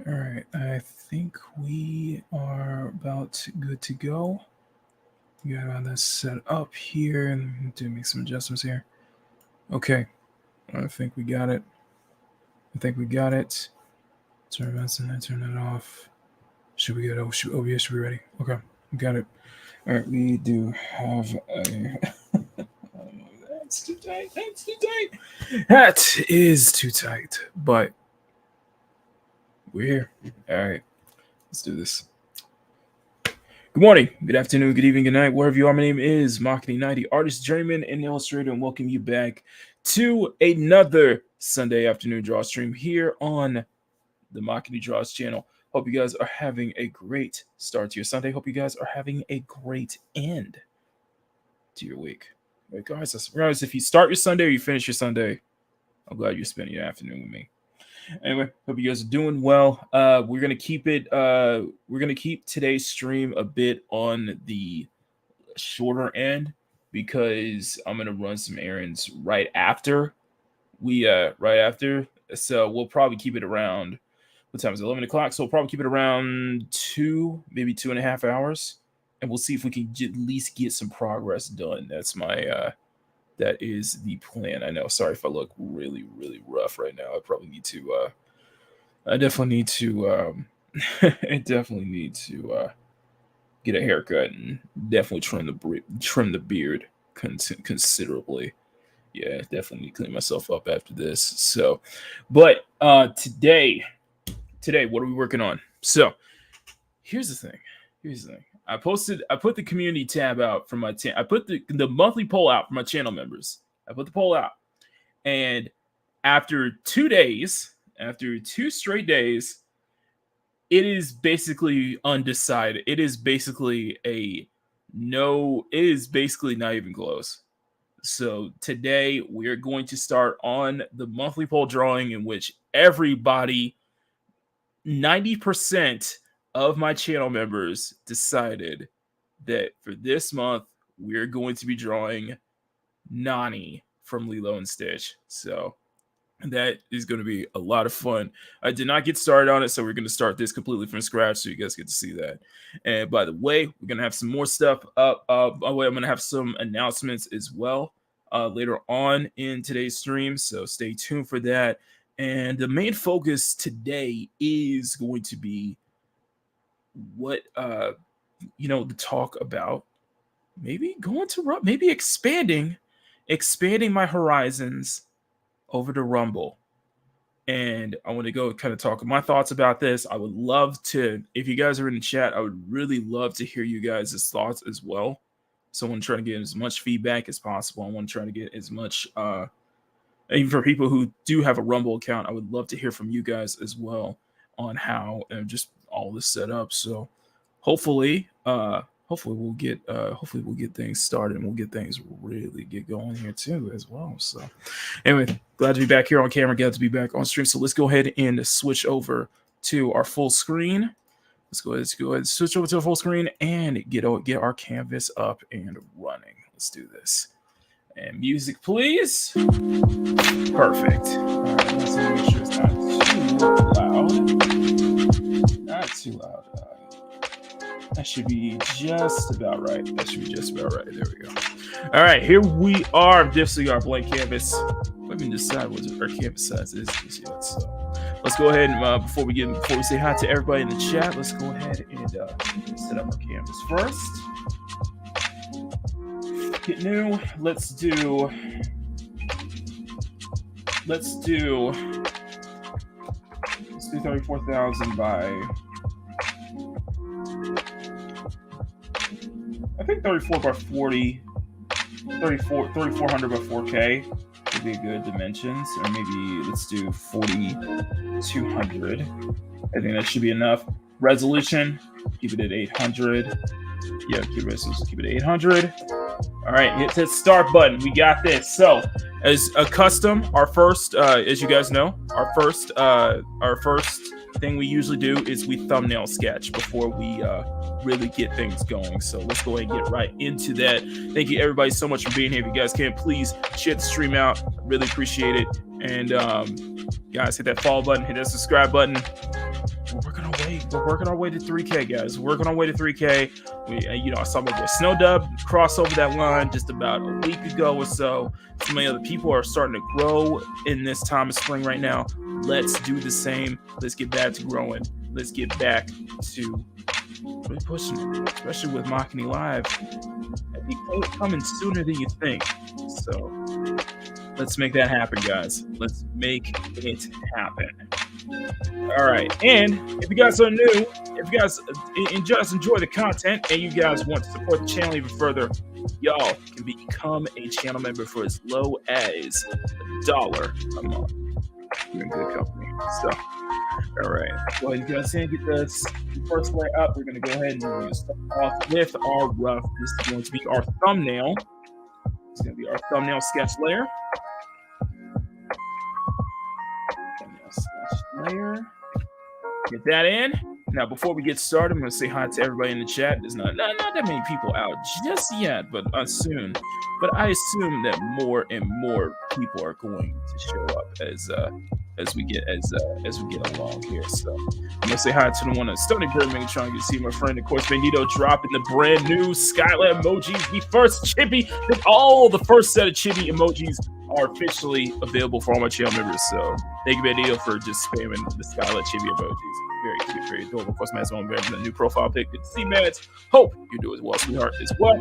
All right, I think we are about good to go. Got this set up here and do make some adjustments here. Okay, I think we got it. Turn that on, turn that off. Should we get OBS? Should be ready? Okay, we got it. All right, we do have a. That's too tight. That's too tight. That is too tight. But we're here. All right, let's do this. Good morning, good afternoon, good evening, good night, wherever you are. My name is Makini, the artist, journeyman, and illustrator, and welcome you back to another Sunday afternoon Drawstream here on the Makini Draws channel. Hope you guys are having a great start to your Sunday. Hope you guys are having a great end to your week. Regardless if you start your Sunday or you finish your Sunday, I'm glad you're spending your afternoon with me. Anyway, hope you guys are doing well. We're gonna keep it. We're gonna keep today's stream a bit on the shorter end because I'm gonna run some errands right after. So we'll probably keep it around. What time is it? 11 o'clock. So we'll probably keep it around 2, maybe 2.5 hours, and we'll see if we can at least get some progress done. That's my. That is the plan. I know. Sorry if I look really, really rough right now. I probably need to. I definitely need to. Get a haircut and definitely trim the beard considerably. Yeah, definitely need to clean myself up after this. So, but today, what are we working on? So, here's the thing. I put the community tab out for my I put the monthly poll out for my channel members. I put the poll out. And after 2 straight days, it is basically undecided. It is basically not even close. So today we're going to start on the monthly poll drawing in which everybody, 90% of my channel members decided that for this month, we're going to be drawing Nani from Lilo and Stitch. So that is going to be a lot of fun. I did not get started on it, so we're going to start this completely from scratch so you guys get to see that. And by the way, we're going to have some more stuff up. By the way, I'm going to have some announcements as well later on in today's stream, so stay tuned for that. And the main focus today is going to be what the talk about maybe expanding my horizons over to Rumble. And I want to go kind of talk my thoughts about this. I would love to, if you guys are in the chat, I would really love to hear you guys' thoughts as well. So I want to try to get as much feedback as possible. I want to try to get as much even for people who do have a Rumble account, I would love to hear from you guys as well on how just all this set up. So hopefully we'll get things started and we'll get things really get going here too as well. So anyway, glad to be back here on camera, glad to be back on stream. So let's go ahead and switch over to our full screen. Let's go ahead and switch over to the full screen and get our canvas up and running. Let's do this. And music, please. Perfect. All right, let's make sure it's not too loud. That should be just about right. There we go. All right, here we are. This is our blank canvas. Let me decide what our canvas size is just yet. So let's go ahead and before we say hi to everybody in the chat, let's go ahead and set up our canvas first. Get new. Let's do 34,000 by, I think 34 by 40, 3400 by 4K would be a good dimensions, or maybe let's do 4200. I think that should be enough. Resolution, keep it at 800. Yeah, keep it at 800. All right, hit that start button. We got this. So, as a custom, our first, as you guys know, our first thing we usually do is we thumbnail sketch before we really get things going. So let's go ahead and get right into that. Thank you everybody so much for being here. If you guys can, please share the stream out. Really appreciate it. And guys, hit that follow button, hit that subscribe button. we're working our way to 3K, guys. Working our way to 3K. I saw my boy Snowdub cross over that line just about a week ago or so. So many other people are starting to grow in this time of spring right now. Let's do the same. Let's get back to growing. Let's get back to really pushing, especially with Makini Live. It'll be coming sooner than you think. So let's make that happen, guys. Let's make it happen. All right, and if you guys are new, if you guys just enjoy the content and you guys want to support the channel even further, y'all can become a channel member for as low as $1 a month. You're in good company. So, all right, go ahead and guys get this first layer up. We're going to go ahead and start off with our rough. This is going to be our thumbnail. It's going to be our thumbnail sketch layer. Layer. Get that in. Now, before we get started, I'm going to say hi to everybody in the chat. There's not that many people out just yet, but soon. But I assume that more and more people are going to show up as we get along here. So I'm going to say hi to the one that's Stony Bird Megatron. You can see my friend, of course, Bandito dropping the brand new Skyline emojis. The first chibi, the first set of chibi emojis are officially available for all my channel members. So thank you, Bandito, for just spamming the Skyline chibi emojis. Very cute, very adorable. Of course, Matt's on the new profile pic. Good to see, Matt. Hope you do as well, sweetheart, as well.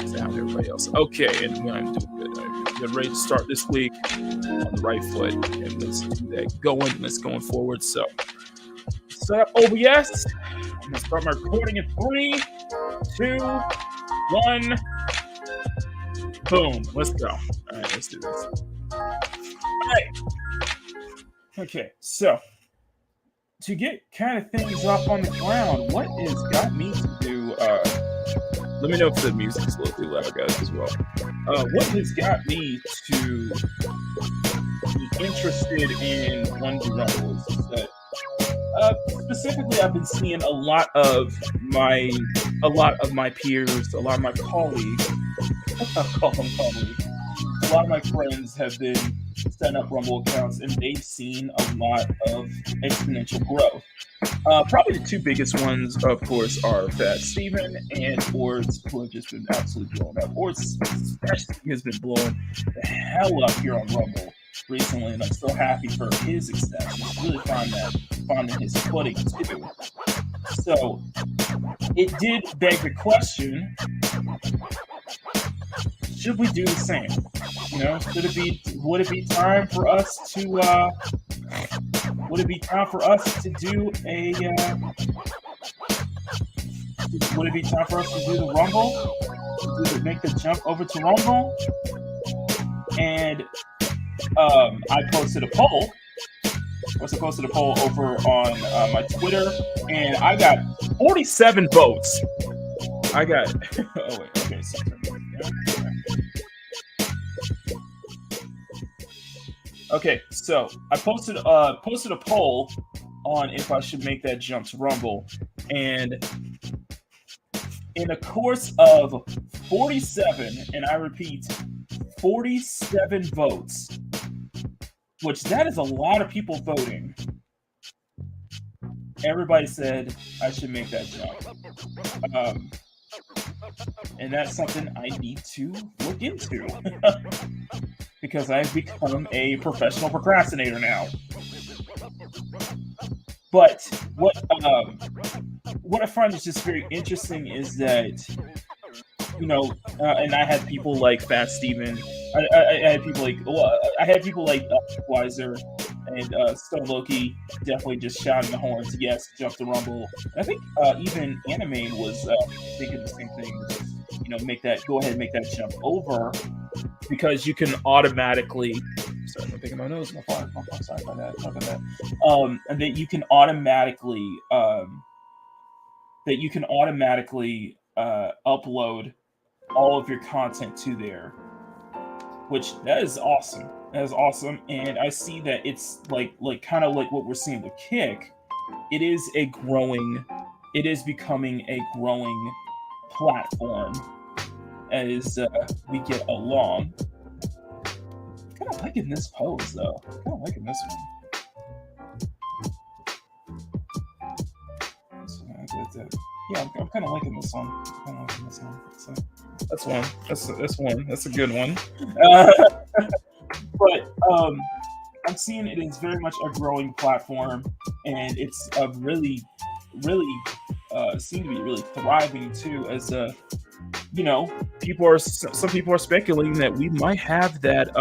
Say hi to everybody else. Okay, and I'm doing good. I'm getting ready to start this week on the right foot, and let's do that going. Let's going forward. So, set up OBS. I'm gonna start my recording in 3, 2, 1. Boom. Let's go. All right, let's do this. All right. Okay, so to get kind of things up on the ground, what has got me to do? Let me know if the music's a little too loud, guys, as well. What has got me to be interested in one of the rumbles is that specifically, I've been seeing a lot of my peers, a lot of my colleagues. I'll call them colleagues. A lot of my friends have been setting up Rumble accounts, and they've seen a lot of exponential growth. Probably the two biggest ones, of course, are Fat Steven and Ords, who have just been absolutely blowing up. Ords especially has been blowing the hell up here on Rumble recently, and I'm so happy for his success. He's really finding his footing too. So it did beg the question: should we do the same? You know, would it be time for us to do the Rumble? To make the jump over to Rumble? And I posted a poll. Over on my Twitter, and I got 47 votes. I got. Oh wait, okay. So, okay, so I posted a poll on if I should make that jump to Rumble, and in a course of 47, and I repeat, 47 votes, which that is a lot of people voting. Everybody said I should make that jump. And that's something I need to look into because I've become a professional procrastinator now. But what I find is just very interesting is that, you know, and I had people like Fat Steven. I had people like Weiser and Stone Loki definitely just shouting the horns. Yes, jump the Rumble. And I think even Anime was thinking the same thing. Just, you know, go ahead and make that jump over because you can automatically. Sorry, I'm picking my nose. My fault. Sorry about that. Not about that. And that you can automatically upload all of your content to there, which that is awesome. That is awesome, and I see that it's like kind of like what we're seeing with Kick. It is becoming a growing platform as we get along. Kind of liking this pose though. Kind of liking this one. Yeah, I'm kind of liking this one. So that's one. That's one. That's a good one. But I'm seeing it is very much a growing platform, and it's a really seem to be really thriving too. As some people are speculating that we might have that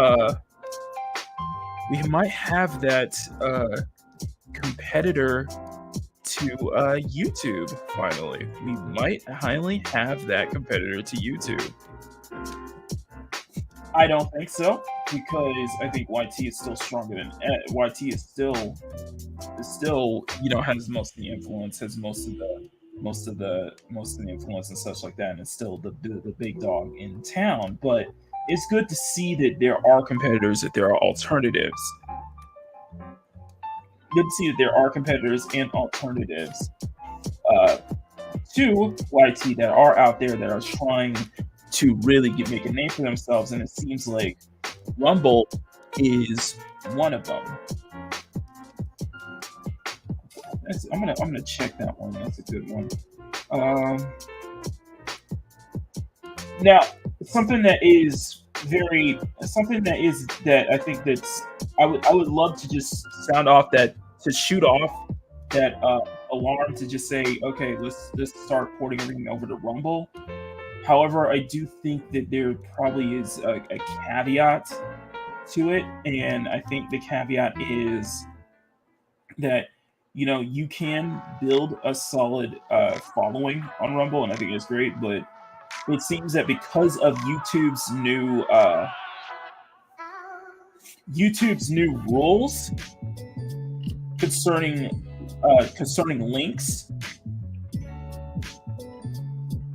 competitor to YouTube. Finally, we might highly have that competitor to YouTube. I don't think so, because I think YT is still stronger than YT is still has most of the influence, has most of the influence and such like that, and it's still the big dog in town. But it's good to see that there are competitors, that there are alternatives. Good to see that there are competitors and alternatives to YT that are out there that are trying to really make a name for themselves, and it seems like Rumble is one of them. I'm gonna check that one. That's a good one. Now, something that I think that's I would love to just shoot off that alarm to just say, okay, let's start porting everything over to Rumble. However, I do think that there probably is a caveat to it, and I think the caveat is that you can build a solid following on Rumble, and I think it's great. But it seems that because of YouTube's new rules concerning links,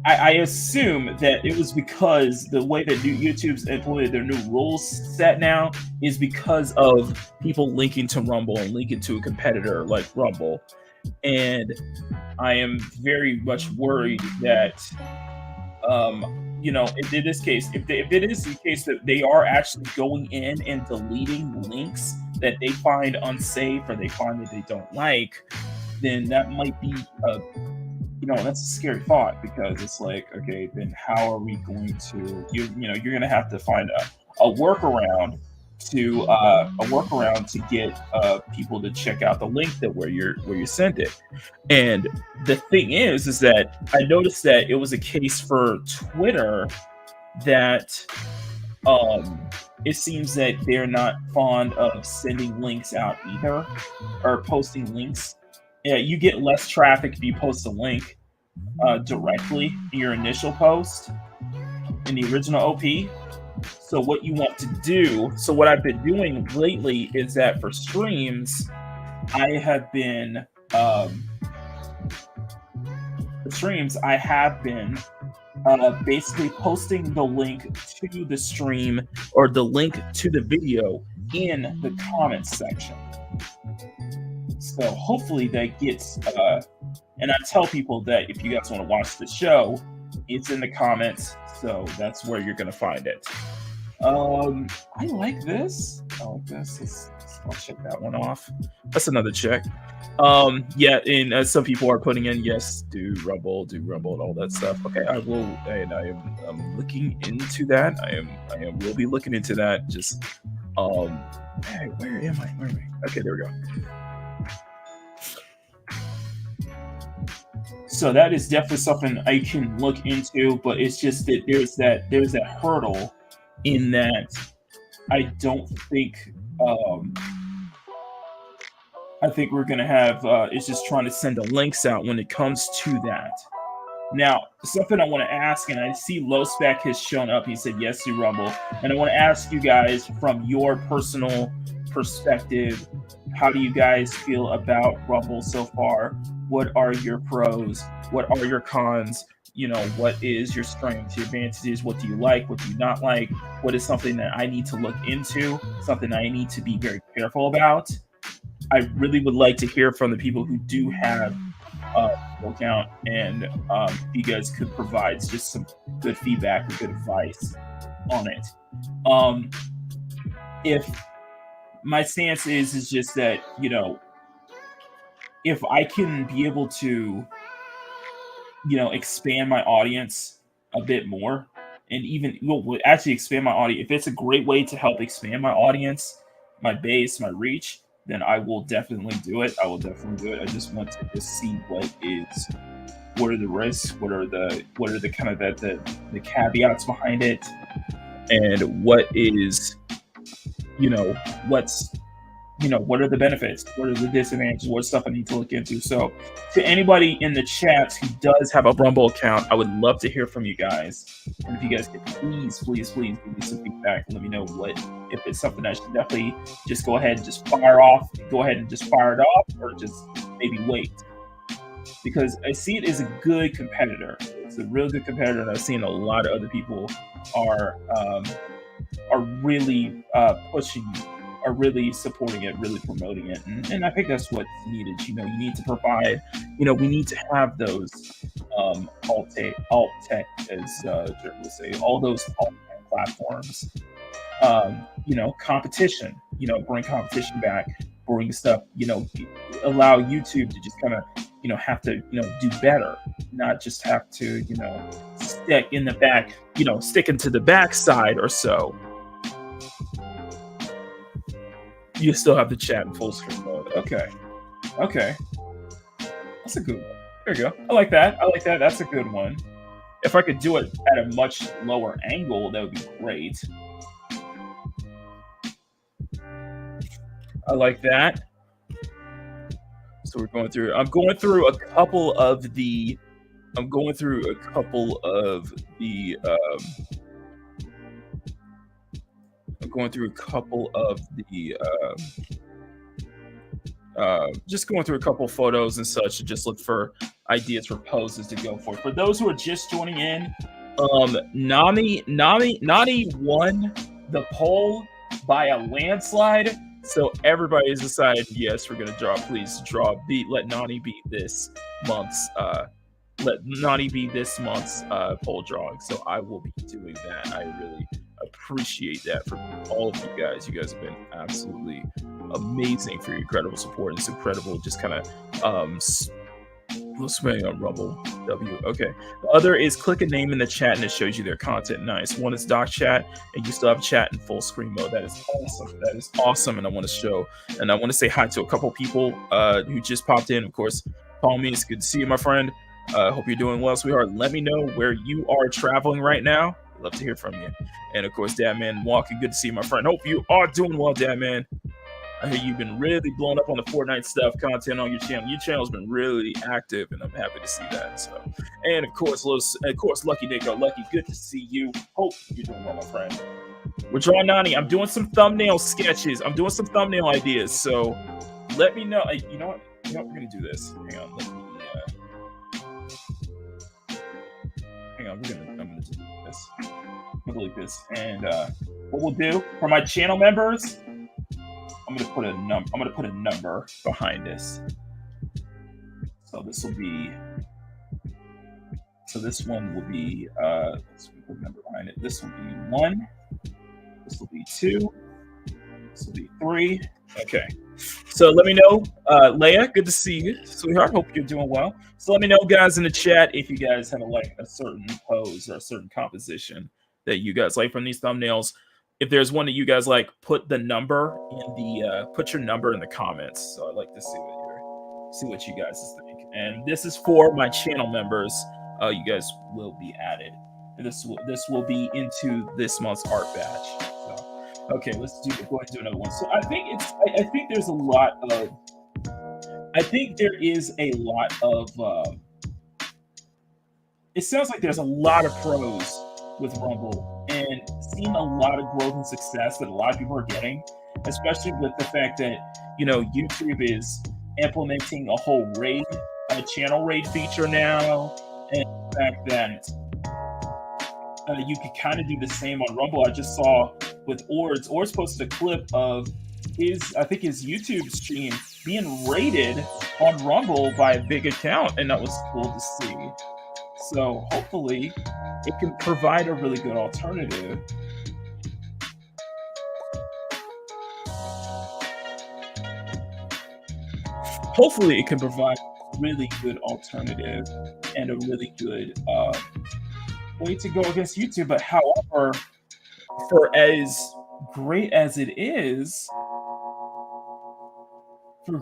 I assume that it was because the way that YouTube's implemented their new rules set now is because of people linking to Rumble and linking to a competitor like Rumble. And I am very much worried that, in this case, if it is the case that they are actually going in and deleting links that they find unsafe or they find that they don't like, then that might be that's a scary thought, because it's like, okay, then how are we going to you're going to have to find a workaround to get people to check out the link where you sent it. And the thing is that I noticed that it was a case for Twitter that it seems that they're not fond of sending links out either, or posting links. Yeah, you get less traffic if you post a link directly in your initial post in the original OP. So what you want to do, so what I've been doing lately is that for streams, I have been basically posting the link to the stream or the link to the video in the comments section. So hopefully that gets, and I tell people that if you guys want to watch the show, it's in the comments. So that's where you're going to find it. I like this. I'll check that one off. That's another check. Yeah, and some people are putting in, yes, do Rumble and all that stuff. Okay, I will, and I'm looking into that. I will be looking into that. Just, hey, where am I? Okay, there we go. So that is definitely something I can look into, but it's just that there's that hurdle in that I don't think I think we're gonna have it's just trying to send the links out when it comes to that. Now, something I want to ask, and I see Low Spec has shown up. He said yes to Rumble, and I want to ask you guys from your personal perspective, how do you guys feel about Rumble so far? What are your pros? What are your cons? What is your strengths, your advantages? What do you like? What do you not like? What is something that I need to look into? Something I need to be very careful about? I really would like to hear from the people who do have full count, and you guys could provide just some good feedback or good advice on it. If my stance is just that, if I can be able to expand my audience a bit more, and even will actually expand my audience. If it's a great way to help expand my audience, my base, my reach, then I will definitely do it. I I just want to just see what are the risks, what are the kind of the caveats behind it, and what are the benefits, what are the disadvantages, what stuff I need to look into. So to anybody in the chat who does have a Rumble account, I would love to hear from you guys. And if you guys could please give me some feedback and let me know if it's something I should definitely just go ahead and just fire it off, or just maybe wait. Because I see it as a good competitor. It's a real good competitor, and I've seen a lot of other people are really pushing, are really supporting it, really promoting it, and I think that's what's needed. You need to provide. We need to have those alt tech, as Gerry would say, all those alt tech platforms. Competition. Bring competition back. Bring stuff. Allow YouTube to just kind of have to do better, not just have to stick in the back, stick into the backside or so. You still have the chat in full screen mode. Okay, that's a good one. There you go. I like that. That's a good one. If I could do it at a much lower angle, that would be great. I like that. So I'm going through a couple of the just going through a couple photos and such, to just look for ideas for poses to go for. For those who are just joining in, Nani won the poll by a landslide. So everybody has decided, yes, we're gonna draw. Please let Nani beat this month's poll drawing. So I will be doing that. I really appreciate that from all of you guys. You guys have been absolutely amazing for your incredible support. It's incredible, just kind of spending on Rumble. Okay. The other is click a name in the chat and it shows you their content. Nice. One is doc chat, and you still have chat in full screen mode. That is awesome. And I want to say hi to a couple people who just popped in. Of course, Apollymi, it's good to see you, my friend. Hope you're doing well, sweetheart. Let me know where you are traveling right now. I'd love to hear from you. And of course, Dadman Walker, good to see you, my friend. Hope you are doing well, Dadman. I hear you've been really blowing up on the Fortnite stuff, content on your channel. Your channel's been really active, and I'm happy to see that. So, and of course, Lucky Nico, Lucky, good to see you. Hope you're doing well, my friend. We're drawing Nani. I'm doing some thumbnail sketches. I'm doing some thumbnail ideas. So, let me know. You know what? We're gonna do this. Hang on. I'm gonna do this. I'm gonna delete this, and what we'll do for my channel members, I'm gonna put a number behind this. So this will be. So this one will be. Let's put a number behind it. This will be 1. This will be 2. This will be 3. Okay. So let me know, Leia. Good to see you, sweetheart. Hope you're doing well. So let me know, guys, in the chat if you guys have a certain pose or a certain composition that you guys like from these thumbnails. If there's one that you guys like, put your number in the comments. So I'd like to see what you guys think. And this is for my channel members. You guys will be added. And this will be into this month's art batch. So, okay, go ahead and do another one. So I think there's a lot of. It sounds like there's a lot of pros with Rumble, and seeing a lot of growth and success that a lot of people are getting, especially with the fact that YouTube is implementing a whole channel raid feature now, and the fact that you can kind of do the same on Rumble. I just saw with Ords posted a clip of his YouTube stream being rated on Rumble by a big account, and that was cool to see. So hopefully it can provide a really good alternative. Hopefully it can provide really good alternative and a really good way to go against YouTube. But however, for as great as it is, I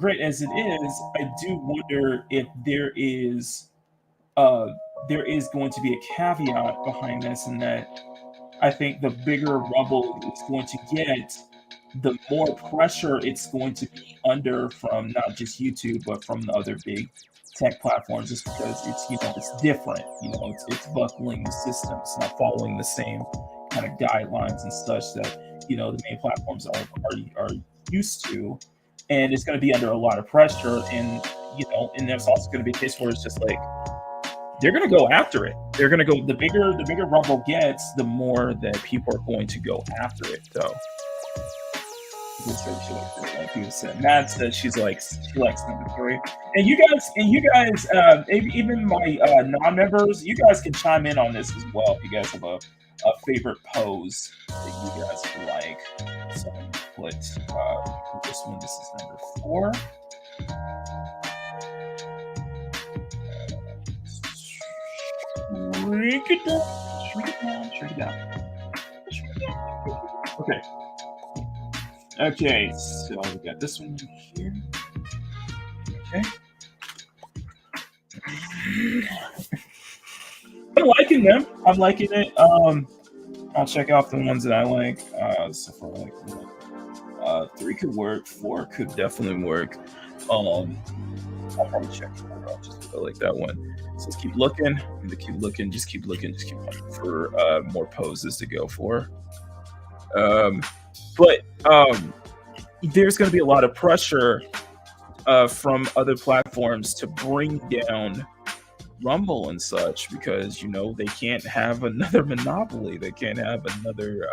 do wonder if there is going to be a caveat behind this, and that I think the bigger Rumble is going to get, the more pressure it's going to be under from not just YouTube, but from the other big tech platforms, just because it's different. It's buckling the system. It's not following the same kind of guidelines and such that the main platforms are used to, and it's going to be under a lot of pressure. And and there's also going to be a case where it's just like they're going to go after it. They're going to go, the bigger Rumble gets, the more that people are going to go after it. So people said, Matt says she likes number 3, and you guys, even my non-members, you guys can chime in on this as well if you guys have a favorite pose that you guys like. So I'm gonna put this one. This is number 4. Shrink it down. Okay, so we got this one here. Okay. I'm liking them. I'm liking it. I'll check out the ones that I like. So for 3 could work, 4 could definitely work. I'll probably check 4 out just because I like that one. So let's keep looking. Just keep looking for more poses to go for. But there's going to be a lot of pressure from other platforms to bring down Rumble and such, because they can't have another monopoly. They can't have another.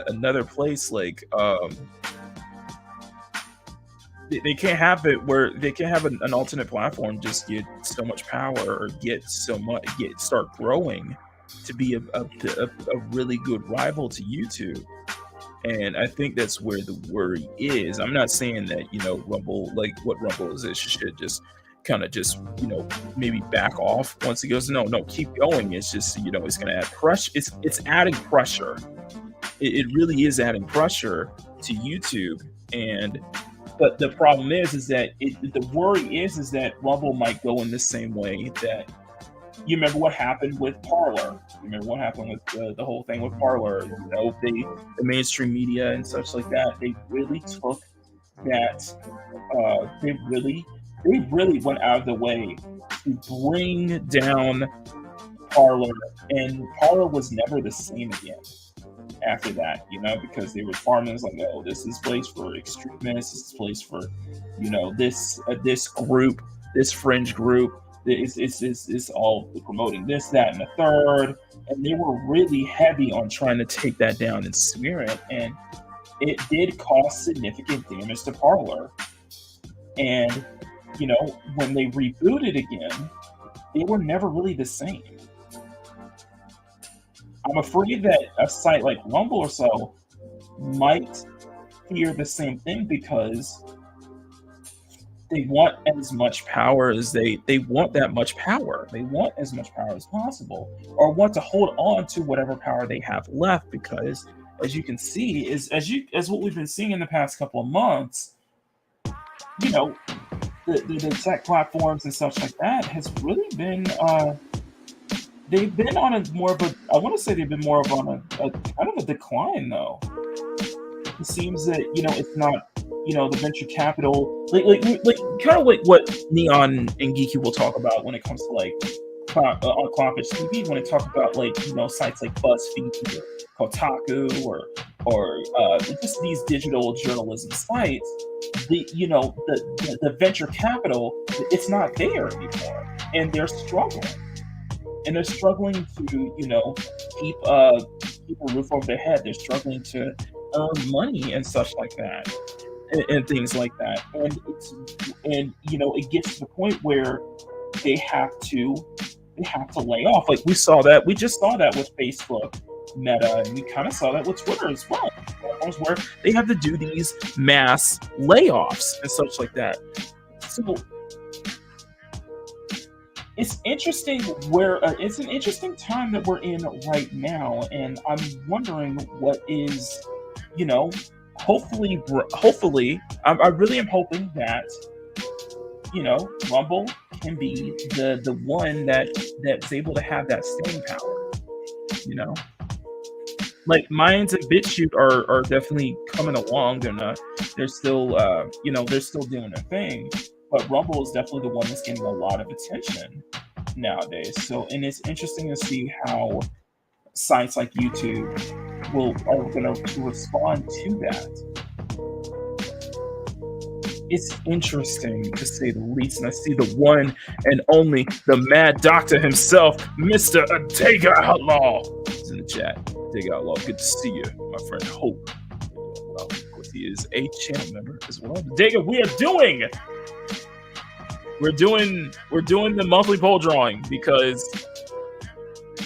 Another place like. They can't have it where they can't have an alternate platform just get so much power or start growing to be a really good rival to YouTube. And I think that's where the worry is. I'm not saying that Rumble, like what Rumble is, it should just kind of maybe back off once it goes. No, keep going. It's just it's going to add pressure. It's adding pressure. It really is adding pressure to YouTube. But the problem is that the worry is that Rumble might go in the same way that you remember what happened with Parler. You remember what happened with the whole thing with Parler. The mainstream media and such like that. They really took that. They really went out of the way to bring down Parler, and Parler was never the same again. After that, because they were farming, it's like, oh, this is place for extremists, this is place for, this group, this fringe group, it's all promoting this, that, and the third, and they were really heavy on trying to take that down and smear it, and it did cause significant damage to Parler. And when they rebooted again, they were never really the same. I'm afraid that a site like Rumble or so might fear the same thing, because they want as much power as they want that much power. They want as much power as possible, or want to hold on to whatever power they have left, because as you can see, as what we've been seeing in the past couple of months, the tech platforms and such like that has really been they've been on a more of a, I want to say they've been more of on a kind of a decline, though. It seems that, it's not, the venture capital, like kind of like what Neon and Geeky will talk about when it comes to like on Clonfish TV, when it talks about sites like BuzzFeed or Kotaku or just these digital journalism sites. The venture capital, it's not there anymore, and they're struggling. And they're struggling to, keep a roof over their head. They're struggling to earn money and such like that, and things like that. And it gets to the point where they have to lay off. Like we just saw that with Facebook meta, and we kind of saw that with Twitter as well, where they have to do these mass layoffs and such like that. So it's interesting where it's an interesting time that we're in right now, and I'm wondering what is, you know, hopefully, I really am hoping that, you know, Rumble can be the one that's able to have that staying power. You know, like Minds and BitChute are definitely coming along. They're still you know, they're still doing their thing. But Rumble is definitely the one that's getting a lot of attention nowadays. So, and it's interesting to see how sites like YouTube are going to respond to that. It's interesting to say the least, and I see the one and only, the Mad Doctor himself, Mr. Adega Outlaw, is in the chat. Adega Outlaw, good to see you, my friend. Hope. Well, of course, he is a channel member as well. Adega, we're doing the monthly poll drawing because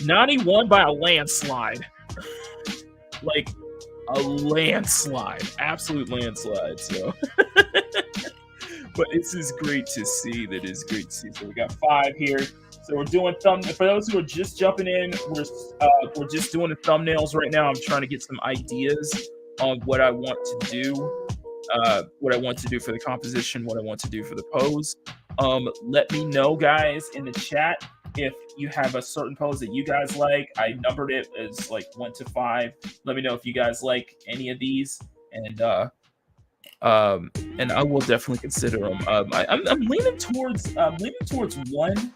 Nani won by a landslide. Like a landslide, absolute landslide. So but this is great to see. That is great to see. So we got 5 here. So we're doing for those who are just jumping in, we're just doing the thumbnails right now. I'm trying to get some ideas on what I want to do. What I want to do for the composition, what I want to do for the pose. Let me know, guys, in the chat if you have a certain pose that you guys like. I numbered it as like 1 to 5. Let me know if you guys like any of these, and I will definitely consider them. I'm leaning towards 1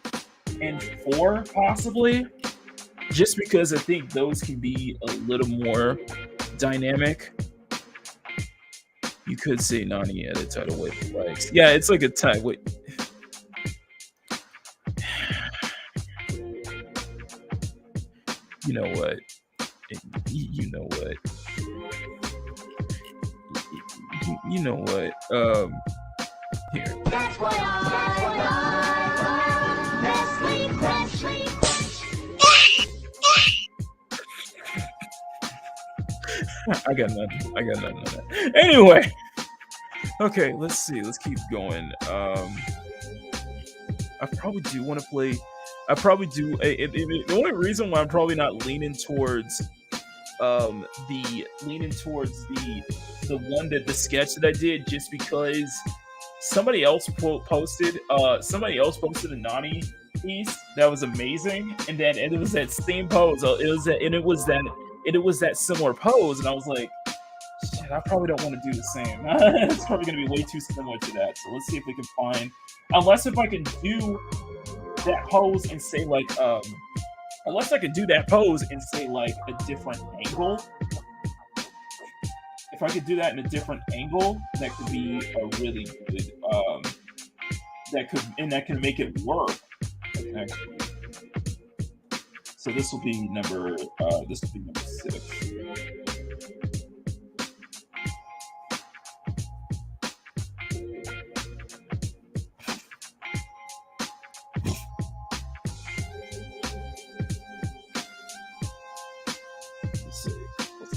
and 4 possibly, just because I think those can be a little more dynamic. You could say Nani at a tidal wave of likes. Yeah, it's like a tidal wave. You know what? You know what? You know what? Here. That's why I got nothing on that. Anyway. Okay, let's see. Let's keep going. I probably do want to play. I probably do. The only reason why I'm probably not leaning towards the one that the sketch that I did, just because somebody else posted a Nani piece that was amazing, and then it was that same pose. It was that similar pose, and I was like, shit, I probably don't want to do the same. It's probably going to be way too similar to that. So let's see if we can find, unless if I can do that pose and say like, unless I could do that pose and say like a different angle. If I could do that in a different angle, that could be a really good, that can make it work. Actually. So this will be number 6.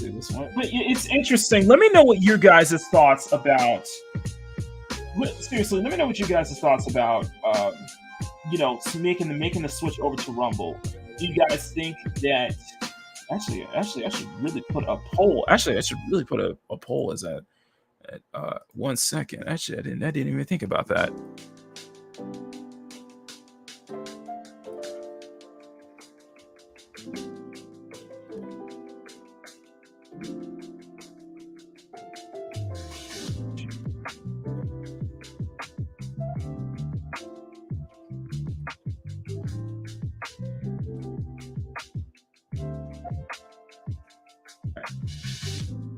This one. But it's interesting. Let me know what your guys' thoughts about. Seriously, let me know what you guys' thoughts about. You know, making the switch over to Rumble. Do you guys think that? Actually, I should really put a poll. Actually, I should really put a poll as at 1 second. Actually, I didn't even think about that.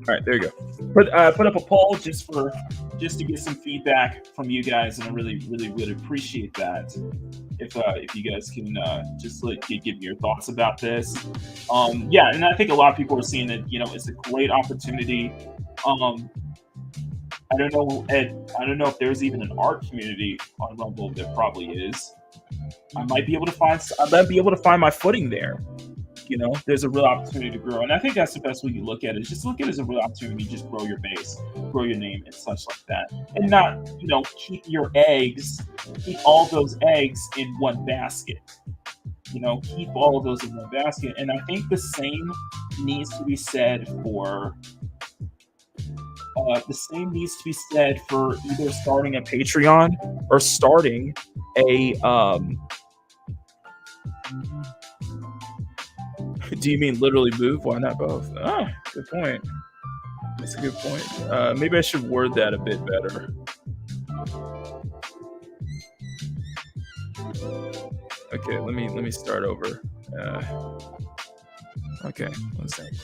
All right, there you go. Put up a poll just to get some feedback from you guys, and I really would appreciate that. If you guys can just give me your thoughts about this. Yeah, and I think a lot of people are seeing that, you know, it's a great opportunity. I don't know, Ed. I don't know if there's even an art community on Rumble. There probably is. I might be able to find my footing there. you know, there's a real opportunity to grow. And I think that's the best way you look at it. Just look at it as a real opportunity to just grow your base, grow your name and such like that. And not, you know, keep all those eggs in one basket. You know, keep all of those in one basket. And I think the same needs to be said for either starting a Patreon or starting a do you mean literally move? Why not both? Ah, good point. That's a good point. Maybe I should word that a bit better. Okay, let me start over. Okay, one second.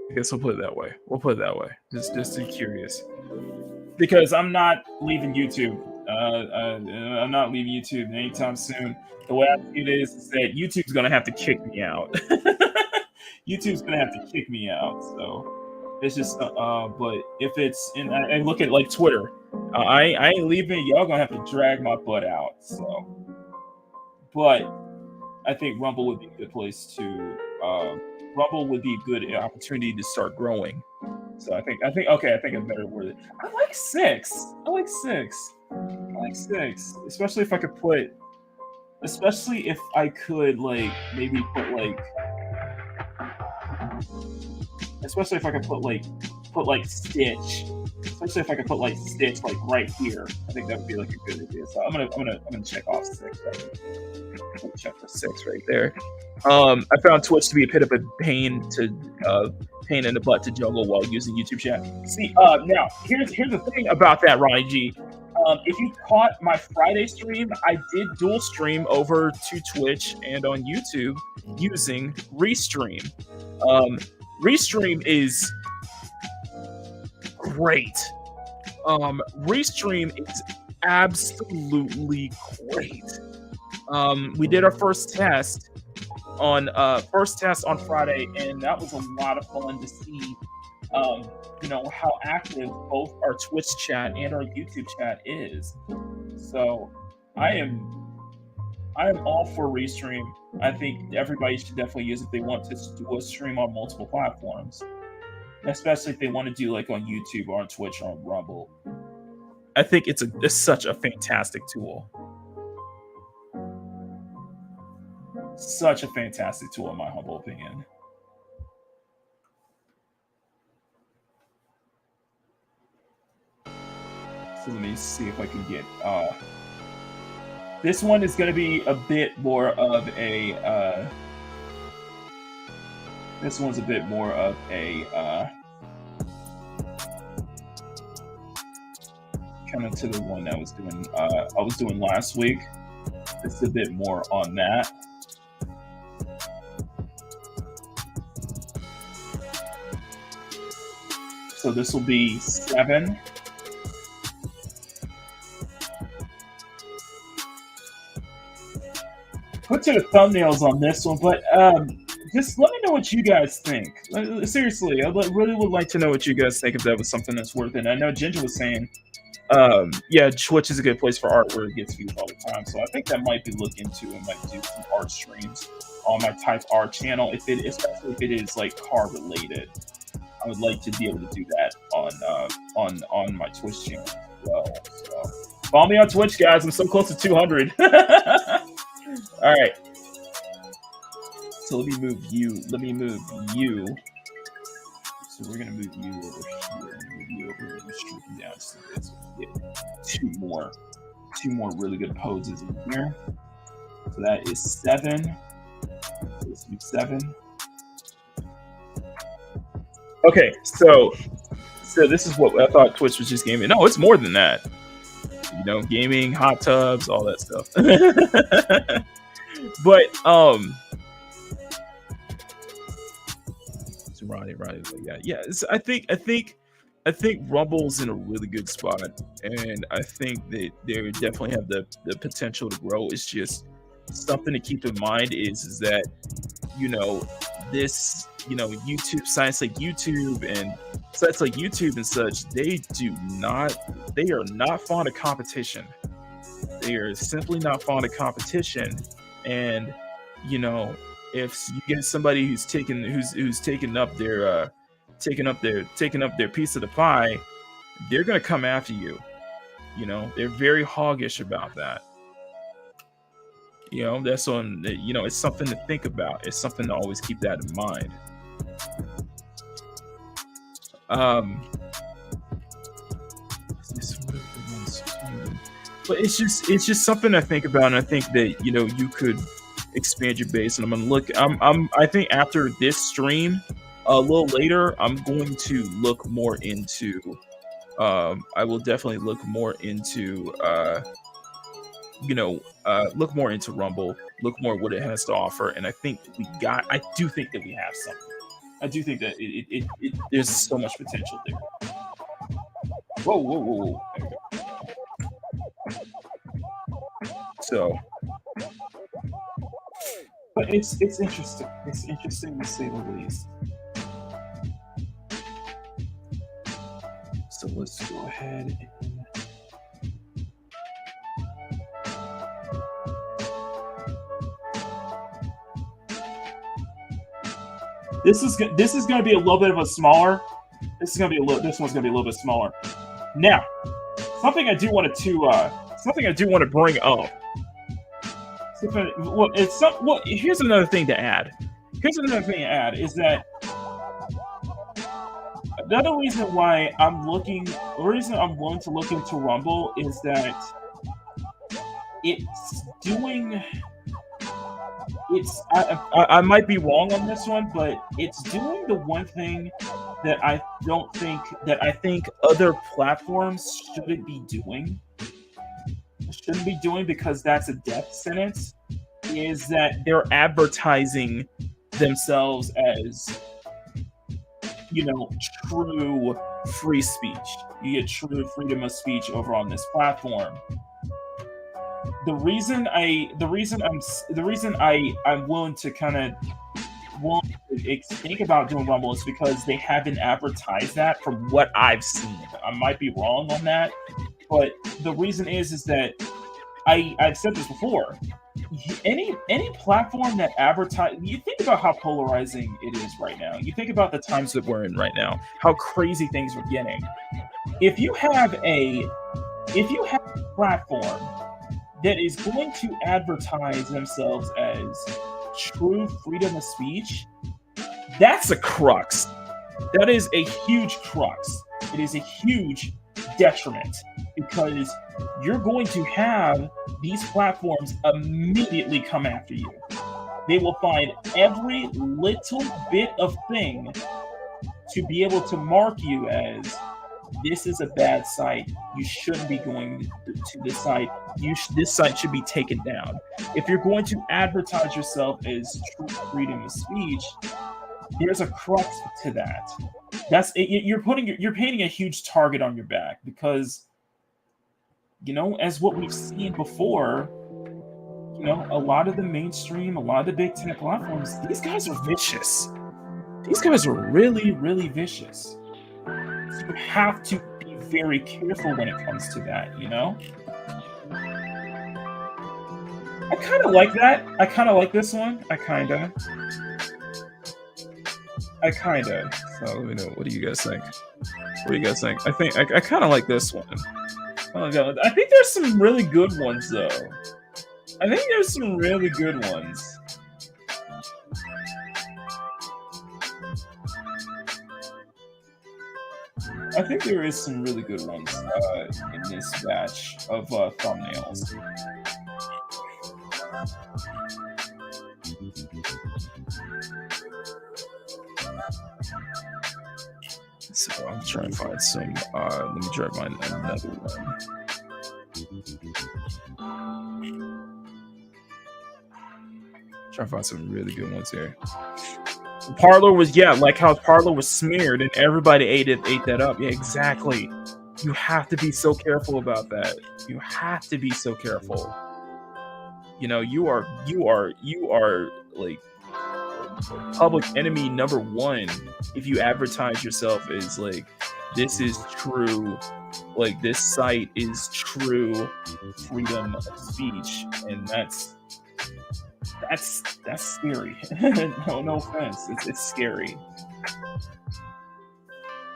I guess we'll put it that way. Just to be curious. Because I'm not leaving YouTube. I'm not leaving YouTube anytime soon. The way I see it is that YouTube's gonna have to kick me out. YouTube's gonna have to kick me out. So it's just but if it's I look at like Twitter, I ain't leaving. Y'all gonna have to drag my butt out. So, but I think Rumble would be a good place to. Rumble would be a good opportunity to start growing. So I think I'm better with it. I like six. Especially if I could like maybe put like Stitch. Especially if I could put like Stitch like right here. I think that would be like a good idea. So I'm gonna check off 6 right there. I'm gonna check for 6 right there. I found Twitch to be a bit of a pain in the butt to juggle while using YouTube chat. See, now here's the thing about that, Ronnie G. If you caught my Friday stream, I did dual stream over to Twitch and on YouTube using Restream. Restream is great. Restream is absolutely great. We did our first test on Friday, and that was a lot of fun to see you know, how active both our Twitch chat and our YouTube chat is. So I am all for Restream. I think everybody should definitely use it if they want to do a stream on multiple platforms, especially if they want to do like on YouTube or on Twitch or on Rumble. I think it's such a fantastic tool. Such a fantastic tool, in my humble opinion. So let me see if I can get. This one is going to be a bit more of a. This one's a bit more of a. Kind of to the one I was doing last week. It's a bit more on that. So this will be 7. Put to the thumbnails on this one, but just let me know what you guys think. Seriously, I really would like to know what you guys think if that was something that's worth it. I know Ginger was saying, yeah, Twitch is a good place for art where it gets views all the time. So I think that might be looked into and might do some art streams on my Type R channel, especially if it is like car related. I would like to be able to do that on my Twitch channel as well. So follow me on Twitch, guys. I'm so close to 200. All right. So let me move you. So we're gonna move you over here. Move you over here. Strip you down just a bit so we can get two more really good poses in here. So that is 7. So let's do 7. Okay, so this is what I thought Twitch was just gaming. No, it's more than that. You know, gaming, hot tubs, all that stuff. But so Ronnie, yeah. I think I think Rumble's in a really good spot, and I think that they definitely have the potential to grow. It's just something to keep in mind is that, you know, this, you know, YouTube sites like YouTube and sites like YouTube and such, they are not fond of competition. They are simply not fond of competition. And, you know, if you get somebody who's taking up their piece of the pie, they're gonna come after you. You know, they're very hoggish about that. You know, that's on. You know, it's something to think about. It's something to always keep that in mind. But it's just something to think about, and I think that, you know, you could expand your base. And I'm gonna look. I think after this stream, a little later, I'm going to look more into. I will definitely look more into. Look more into Rumble, look more what it has to offer, and I do think that we have something. I do think that there's so much potential there. Whoa. There we go. So, but it's interesting. It's interesting to say the least. So let's go ahead and. This is going to be a little bit of a smaller. This one's going to be a little bit smaller. Now, something I do want to bring up. Here's another thing to add. Is that another reason why I'm willing to look into Rumble is that it's doing. I might be wrong on this one, but it's doing the one thing that I think other platforms shouldn't be doing. Because that's a death sentence. Is that they're advertising themselves as, you know, true free speech. You get true freedom of speech over on this platform. The reason I'm willing to think about doing Rumble is because they haven't advertised that from what I've seen. I might be wrong on that, but the reason is that I've said this before. Any platform that advertise, you think about how polarizing it is right now. You think about the times that we're in right now, how crazy things are getting. If you have a platform that is going to advertise themselves as true freedom of speech, that's a crux. That is a huge crux. It is a huge detriment, because you're going to have these platforms immediately come after you. They will find every little bit of thing to be able to mark you as, this is a bad site. You shouldn't be going to this site. This site should be taken down. If you're going to advertise yourself as true freedom of speech, there's a crux to that. That's it. You're painting a huge target on your back, because, you know, as what we've seen before, you know, a lot of the mainstream, a lot of the big tech platforms, these guys are vicious. These guys are really, really vicious. So you have to be very careful when it comes to that, you know? I kind of like that. I kind of like this one. I kind of. So let me know. What do you guys think? I kind of like this one. I think there's some really good ones, though. I think there's some really good ones. I think there is some really good ones in this batch of thumbnails. So I'm trying to find some. Let me try to find another one. Try to find some really good ones here. Parlor was, yeah, like how Parlor was smeared and everybody ate that up. Yeah, exactly. You have to be so careful about that. You have to be so careful. You know, you are like public enemy number one if you advertise yourself as like, this is true, like this site is true freedom of speech, and that's scary. no offense, it's scary.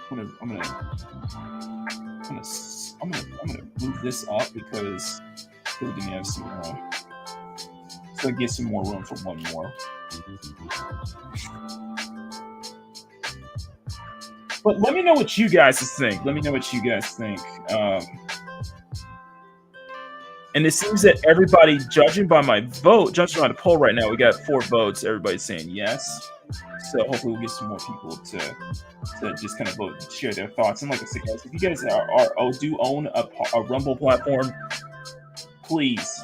I'm gonna move this up because we can have some so get some more room for one more. But let me know what you guys think. And it seems that everybody, judging by the poll right now, we got 4 votes. Everybody's saying yes. So hopefully we'll get some more people to just kind of vote and share their thoughts. And like I said, guys, if you guys do own a Rumble platform, please,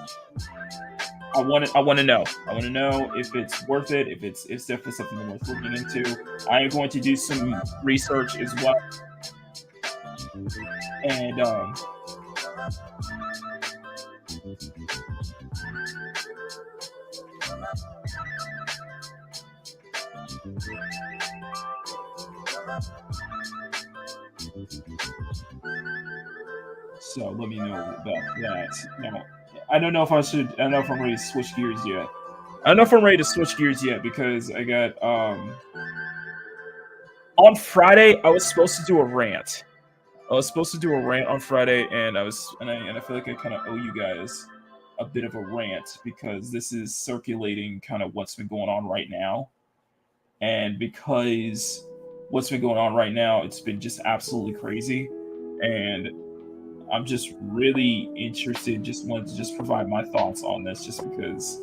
I want to know. I want to know if it's worth it, if it's definitely something worth looking into. I am going to do some research as well. And so let me know about that. Now, I don't know if I'm ready to switch gears yet. Because I got on Friday I was supposed to do a rant. on Friday, and I feel like I kind of owe you guys a bit of a rant because this is circulating kind of what's been going on right now. And because what's been going on right now, it's been just absolutely crazy. And I'm just really interested, wanted to provide my thoughts on this just because,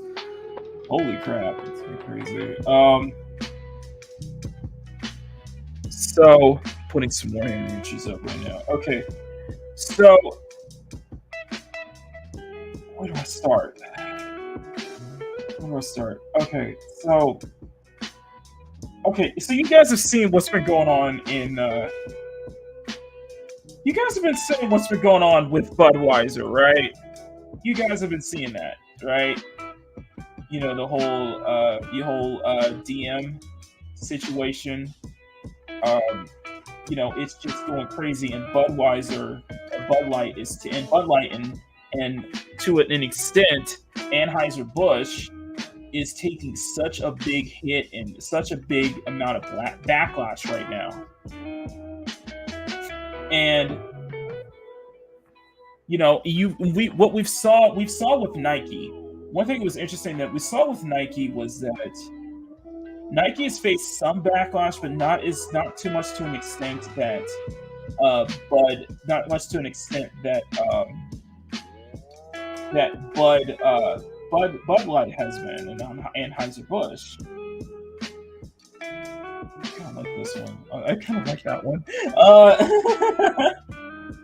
holy crap, it's been crazy. So, putting some more images up right now. Okay, so, where do I start? Okay, so you guys have seen what's been going on in, you guys have been seeing what's been going on with Budweiser, right? You guys have been seeing that, right? You know, the whole DM situation. You know, it's just going crazy, and Bud Light and to an extent, Anheuser-Busch is taking such a big hit and such a big amount of backlash right now. And you know, we saw with Nike. One thing that was interesting that we saw with Nike was that Nike has faced some backlash, but not too much to an extent that Bud Light has been, and Anheuser-Busch. I kind of like this one. I kind of like that one.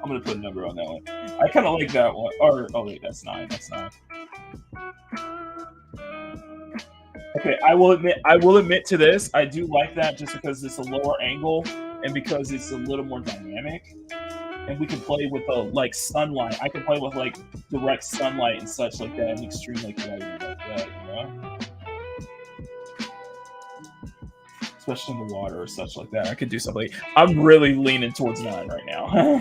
I'm gonna put a number on that one. I kind of like that one. Oh wait, that's 9. Okay, I will admit to this. I do like that just because it's a lower angle and because it's a little more dynamic, and we can play with sunlight. I can play with like direct sunlight and such like that, and extreme like lighting like that, you know? Especially in the water or such like that. I could do something. I'm really leaning towards 9 right now. I'm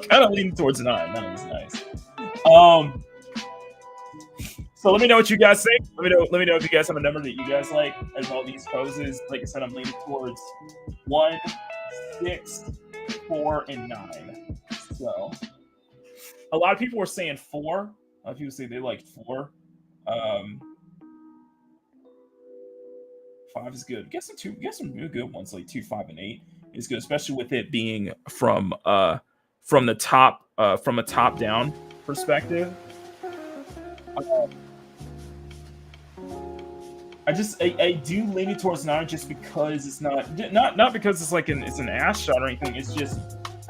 kind of leaning towards 9. That was nice. So let me know what you guys think. Let me know if you guys have a number that you guys like as all these poses. Like I said, I'm leaning towards 1, 6, 4, and 9. So a lot of people were saying 4. A lot of people say they like 4. 5 is good. Get some really good ones like 2, 5, and 8 is good, especially with it being from the top from a top down perspective. I do lean towards 9 just because it's not because it's like it's an ass shot or anything. It's just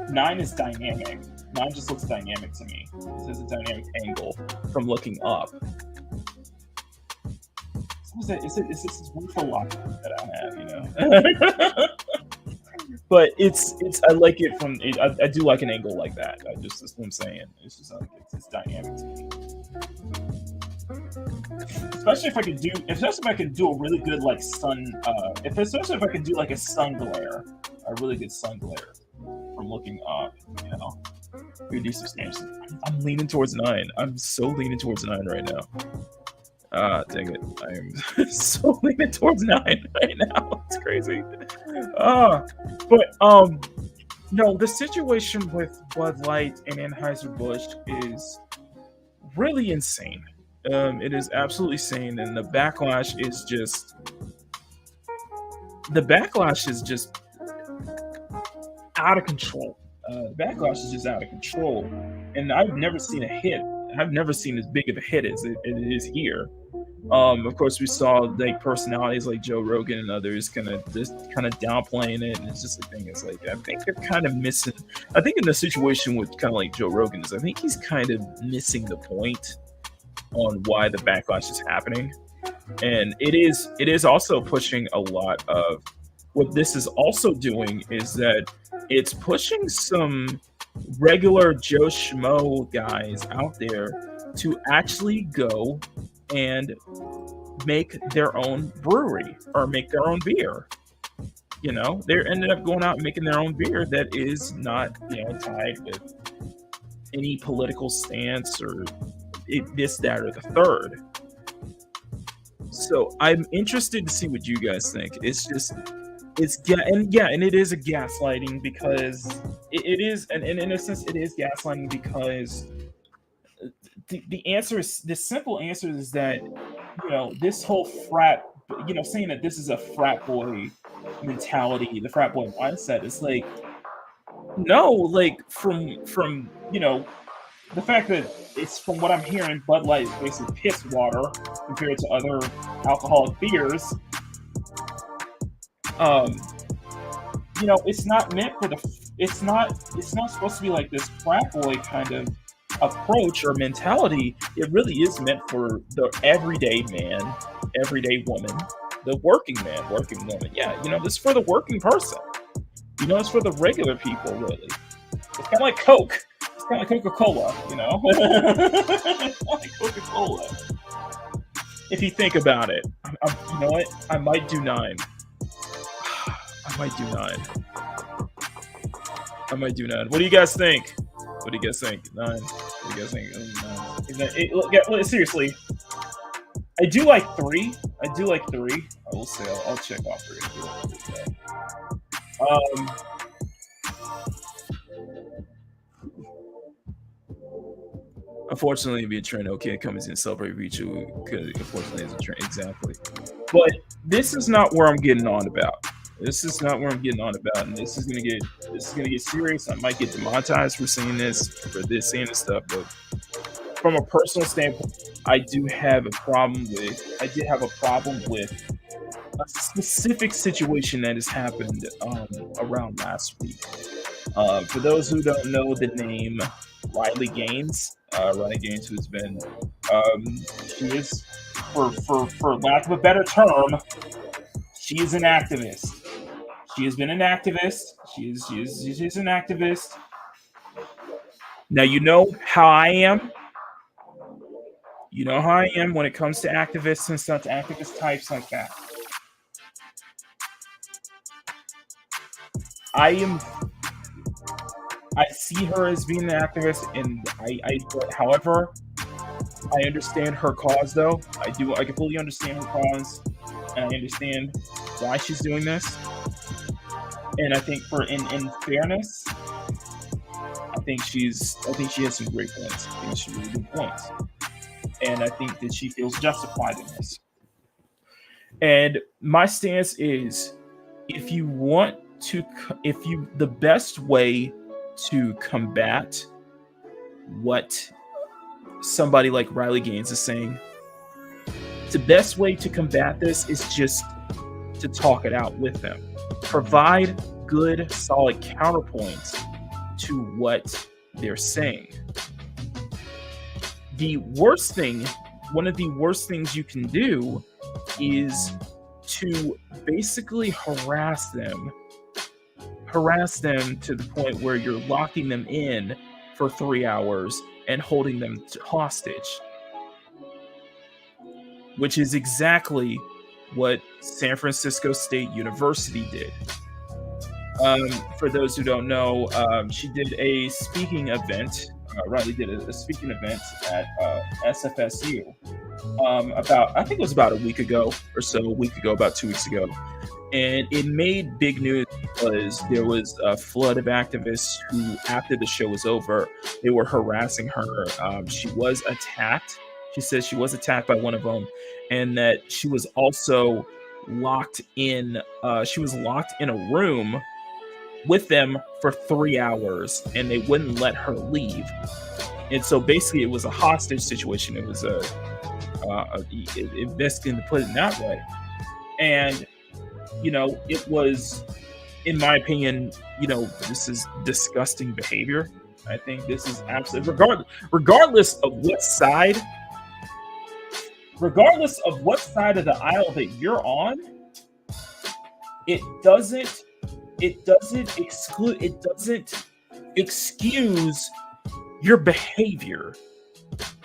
9 is dynamic. 9 just looks dynamic to me. It has a dynamic angle from looking up. Is this wonderful lock that I have, you know? But it's I like it from I do like an angle like that. That's what I'm saying. It's just like it's dynamic to me. Especially if I can do a really good like sun especially if I can do like a sun glare. A really good sun glare from looking up, you know. We do substantially. I'm leaning towards 9. I'm so leaning towards 9 right now. Dang it. I'm so leaning towards 9 right now. It's crazy. But no, the situation with Bud Light and Anheuser-Busch is really insane. It is absolutely insane, and the backlash is just out of control. The backlash is just out of control, and I've never seen a hit. I've never seen as big of a hit as it is here. Of course, we saw like personalities like Joe Rogan and others kind of downplaying it, and it's just the thing. It's like I think they're kind of missing. I think in the situation with kind of like Joe Rogan is I think he's kind of missing the point on why the backlash is happening, and it is also pushing a lot of what this is also doing is that it's pushing some regular Joe Schmo guys out there to actually go and make their own brewery or make their own beer. You know, they ended up going out and making their own beer that is not, you know, tied with any political stance or this, that, or the third. So I'm interested to see what you guys think. And it is a gaslighting because it is, and in a sense, it is gaslighting because the simple answer is that, you know, this whole frat, you know, saying that this is a frat boy mentality, the frat boy mindset is like, no, like from you know, the fact that it's from what I'm hearing, Bud Light is basically piss water compared to other alcoholic beers. You know, it's not meant for it's not supposed to be like this frat boy kind of approach or mentality. It really is meant for the everyday man, everyday woman, the working man, working woman. Yeah, you know, this is for the working person. You know, it's for the regular people, really. It's kind of like Coke. It's kind of like Coca-Cola, you know? It's kind of like Coca-Cola. If you think about it. You know what? I might do 9. I might do 9. What do you guys think? 9. What do you guys think? Seriously. I do like 3. I will say, I'll check off 3. Unfortunately, it'd be a trend. Okay, comes in celebrate Richu because unfortunately it's a trend. Exactly. But this is not where I'm getting on about. And this is gonna get serious. I might get demonetized for saying this stuff, but from a personal standpoint, I did have a problem with a specific situation that has happened around last week. For those who don't know the name Riley Gaines, who's been she is, for lack of a better term, she is an activist. She has been an activist. She's an activist. Now you know how I am. You know how I am when it comes to activists and such activist types like that. I see her as being an activist, and however, I understand her cause, though. I completely understand her cause, and I understand why she's doing this. And I think in fairness, I think she has some great points. I think she has really good points. And I think that she feels justified in this. And my stance is, the best way to combat what somebody like Riley Gaines is saying, the best way to combat this is just to talk it out with them. Provide good, solid counterpoints to what they're saying. One of the worst things you can do is to basically harass them to the point where you're locking them in for 3 hours and holding them hostage, which is exactly what San Francisco State University did. For those who don't know, she did a speaking event. Riley did a speaking event at SFSU about, I think it was about a week ago or so, about 2 weeks ago. And it made big news because there was a flood of activists who, after the show was over, they were harassing her. She was attacked. She says she was attacked by one of them, and that she was also locked in. She was locked in a room with them for 3 hours, and they wouldn't let her leave. And so basically, it was a hostage situation. It was basically, to put it that way. And it was, in my opinion, this is disgusting behavior. I think this is absolutely, regardless of what side of the aisle that you're on, it doesn't excuse your behavior,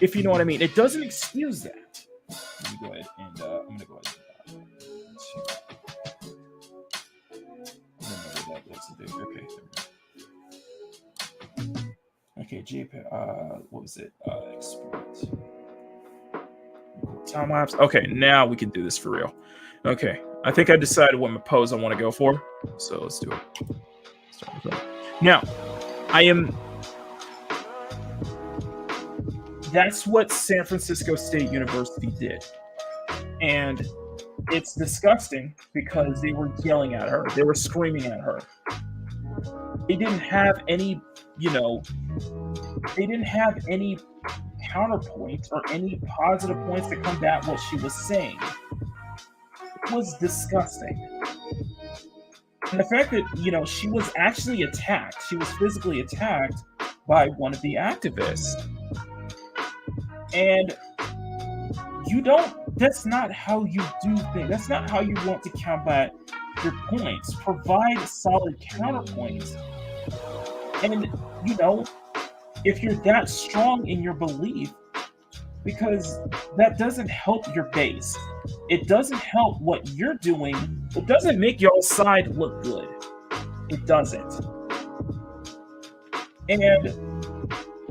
if you know what I mean. It doesn't excuse that. Let me go ahead and I'm gonna go ahead and okay, JPEG, what was it? Export. Time lapse. Okay, now we can do this for real. Okay, I think I decided what my pose I want to go for, so let's do it. Now, that's what San Francisco State University did. And it's disgusting because they were yelling at her. They were screaming at her. They didn't have any, counterpoints or any positive points to combat what she was saying. It was disgusting. And the fact that, she was actually attacked, she was physically attacked by one of the activists. And that's not how you do things. That's not how you want to combat your points. Provide solid counterpoints. And, if you're that strong in your belief, because that doesn't help your base. It doesn't help what you're doing. It doesn't make your side look good. It doesn't. And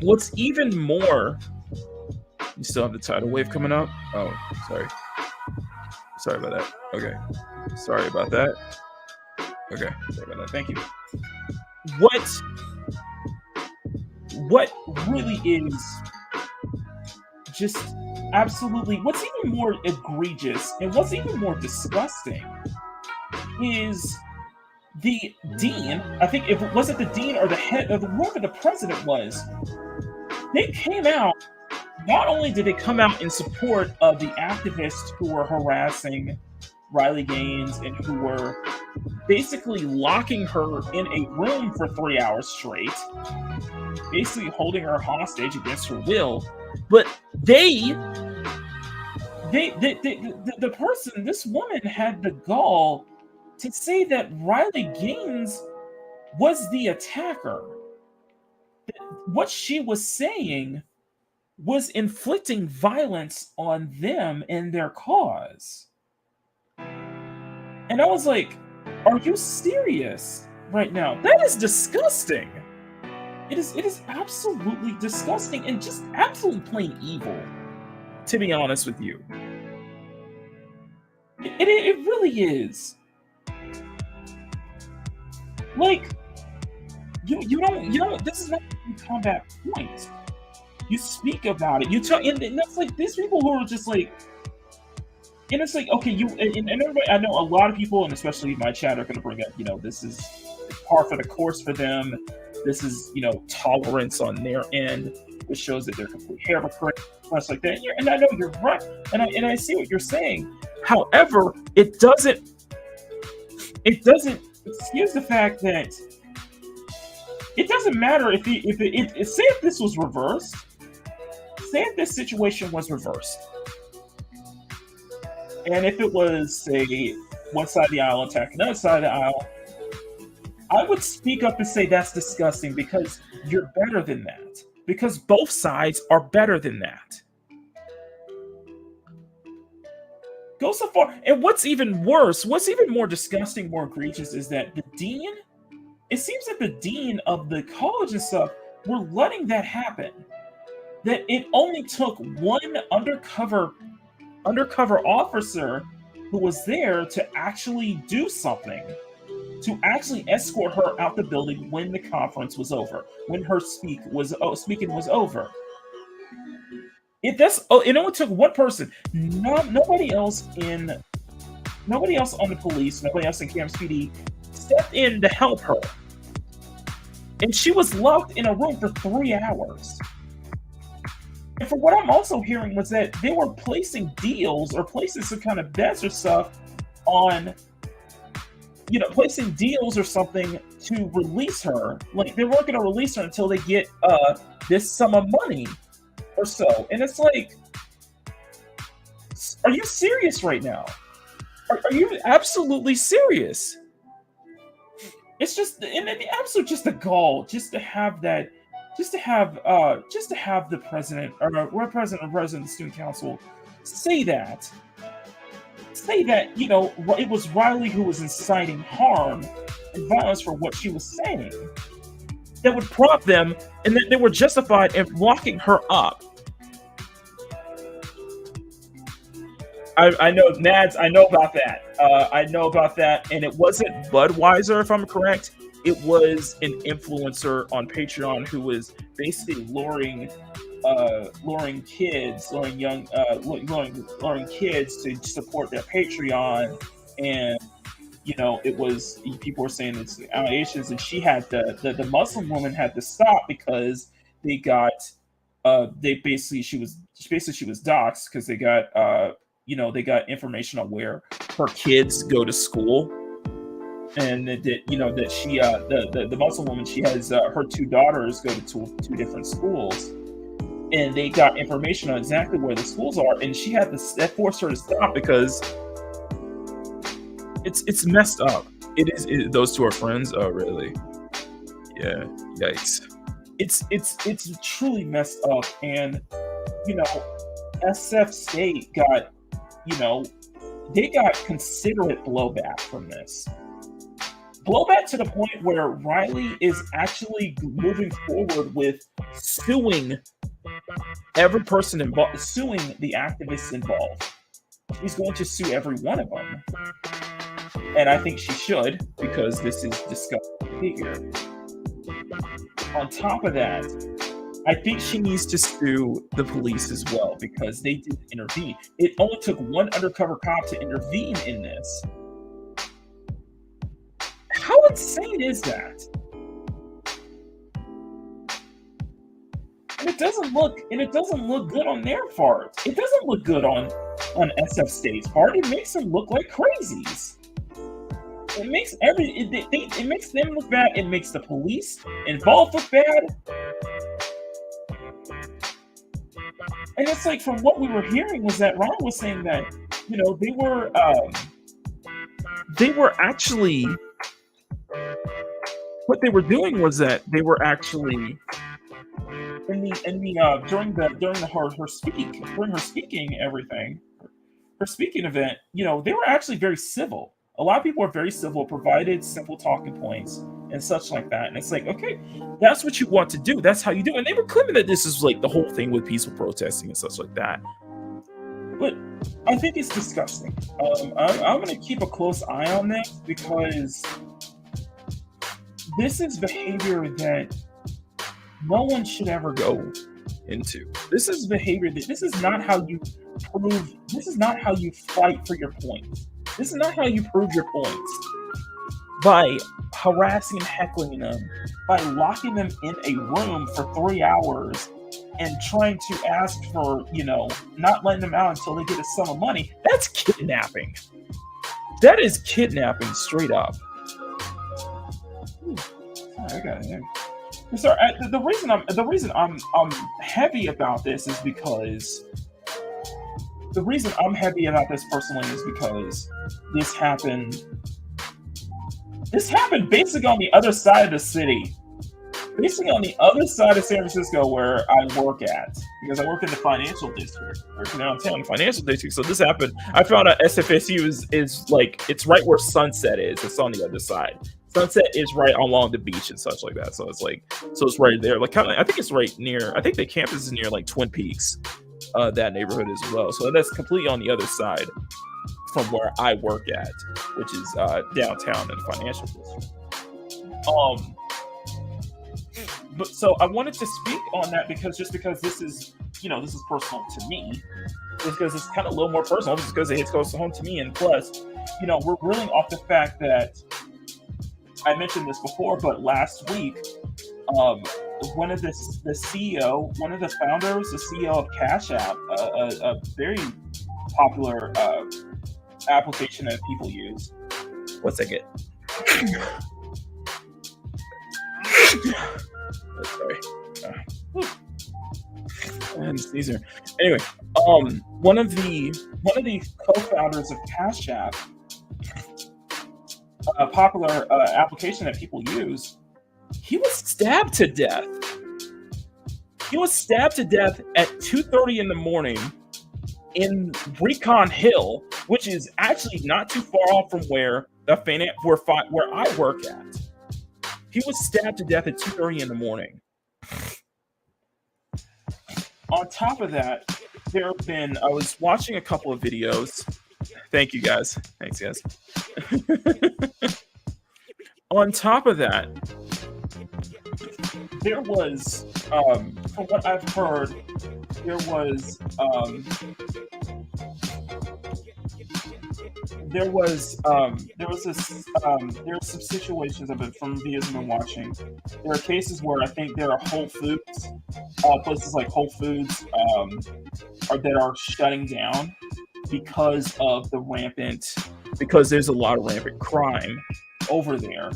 what's even more... You still have the tidal wave coming up? Oh, sorry. Sorry about that. Okay. Sorry about that. Okay. Sorry about that. Thank you. What really is just absolutely... What's even more egregious and what's even more disgusting is the dean. I think if it wasn't the dean or the head of whoever the president was, they came out. Not only did they come out in support of the activists who were harassing Riley Gaines and who were basically locking her in a room for 3 hours straight, basically holding her hostage against her will, but this woman had the gall to say that Riley Gaines was the attacker. What she was saying was inflicting violence on them and their cause. And I was like, are you serious right now? That is disgusting. It is absolutely disgusting and just absolutely plain evil, to be honest with you. It really is. Like, you don't, this is not combat points. You speak about it. You talk, and that's like these people who are just like, and it's like, okay, and everybody, I know a lot of people, and especially my chat, are going to bring up, this is par for the course for them. This is, tolerance on their end, which shows that they're complete hypocrites, stuff like that. And I know you're right, and I see what you're saying. However, it doesn't excuse the fact that it doesn't matter if say if this was reversed. Say if this situation was reversed And if it was, say, one side of the aisle attacking another side of the aisle, I would speak up and say that's disgusting because you're better than that. Because both sides are better than that. Go so far. And what's even worse, what's even more disgusting, more egregious is that the dean, it seems that the dean of the college and stuff were letting that happen. That it only took one undercover officer who was there to actually do something, to actually escort her out the building when the conference was over, when her speaking was over. It only took one person. Nobody else on the police, nobody else in Campus PD stepped in to help her. And she was locked in a room for 3 hours. And for what I'm also hearing was that they were placing deals or placing some kind of bets or stuff on, placing deals or something to release her. Like, they weren't going to release her until they get this sum of money or so. And it's like, are you serious right now? Are you absolutely serious? It's just, and the absolute, just the gall, just to have the president or president of the student council say that, it was Riley who was inciting harm and violence for what she was saying, that would prompt them, and that they were justified in locking her up. I know, Nads, I know about that. And it wasn't Budweiser, if I'm correct. It was an influencer on Patreon who was basically luring kids to support their Patreon. And, it was, people were saying it's allegations, and she had the Muslim woman had to stop because they got, she was doxxed because they got, they got information on where her kids go to school, and that she, the Muslim woman, she has her 2 daughters go to two different schools, and they got information on exactly where the schools are, and she had that forced her to stop because it's messed up. Those 2 are friends. Oh, really? Yeah. Yikes. It's truly messed up, and SF State got. They got considerate blowback from this. Blowback to the point where Riley is actually moving forward with suing every person involved, suing the activists involved. He's going to sue every one of them. And I think she should, because this is disgusting behavior. On top of that, I think she needs to sue the police as well, because they didn't intervene. It only took one undercover cop to intervene in this. How insane is that? And it doesn't look good on their part. It doesn't look good on SF State's part. It makes them look like crazies. It makes them look bad. It makes the police involved look bad. And it's like, from what we were hearing was that Ron was saying that, they were actually, what they were doing was that they were actually during her speaking event, they were actually very civil. A lot of people are very civil, provided simple talking points and such like that. And it's like, okay, that's what you want to do. That's how you do it. And they were claiming that this is like the whole thing with peaceful protesting and such like that. But I think it's disgusting. I'm going to keep a close eye on this, because this is behavior that no one should ever go into. This is behavior this is not how you fight for your points. This is not how you prove your points. By harassing and heckling them, by locking them in a room for 3 hours and trying to ask for, not letting them out until they get a sum of money. That's kidnapping. That is kidnapping straight up. Sorry, I got it. Sorry, the reason I'm heavy about this is because the reason I'm heavy about this personally is because this happened basically on the other side of the city. Basically on the other side of San Francisco where I work at, because I work in the financial district, working downtown, the financial district. So this happened. I found out SFSU is like, it's right where Sunset is. It's on the other side. Sunset is right along the beach and such like that. So it's like, it's right there. Like kind of, I think it's right near. I think the campus is near like Twin Peaks, that neighborhood as well. So that's completely on the other side from where I work at, which is downtown in the financial district. But so I wanted to speak on that because this is, this is personal to me, because it's kind of a little more personal, just because it hits close to home to me. And plus, we're reeling off the fact that I mentioned this before, but last week, one of the founders, the CEO of Cash App, a very popular application that people use. One second. Sorry. And sneezer. Anyway, one of the co-founders of Cash App, a popular application that people use, he was stabbed to death. He was stabbed to death at 2:30 in the morning in Recon Hill, which is actually not too far off from where I work at. He was stabbed to death at 2:30 in the morning. On top of that, I was watching a couple of videos. Thank you guys. Thanks, guys. On top of that, there was, from what I've heard, there was some situations of it from videos I've been watching. There are cases where I think there are Whole Foods, places like Whole Foods, that are shutting down because there's a lot of rampant crime over there,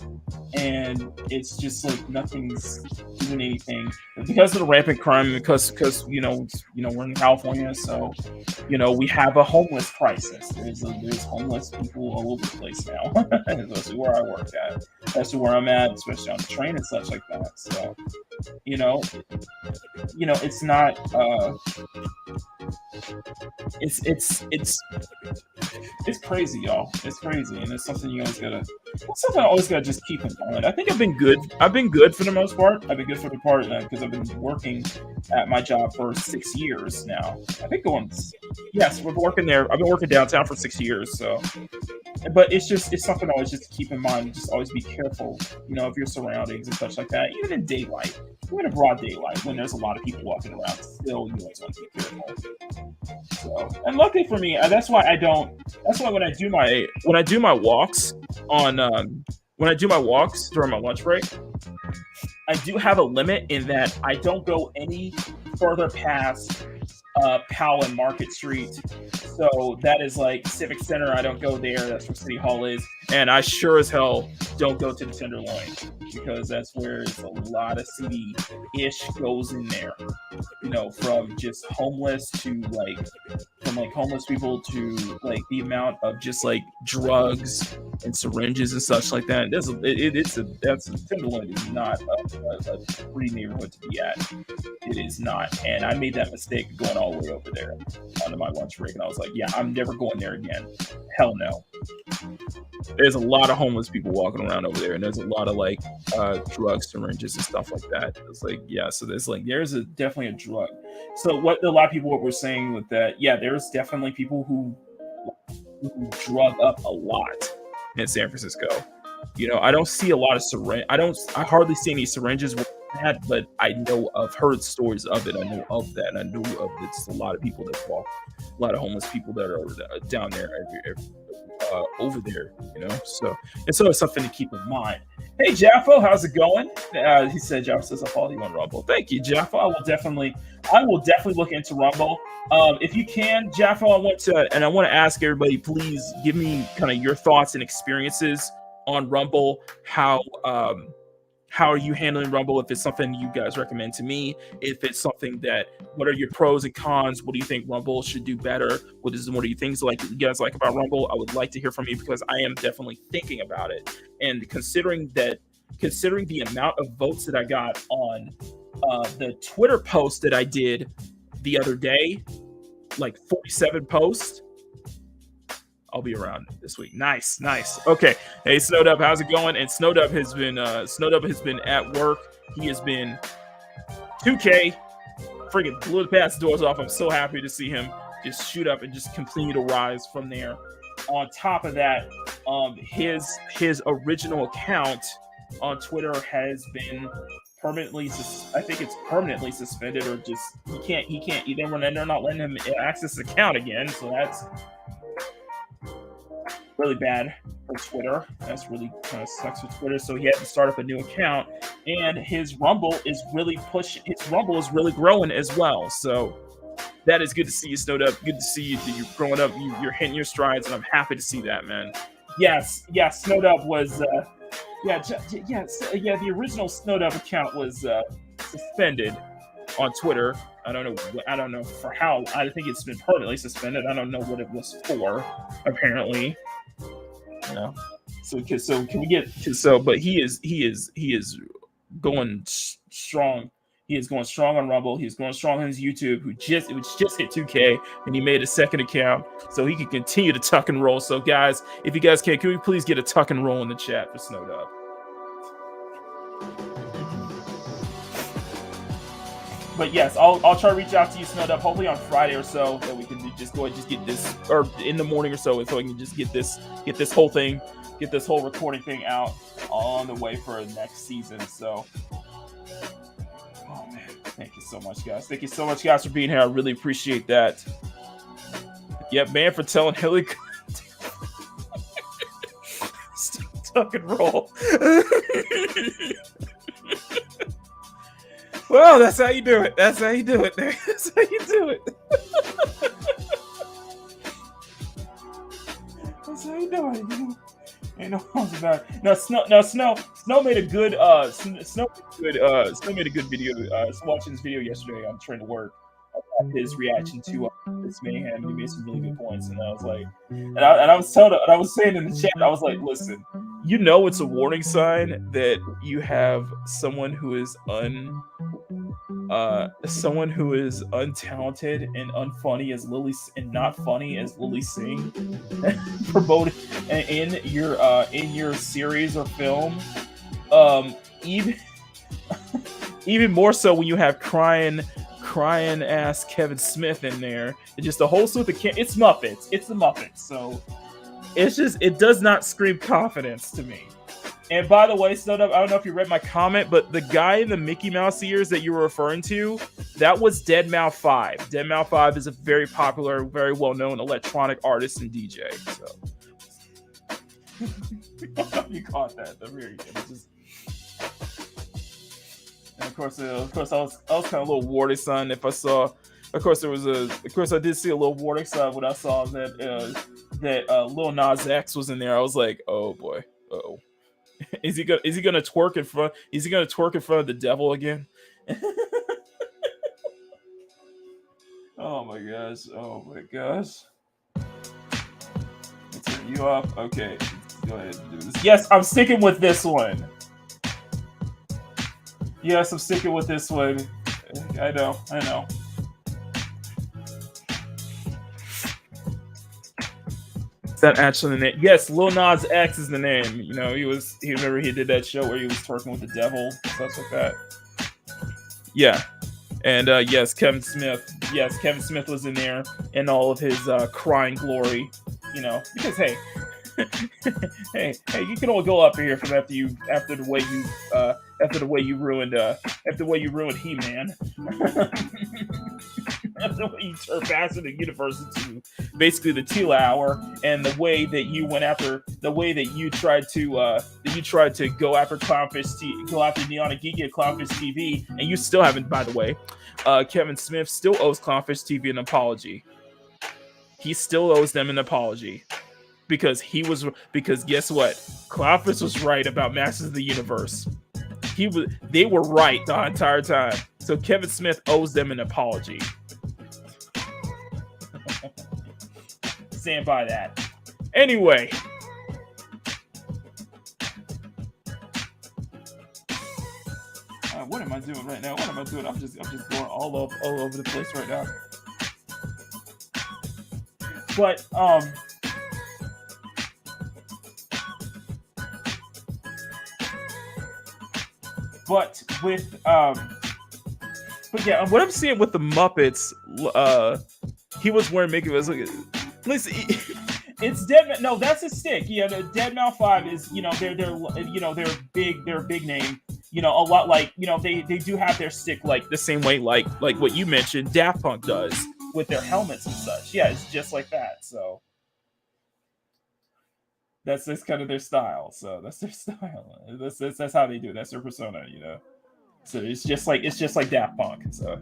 and it's just like nothing's doing anything because of the rampant crime. Because we're in California, so we have a homeless crisis. There's homeless people all over the place now, especially where I work at, especially where I'm at, especially on the train and such like that. So it's not it's crazy, y'all. It's crazy, and it's something I always gotta just keep in mind. I think I've been good for the most part. I've been good for the part because I've been working at my job for 6 years now. I think we're working there. I've been working downtown for 6 years. So, but it's something always just to keep in mind. Just always be careful, of your surroundings and such like that. Even in daylight, even in broad daylight, when there's a lot of people walking around, still you always want to be careful. So, and luckily for me, that's why when I do my walks during my lunch break, I do have a limit in that I don't go any further past Powell and Market Street. So that is like Civic Center. I don't go there. That's where City Hall is. And I sure as hell don't go to the Tenderloin, because that's where a lot of city-ish goes in there. From just homeless to from homeless people to the amount of just drugs and syringes and such like that. Tenderloin is not a pretty neighborhood to be at. It is not. And I made that mistake of going all the way over there onto my lunch break, and I was like, yeah, I'm never going there again. Hell no. There's a lot of homeless people walking around over there, and there's a lot of drug syringes and stuff like that. It's so there's definitely a drug. So what a lot of people were saying with that, there's definitely people who drug up a lot in San Francisco. I don't see a lot of I hardly see any syringes with that, but I've heard stories of it. I know of that, and I know of it's a lot of people that walk, a lot of homeless people that are down there over there, So it's something to keep in mind. Hey, Jafo, how's it going? He said, Jafo says, I'll follow you on Rumble. Thank you, Jafo. I will definitely look into Rumble. If you can, Jafo, I want to ask everybody, please give me kind of your thoughts and experiences on Rumble, how how are you handling Rumble? If it's something you guys recommend to me, if it's something that, what are your pros and cons? What do you think Rumble should do better? What do you things like you guys like about Rumble? I would like to hear from you because I am definitely thinking about it. And considering the amount of votes that I got on the Twitter post that I did the other day, like 47 posts. I'll be around this week. Nice. Okay. Hey, Snowdub, how's it going? And Snowdub has been at work. He has been 2K, freaking blew the past doors off. I'm so happy to see him just shoot up and just continue to rise from there. On top of that, his original account on Twitter has been permanently, I think it's permanently suspended, or just he can't. They're not letting him access the account again. So that's really bad for Twitter. That's really kind of sucks for Twitter. So he had to start up a new account, and his Rumble is really growing as well. So that is good to see you, Snowed Up. Good to see you. You're growing up. You're hitting your strides, and I'm happy to see that, man. Yes, Snowed Up was the original Snowed Up account was suspended on Twitter. I don't know for how. I think it's been permanently suspended. I don't know what it was for. Apparently, So can we get But he is going strong. He is going strong on Rumble. He's going strong on his YouTube, which just hit 2K, and he made a second account so he can continue to tuck and roll. So, guys, if you guys can we please get a tuck and roll in the chat for Snowed Up? But yes, I'll try to reach out to you, Snowed Up, hopefully on Friday or so, that we can just go ahead and just get this, or in the morning or so we can just get this whole thing, get this whole recording thing out on the way for next season. So. Oh, man. Thank you so much, guys. Thank you so much, guys, for being here. I really appreciate that. Yep, man, for telling Hilly. Tuck and roll. Well, that's how you do it. That's how you do it. That's how you do it. That's how you do it. Ain't no one's about it. Snow made a good Snow made a good video. I was watching this video yesterday on Train to Work about his reaction to this mayhem. He made some really good points, and I was like, I was saying in the chat, I was like, listen, it's a warning sign that you have someone who is untalented and unfunny as Lily, and not funny as Lily Singh, promoted in your series or film. Even more so when you have crying ass Kevin Smith in there. It's just a whole suit of it's Muppets. It's the Muppets. So it does not scream confidence to me. And by the way, Snowed Up, I don't know if you read my comment, but the guy in the Mickey Mouse ears that you were referring to, that was deadmau 5. deadmau 5 is a very popular, very well-known electronic artist and DJ. So you caught that. And of course, I was kind of a little warning sign if I saw. Of course, I did see a little warning sign when I saw that Lil Nas X was in there. I was like, oh boy, uh-oh. Is he gonna twerk in front? Is he gonna twerk in front of the devil again? Oh my gosh! Let's turn you up. Okay, let's go ahead and do this. Yes, I'm sticking with this one. Yes, I'm sticking with this one. I know. Is that actually the name? Yes, Lil Nas X is the name. Remember he did that show where he was twerking with the devil, stuff like that. Yeah. And yes, Kevin Smith. Yes, Kevin Smith was in there in all of his crying glory. Because hey, you can all go up here from after the way you ruined He-Man. The way you turned faster the universe into basically the Tila Hour, and the way that you tried to go after Neon and Geeky at Clownfish TV, and you still haven't, by the way. Kevin Smith still owes Clownfish TV an apology. He still owes them an apology. Because guess what? Clownfish was right about Masters of the Universe. They were right the entire time. So Kevin Smith owes them an apology. Stand by that. Anyway. What am I doing right now? What am I doing? I'm just going all over the place right now. But yeah, what I'm seeing with the Muppets, he was wearing Mickey Mouse. Listen, it's Dead. No, that's a stick. Yeah, the Dead Mouse 5 is, they're big name. A lot like, they do have their stick like the same way like what you mentioned Daft Punk does with their helmets and such. Yeah, it's just like that. So that's kind of their style. So that's their style. That's how they do it. That's their persona, So it's just like Daft Punk. So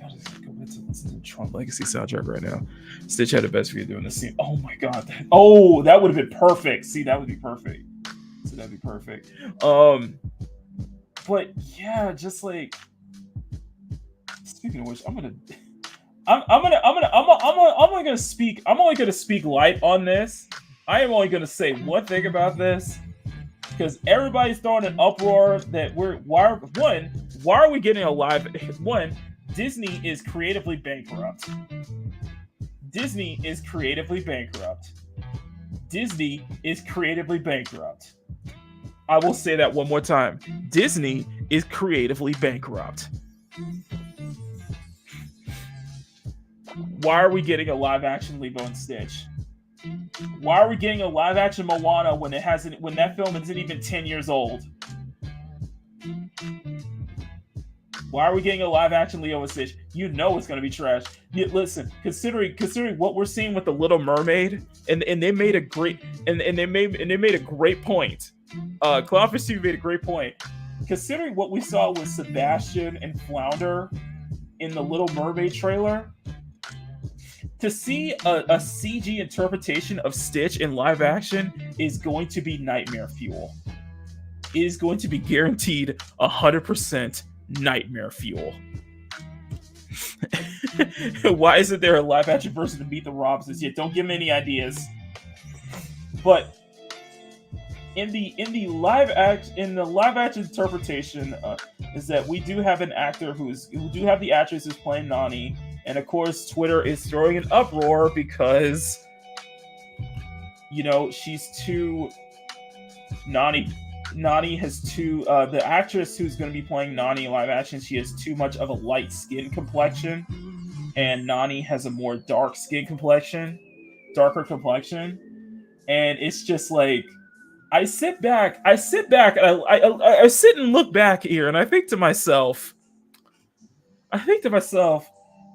I'll just go back to the Trump Legacy soundtrack right now. Stitch had the best video doing the scene. Oh my god. That would have been perfect. See, that would be perfect. So that'd be perfect. But yeah, just like, speaking of which, I'm only gonna speak light on this. I am only gonna say one thing about this, because everybody's throwing an uproar that why are we getting a live? One, Disney is creatively bankrupt. Disney is creatively bankrupt. I will say that one more time. Disney is creatively bankrupt. Why are we getting a live action Lilo and Stitch? Why are we getting a live action Moana when that film isn't even 10 years old? Why are we getting a live action Lilo and Stitch? You know it's gonna be trash. Listen, considering what we're seeing with the Little Mermaid, and they made a great point. Clownfish TV made a great point. Considering what we saw with Sebastian and Flounder in the Little Mermaid trailer, to see a CG interpretation of Stitch in live action is going to be nightmare fuel. It is going to be guaranteed 100% nightmare fuel. Why isn't there a live action version of Meet the Robinsons yet? Don't give me any ideas. But in the live action interpretation, is that we do have an actor who do have the actress who's playing Nani, and of course Twitter is throwing an uproar because she's too Nani has too the actress who's going to be playing Nani in live action, she has too much of a light skin complexion, and Nani has a more darker complexion, and it's just like I sit back and I sit and look back here, and I think to myself,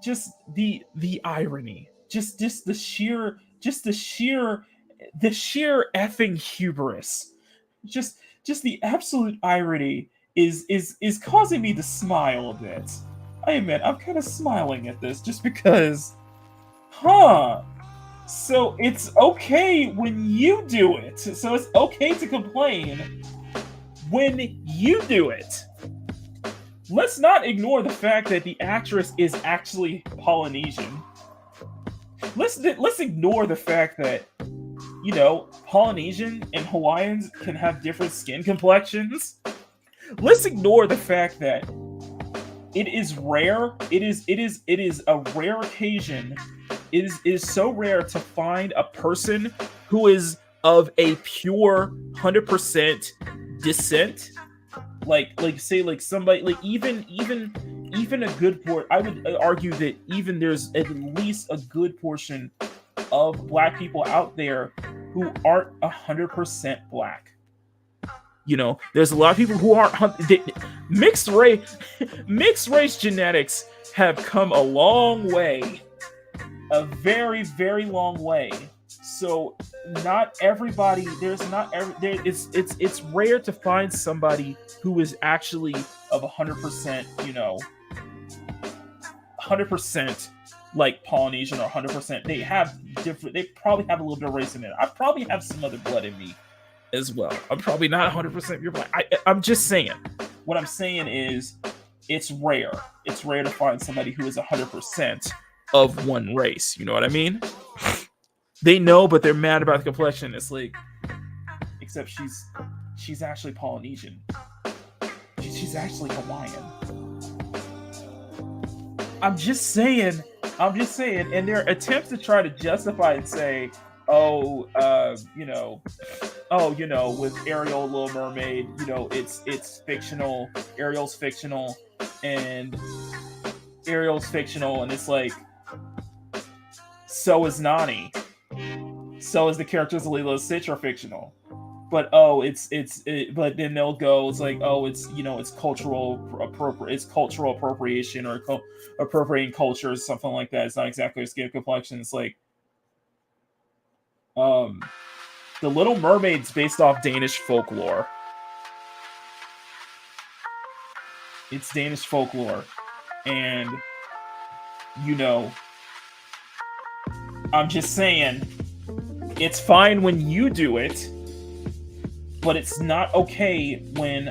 just the irony, just the sheer effing hubris, just the absolute irony is causing me to smile a bit. I admit, I'm kind of smiling at this just because, so it's okay when you do it. So it's okay to complain when you do it. Let's not ignore the fact that the actress is actually Polynesian. Let's ignore the fact that, Polynesian and Hawaiians can have different skin complexions. Let's ignore the fact that it is rare. It is a rare occasion. It is so rare to find a person who is of a pure 100% descent. Like somebody, like even a good portion. I would argue that even there's at least a good portion of Black people out there who aren't 100% Black. There's a lot of people who aren't mixed race genetics have come a long way, a very, very long way. So not everybody. It's rare to find somebody who is actually of 100%. 100% like Polynesian or 100%. They have different. They probably have a little bit of race in it. I probably have some other blood in me. as well. I'm probably not 100% you're black. I'm just saying. What I'm saying is it's rare. It's rare to find somebody who is 100% of one race. You know what I mean? They know, but they're mad about the complexion. It's like, except she's actually Polynesian. She's actually Hawaiian. I'm just saying, and their attempts to try to justify and say, with Ariel, Little Mermaid, it's fictional. Ariel's fictional, and it's like, so is Nani. So is the characters of Lilo and Stitch are fictional. But but then they'll go, it's like, it's cultural appropriation or appropriating culture or something like that. It's not exactly a skin complexion. It's like, The Little Mermaid's based off Danish folklore. It's Danish folklore, and I'm just saying, it's fine when you do it, but it's not okay when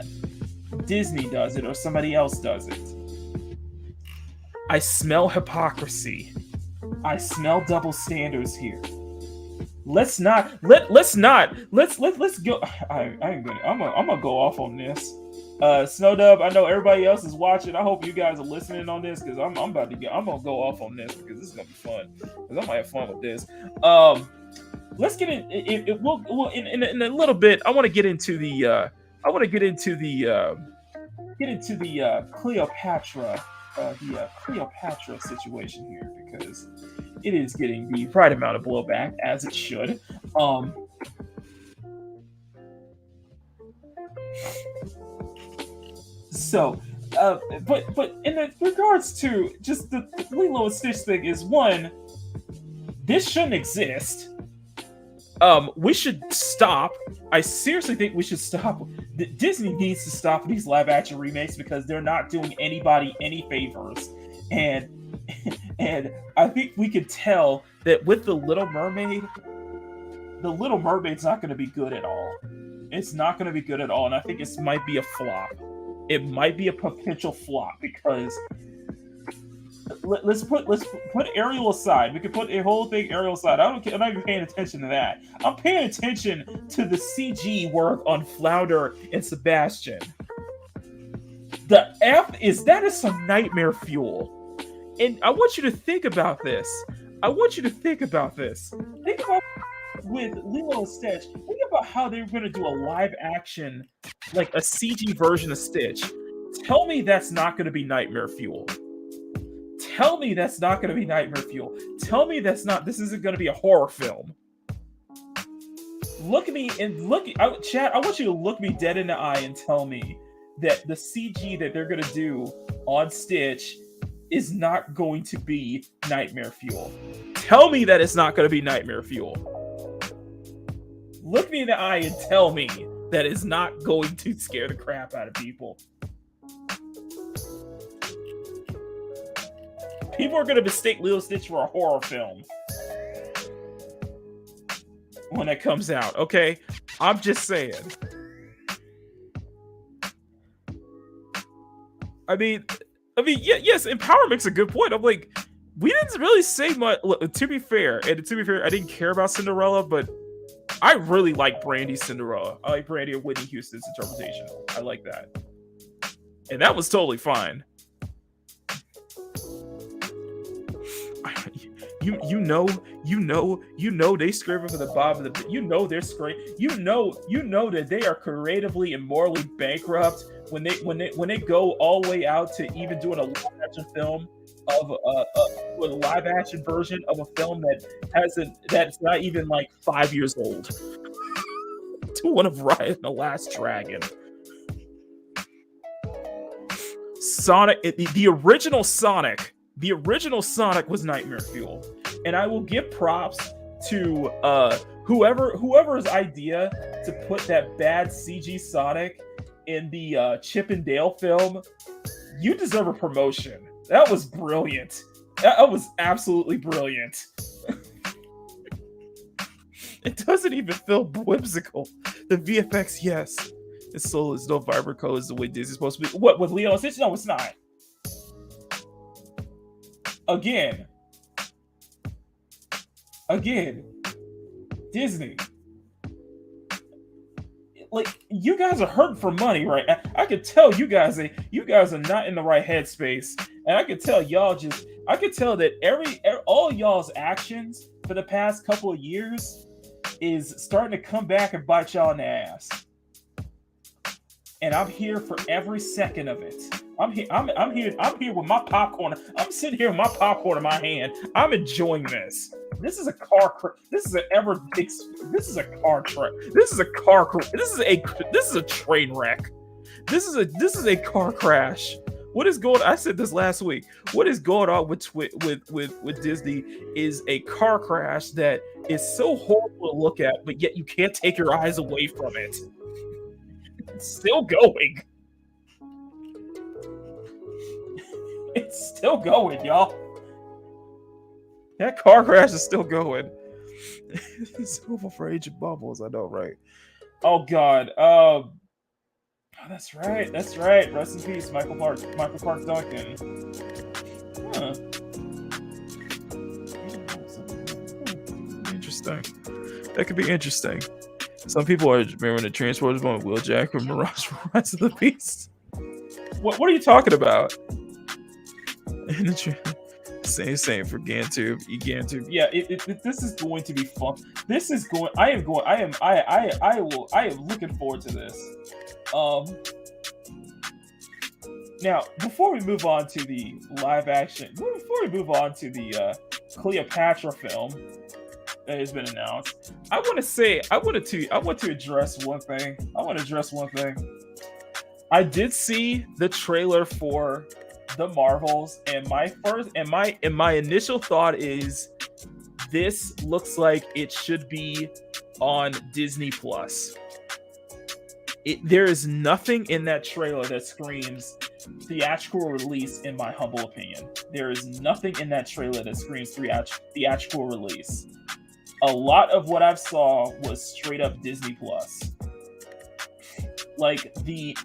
Disney does it or somebody else does it. I smell hypocrisy. I smell double standards here. Let's go. I'm gonna go off on this. Snowdub, I know everybody else is watching. I hope you guys are listening on this, because I'm gonna go off on this, because this is gonna be fun. Because I might have fun with this. Let's get in. In a little bit. I want to get into the Cleopatra, Cleopatra situation here, because it is getting the right amount of blowback, as it should. But in regards to just the Lilo and Stitch thing, is one, this shouldn't exist. We should stop. I seriously think we should stop. Disney needs to stop these live action remakes, because they're not doing anybody any favors. And I think we could tell that with The Little Mermaid, The Little Mermaid's not going to be good at all. It's not going to be good at all, and I think it might be a flop. It might be a potential flop, because let's put Ariel aside. We can put the whole thing Ariel aside. I'm not even paying attention to that. I'm paying attention to the CG work on Flounder and Sebastian. That is some nightmare fuel. And I want you to think about this. Think about with Lilo and Stitch. Think about how they're going to do a live action, like a CG version of Stitch. Tell me that's not going to be nightmare fuel. Tell me this isn't going to be a horror film. Chat, I want you to look me dead in the eye and tell me that the CG that they're going to do on Stitch is not going to be nightmare fuel. Tell me that it's not going to be nightmare fuel. Look me in the eye and tell me that it's not going to scare the crap out of people. People are going to mistake Lilo Stitch for a horror film when it comes out, okay? I'm just saying. I mean, yes, Empower makes a good point. I'm like, we didn't really say much. To be fair, I didn't care about Cinderella, but I really like Brandy's Cinderella. I like Brandy and Whitney Houston's interpretation. I like that. And that was totally fine. You know they screaming for the Bob of the, they're screaming, that they are creatively and morally bankrupt when they go all the way out to even doing a live action film of a live action version of a film that's not even like 5 years old. To one of Riot and the Last Dragon. Sonic, the original Sonic was nightmare fuel, and I will give props to whoever's idea to put that bad CG Sonic in the Chip and Dale film. You deserve a promotion. That was brilliant. That was absolutely brilliant. It doesn't even feel whimsical. The VFX, yes. It's so there's no vibrant colors the way Disney's supposed to be. What with Lilo and Stitch? No, it's not. Again, Disney. Like, you guys are hurting for money, right? I could tell you guys are not in the right headspace, and I could tell I could tell that all y'all's actions for the past couple of years is starting to come back and bite y'all in the ass. And I'm here for every second of it. I'm here with my popcorn. I'm sitting here with my popcorn in my hand. I'm enjoying this. This is a car This is a train wreck. This is a car crash. What is going? I said this last week. What is going on with Disney is a car crash that is so horrible to look at, but yet you can't take your eyes away from it. It's still going. It's still going, y'all. That car crash is still going. It's over for Agent Bubbles, I know, right? Oh God. That's right. Rest in peace, Michael Clark Duncan. Huh. Interesting. That could be interesting. Some people are remembering the Transporters going Wheeljack from Mirage Rise of the Beast. What are you talking about? Same for Gantube. Yeah, this is going to be fun. I am looking forward to this. Now, before we move on to the live action, before we move on to the Cleopatra film that has been announced, I want to address one thing. I did see the trailer for the Marvels, and my initial thought is this looks like it should be on Disney Plus. There is nothing in that trailer that screams theatrical release, in my humble opinion. There is nothing in that trailer that screams theatrical release. A lot of what I saw was straight up Disney Plus. Like the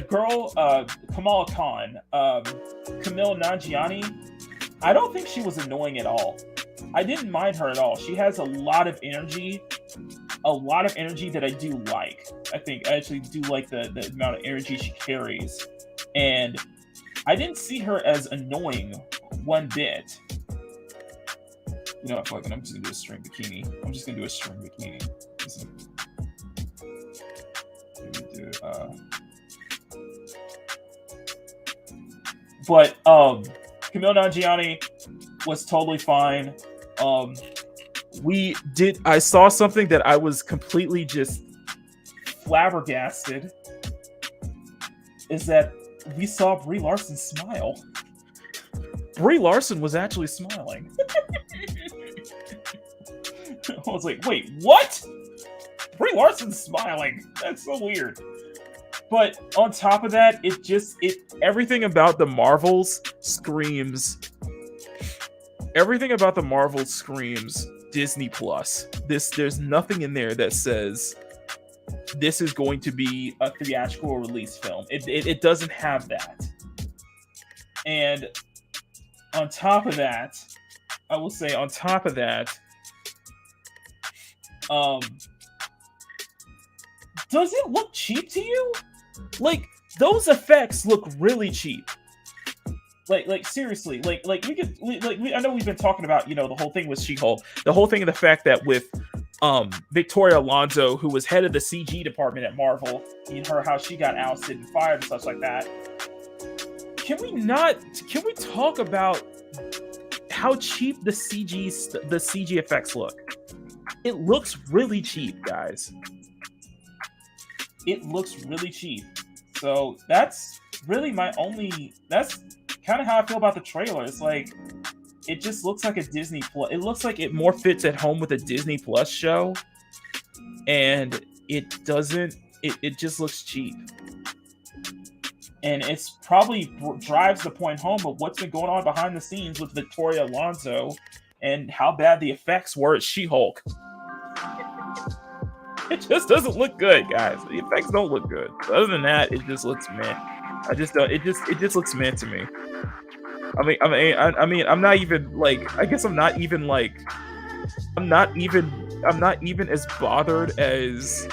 girl, Kamala Khan, Camille Nanjiani, I don't think she was annoying at all. I didn't mind her at all. She has a lot of energy that I do like. I actually do like the amount of energy she carries. And I didn't see her as annoying one bit. You know what, fucking, I'm just gonna do a string bikini. Listen. But Camille Nanjiani was totally fine. I saw something that I was completely just flabbergasted, is that we saw Brie Larson smile. Brie Larson was actually smiling. I was like, wait, what? Brie Larson's smiling. That's so weird. But on top of that, everything about the Marvels screams. Everything about the Marvels screams Disney Plus. There's nothing in there that says this is going to be a theatrical release film. It doesn't have that. And on top of that, I will say, does it look cheap to you? Like, those effects look really cheap. Like seriously, I know we've been talking about, the whole thing with She-Hulk, the whole thing of the fact that with Victoria Alonso, who was head of the CG department at Marvel, how she got ousted and fired and such like that. Can we talk about how cheap the CG effects look? It looks really cheap, guys. It looks really cheap. So that's really that's kind of how I feel about the trailer. It's like, it just looks like a Disney Plus. It looks like it more fits at home with a Disney Plus show. And it doesn't, it just looks cheap. And it's probably drives the point home of what's been going on behind the scenes with Victoria Alonso and how bad the effects were at She-Hulk. It just doesn't look good, guys. The effects don't look good. Other than that, it just looks meh. I just don't. It just looks meh to me. I mean, I'm not even like. I guess I'm not even like. I'm not even as bothered as.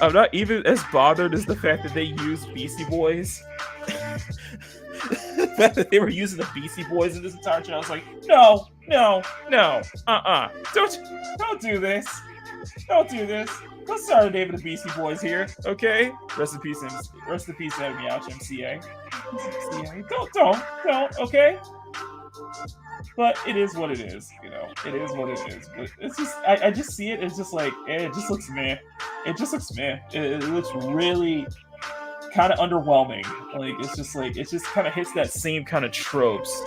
I'm not even as bothered as the fact that they used Beastie Boys. The fact that they were using the Beastie Boys in this entire show, I was like, no, don't do this. Don't do this. Let's start David the Beastie Boys here, okay? Rest in peace, Enemy Ouch, MCA. Don't, okay? But it is what it is, you know. It is what it is. But it's just, I just see it. It's just like, it just looks meh. It just looks meh. It looks really kind of underwhelming. Like, it's just like, it just kind of hits that same kind of tropes.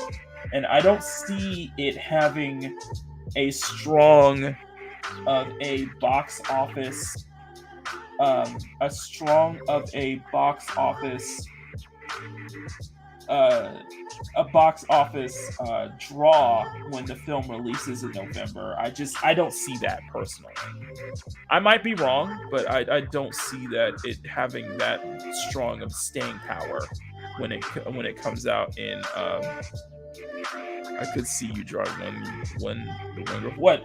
And I don't see it having a strong of a box office draw when the film releases in November. I don't see that personally. I might be wrong, but I don't see that it having that strong of staying power when it comes out in I could see you drawing one what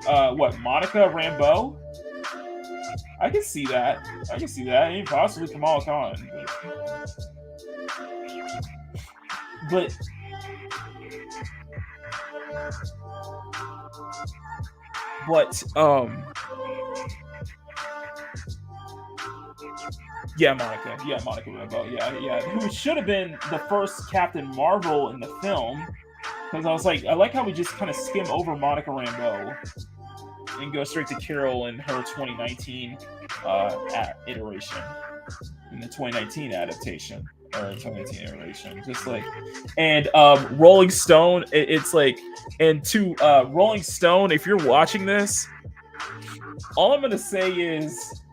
Monica Rambeau? I can see that. And possibly Kamala Khan. But Monica Rambeau, yeah, who should have been the first Captain Marvel in the film. Because I was like, I like how we just kind of skim over Monica Rambeau and go straight to Carol and her 2019 iteration, in the 2019 adaptation or 2019 iteration, just like, and Rolling Stone. It's like, and to Rolling Stone, if you're watching this, all I'm gonna say is,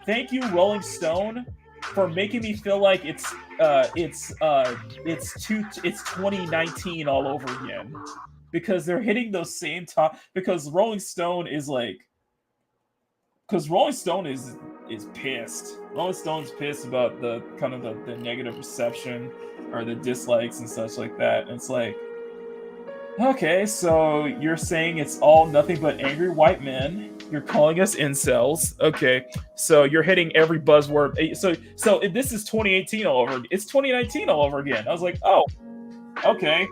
thank you, Rolling Stone, for making me feel like it's 2019 all over again, because they're hitting those same top. Because Rolling Stone is pissed. Rolling Stone's pissed about the kind of the negative reception or the dislikes and such like that. And it's like, okay, so you're saying it's all nothing but angry white men. You're calling us incels. Okay, so you're hitting every buzzword. So this is 2018 all over. It's 2019 all over again. I was like, oh, okay.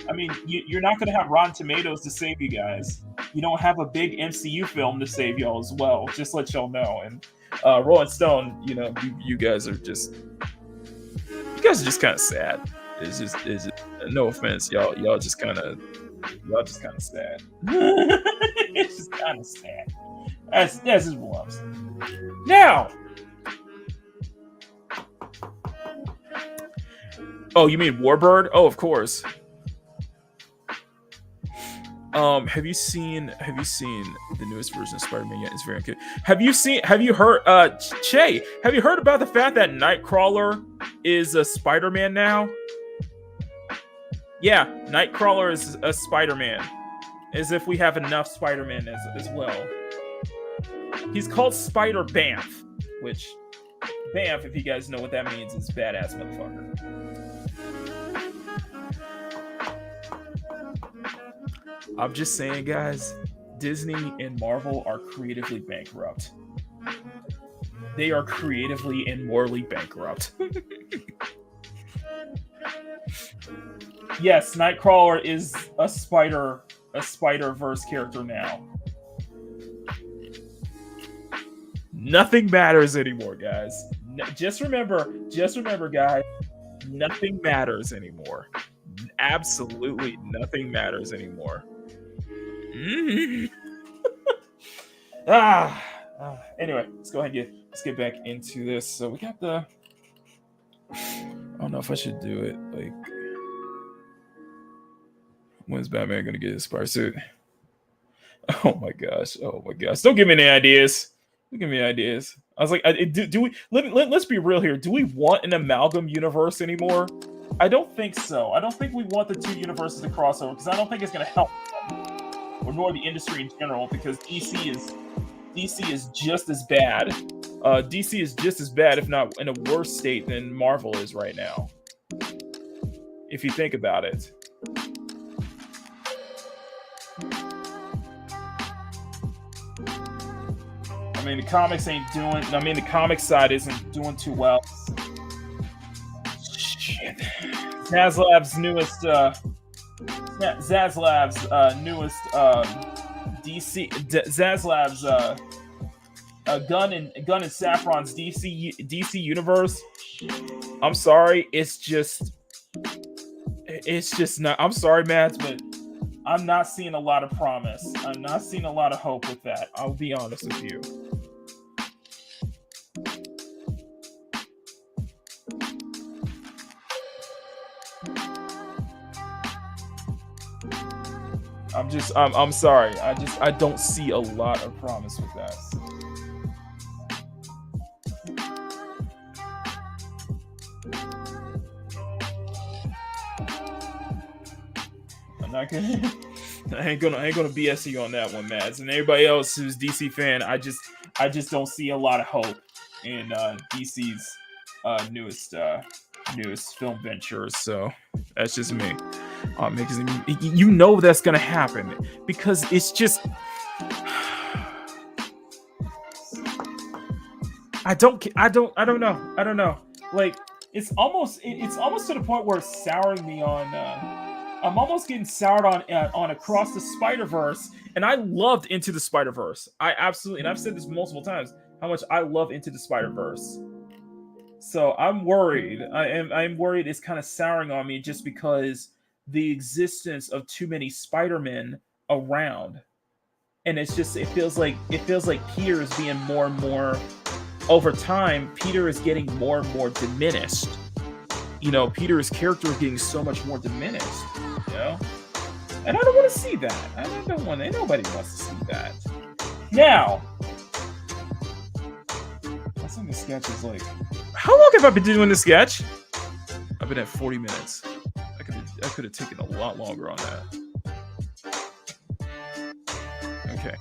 I mean, you're not going to have Rotten Tomatoes to save you guys. You don't have a big MCU film to save y'all as well. Just let y'all know. And Rolling Stone, you know, you guys are just kind of sad. It's just no offense, y'all just kind of sad. It's just kind of sad. That's just what I'm saying. Now, oh, you mean Warbird? Oh, of course. Have you seen the newest version of Spider-Man yet? It's very good. Have you heard Che, have you heard about the fact that Nightcrawler is a Spider-Man now? Yeah, Nightcrawler is a Spider-Man. As if we have enough Spider-Man as well. He's called Spider-Banff, which Banff, if you guys know what that means, is badass motherfucker. I'm just saying, guys, Disney and Marvel are creatively bankrupt. They are creatively and morally bankrupt. Yes, Nightcrawler is a Spider-Verse character now. Nothing matters anymore, guys. Just remember, guys, nothing matters anymore. Absolutely nothing matters anymore. Anyway, let's go ahead and let's get back into this. So we got the. I don't know if I should do it. Like, when's Batman gonna get his Spider suit? Oh my gosh! Don't give me any ideas. Don't give me ideas. I was like, do we? Let's be real here. Do we want an amalgam universe anymore? I don't think so. I don't think we want the two universes to cross over because I don't think it's going to help them, or nor the industry in general, because DC is just as bad. DC is just as bad, if not in a worse state than Marvel is right now. If you think about it. I mean, the comics ain't doing. I mean, the comic side isn't doing too well. Shit. Zaslab's newest DC Zaslab's Gun and Saffron's DC universe. I'm sorry, it's just not. I'm sorry, Matt, but I'm not seeing a lot of promise. I'm not seeing a lot of hope with that. I'll be honest with you. I'm sorry. I don't see a lot of promise with that. I'm not gonna I ain't gonna BS you on that one, Mads. And everybody else who's DC fan, I just don't see a lot of hope in DC's newest film ventures. So that's just me. Because you know that's gonna happen because it's just I don't know. Like it's almost to the point where it's souring me on. I'm almost getting soured on Across the Spider-Verse, and I loved Into the Spider-Verse. I absolutely, and I've said this multiple times, how much I love Into the Spider-Verse. So I'm worried. I'm worried it's kind of souring on me just because the existence of too many Spider-Men around, and it feels like Peter is being more and more over time. Peter is getting more and more diminished. You know, Peter's character is getting so much more diminished. You know, and I don't want to see that. Nobody wants to see that. Now, I think the sketch is like, how long have I been doing this sketch? I've been at 40 minutes. I could have taken a lot longer on that. Okay.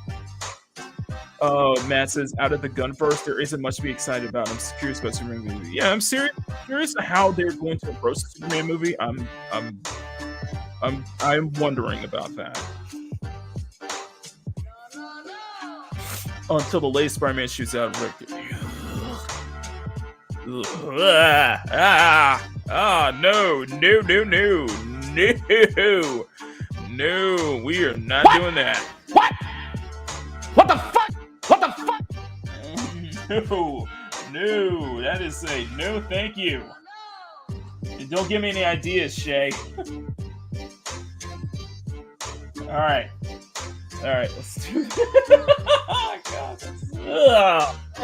Matt says, out of the Gunverse, there isn't much to be excited about. I'm curious about Superman movie. Yeah, I'm curious how they're going to approach the Superman movie. I'm wondering about that. Until the latest Spider-Man shoots out Rick. No, we are not doing that. What the fuck? What the fuck? No, that is a no, thank you. And don't give me any ideas, Shay. All right, let's do this. Oh, God. I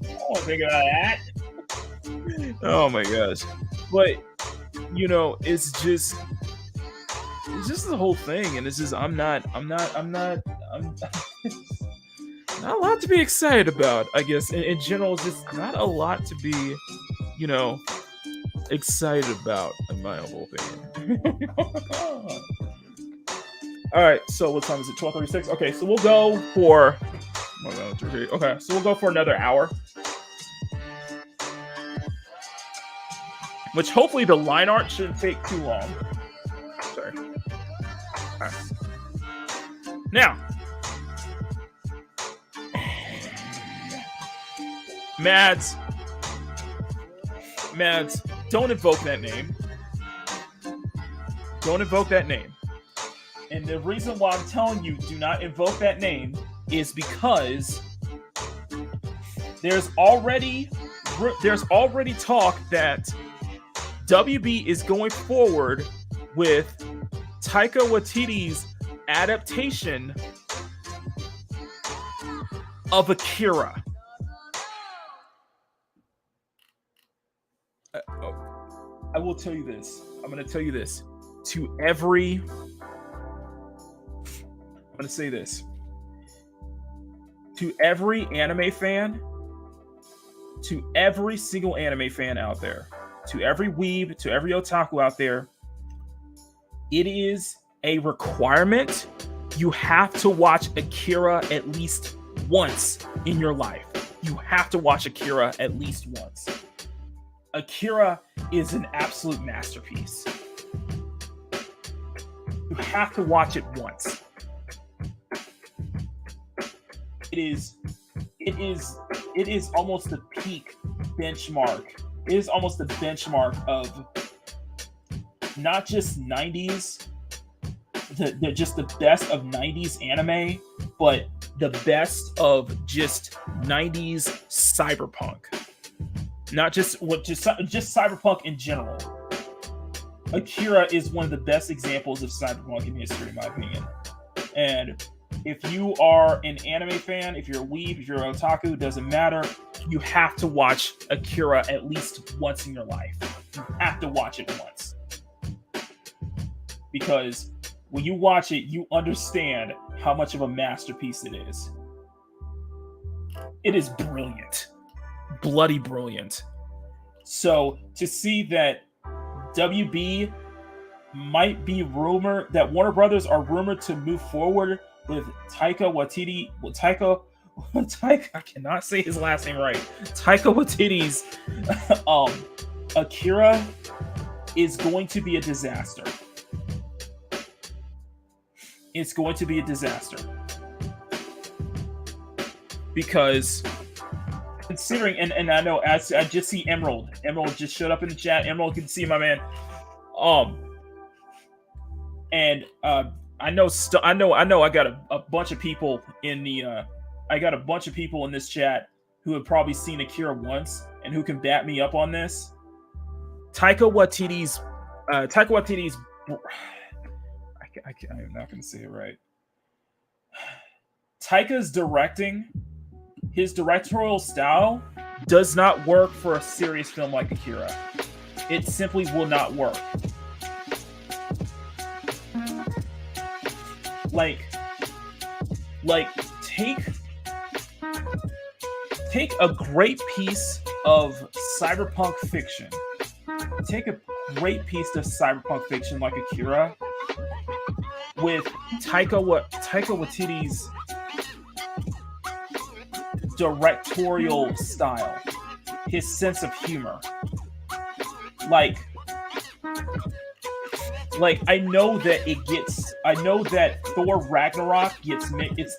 don't want to think about that. Oh my gosh. But, you know, it's just the whole thing, and it's just I'm not not a lot to be excited about, I guess. In general, it's just not a lot to be, you know, excited about, in my humble opinion. All right, so what time is it? 12:36. Okay, so we'll go for. Okay, so we'll go for another hour. Which hopefully the line art shouldn't take too long. Sorry. All right. Now, Mads, don't invoke that name. Don't invoke that name. And the reason why I'm telling you do not invoke that name is because there's already talk that WB is going forward with Taika Waititi's adaptation of Akira. I will tell you this. I'm going to tell you this. I'm going to say this. To every anime fan, to every single anime fan out there, to every weeb, to every otaku out there, it is a requirement. You have to watch Akira at least once in your life. You have to watch Akira at least once. Akira is an absolute masterpiece. You have to watch it once. It is almost the peak benchmark. It is almost the benchmark of not just 90s, just the best of 90s anime, but the best of just 90s cyberpunk. Not just cyberpunk in general. Akira is one of the best examples of cyberpunk in history, in my opinion. And if you are an anime fan, if you're a weeb, if you're an otaku, it doesn't matter. You have to watch Akira at least once in your life. You have to watch it once. Because when you watch it, you understand how much of a masterpiece it is. It is brilliant. Bloody brilliant. So to see that WB might be rumored, that Warner Brothers are rumored to move forward with Taika Waititi, I cannot say his last name right. Taika Waititi's Akira is going to be a disaster. It's going to be a disaster. Because considering, and I know, I just see Emerald. Emerald just showed up in the chat. Emerald can see my man. And I know I got a bunch of people in the I got a bunch of people in this chat who have probably seen Akira once and who can back me up on this. Taika Waititi's I'm not going to say it right. Taika's directing, his directorial style does not work for a serious film like Akira. It simply will not work. Like take a great piece of cyberpunk fiction. Take a great piece of cyberpunk fiction like Akira with Taika Waititi's directorial style, his sense of humor. Like I know that Thor Ragnarok gets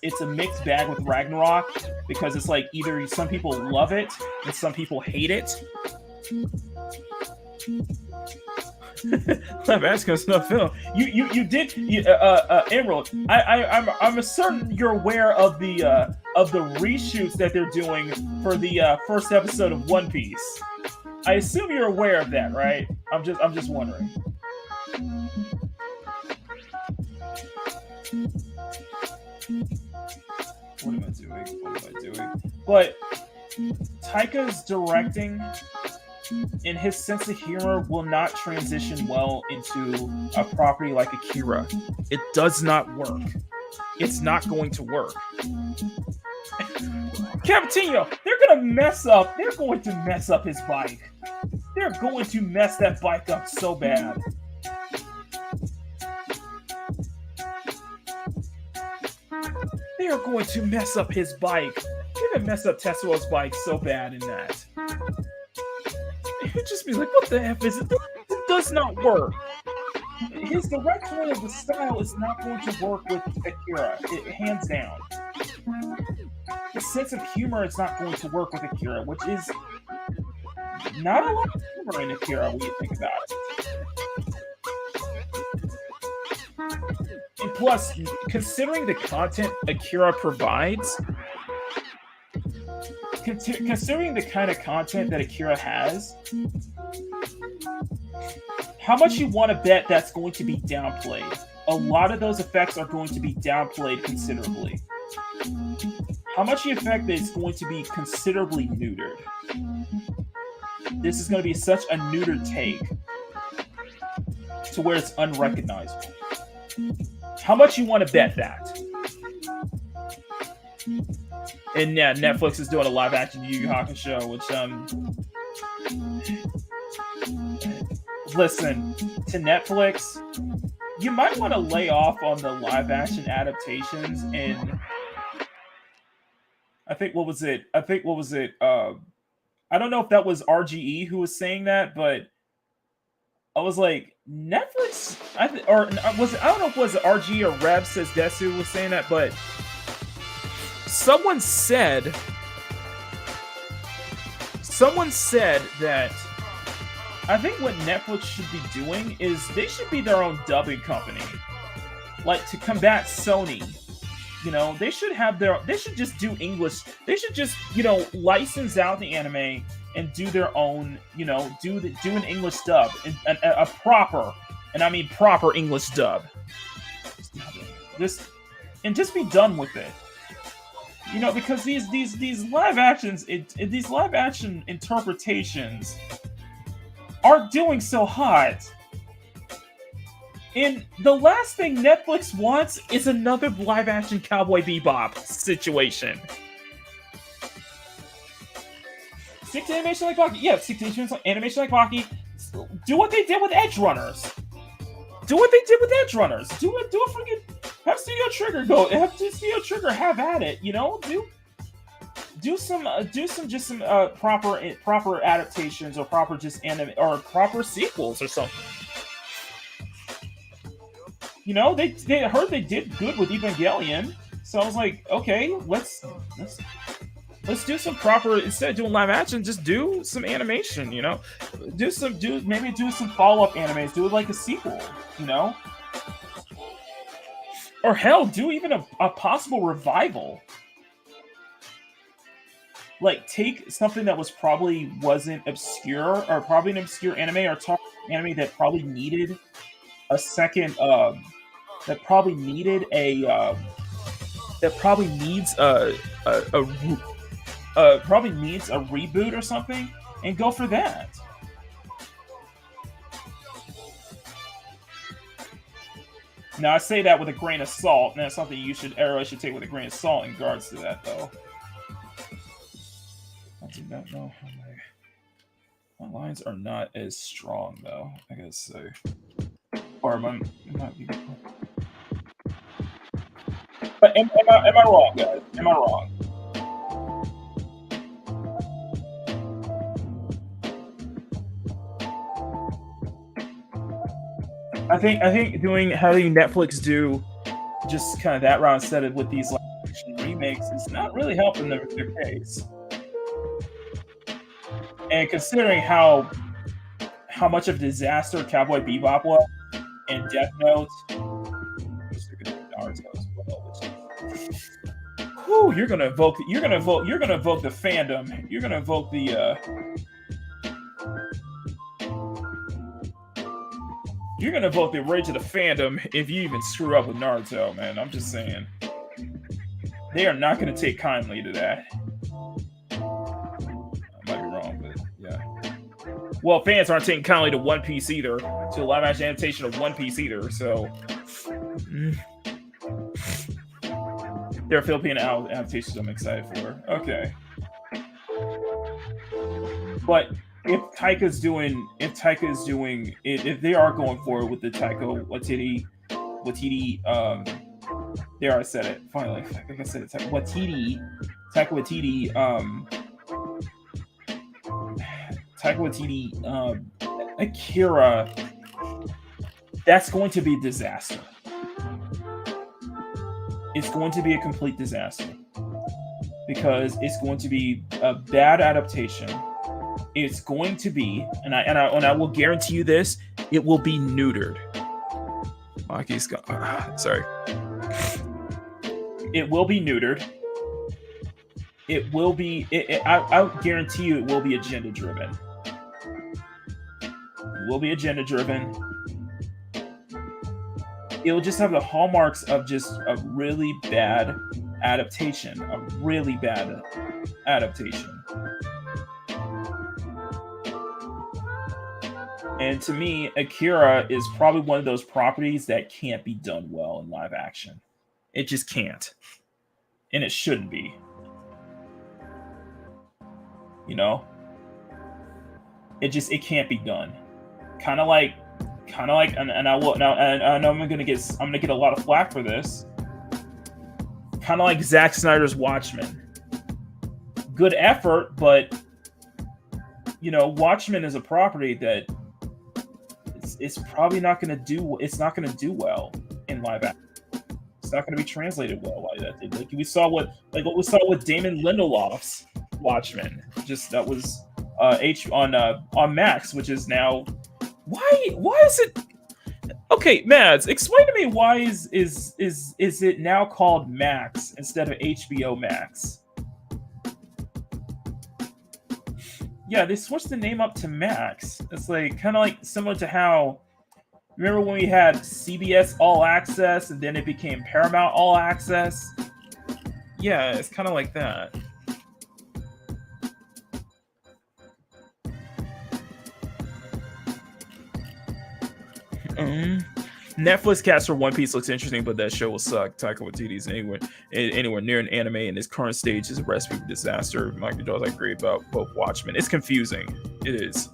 it's a mixed bag with Ragnarok, because it's like either some people love it and some people hate it. I'm asking us no film. You did Emerald. I'm certain you're aware of the reshoots that they're doing for the first episode of One Piece. I assume you're aware of that, right? I'm just wondering. What am I doing? But Taika's directing and his sense of humor will not transition well into a property like Akira. It does not work. It's not going to work. Capitino, they're going to mess up his bike. They're going to mess that bike up so bad. They are going to mess up his bike. They're going to mess up Tetsuo's bike so bad in that. It'd just be like, what the F is it? It does not work. His directorial style is not going to work with Akira, hands down. His sense of humor is not going to work with Akira, which is not a lot of humor in Akira when you think about it. And plus, considering the content Akira provides, considering the kind of content that Akira has, how much you want to bet that's going to be downplayed? A lot of those effects are going to be downplayed considerably. How much the effect is going to be considerably neutered? This is going to be such a neutered take to where it's unrecognizable. How much you want to bet that? And yeah, Netflix is doing a live action Yu Yu Hakusho, which listen, to Netflix, you might want to lay off on the live action adaptations. And I think what was it? I don't know if that was RGE who was saying that, but I was like, Netflix, I don't know if it was RG or Rev says Desu was saying that, but someone said that I think what Netflix should be doing is they should be their own dubbing company, like to combat Sony. You know, they should just do English. They should just, license out the anime and do their own, do an English dub, a proper, and I mean proper English dub. Just be done with it. Because these live actions, these live action interpretations are doing so hot. And the last thing Netflix wants is another live action Cowboy Bebop situation. Stick to animation like Baki. Yeah, stick to animation like Baki. Do what they did with Edge Runners. Do a freaking have Studio Trigger go. Have Studio Trigger have at it. Do some proper adaptations or proper just anime or proper sequels or something. They heard they did good with Evangelion, so I was like, okay, let's do some proper, instead of doing live action, just do some animation. Do some follow-up animes. Do it like a sequel. Or hell, do even a possible revival. Like, take something that wasn't obscure, or probably an obscure anime, or anime that probably needed a second, that probably needs a reboot or something, and go for that. Now, I say that with a grain of salt, and that's something everyone should take with a grain of salt in regards to that, though. I do not know how my lines are not as strong, though, I gotta say. Or might be. But am I wrong, guys? Am I wrong? I think having Netflix do just kind of that route instead of with these remakes is not really helping their case. And considering how much of a disaster Cowboy Bebop was, and Death Note, Naruto as well. Whew, you're gonna evoke the fandom. You're gonna evoke the You're gonna evoke the rage of the fandom if you even screw up with Naruto, man. I'm just saying. They are not gonna take kindly to that. I might be wrong, but yeah. Well, fans aren't taking kindly to One Piece either, to a live action adaptation of One Piece either, so. There are Philippine adaptations I'm excited for. Okay. But if they are going forward with the Taika Waititi, there I said it finally. I think I said it. Taika Waititi, Akira. That's going to be a disaster. It's going to be a complete disaster because it's going to be a bad adaptation. It's going to be, and I will guarantee you this, it will be neutered. Maki's gone. Sorry. It will be neutered. It will be. I'll guarantee you, it will be agenda driven. It will be agenda driven. It will just have the hallmarks of just a really bad adaptation. A really bad adaptation. And to me, Akira is probably one of those properties that can't be done well in live action. It just can't. And it shouldn't be. You know? It can't be done. kind of like, and I will now, and I know I'm gonna get a lot of flack for this. Kind of like Zack Snyder's Watchmen. Good effort, but you know, Watchmen is a property that it's probably not going to do. It's not going to do well in live action. It's not going to be translated well like that. Like we saw what we saw with Damon Lindelof's Watchmen. Just that was on Max, which is now why is it okay? Mads, explain to me why is it now called Max instead of HBO Max? Yeah, they switched the name up to Max. It's like kind of like similar to how, remember when we had CBS All Access and then it became Paramount All Access? Yeah, it's kind of like that. Netflix cast for One Piece looks interesting, but that show will suck. Taika Waititi's anywhere near an anime in its current stage is a recipe for disaster. Mike Does I agree about both Watchmen. It's confusing. It is.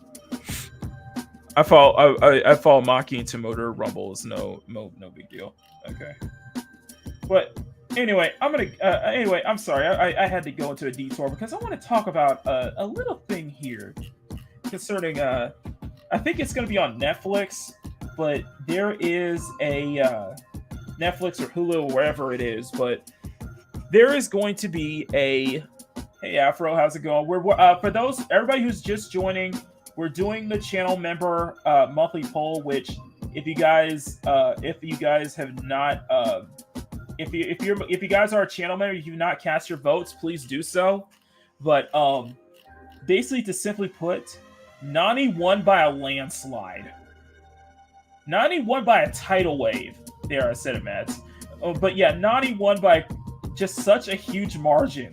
I follow Makini to Motor Rumble is no big deal. Okay, but anyway, I'm sorry. I had to go into a detour because I want to talk about a little thing here concerning. I think it's going to be on Netflix. But there is a Netflix or Hulu or wherever it is. But there is going to be a hey Afro, how's it going? We're for everybody who's just joining, we're doing the channel member monthly poll. Which if you guys have not if you guys are a channel member, if you've not cast your votes, please do so. But basically, to simply put, Nani won by a landslide. Nani won by a tidal wave. There, I said it, Matt. Oh, but yeah, Nani won by just such a huge margin.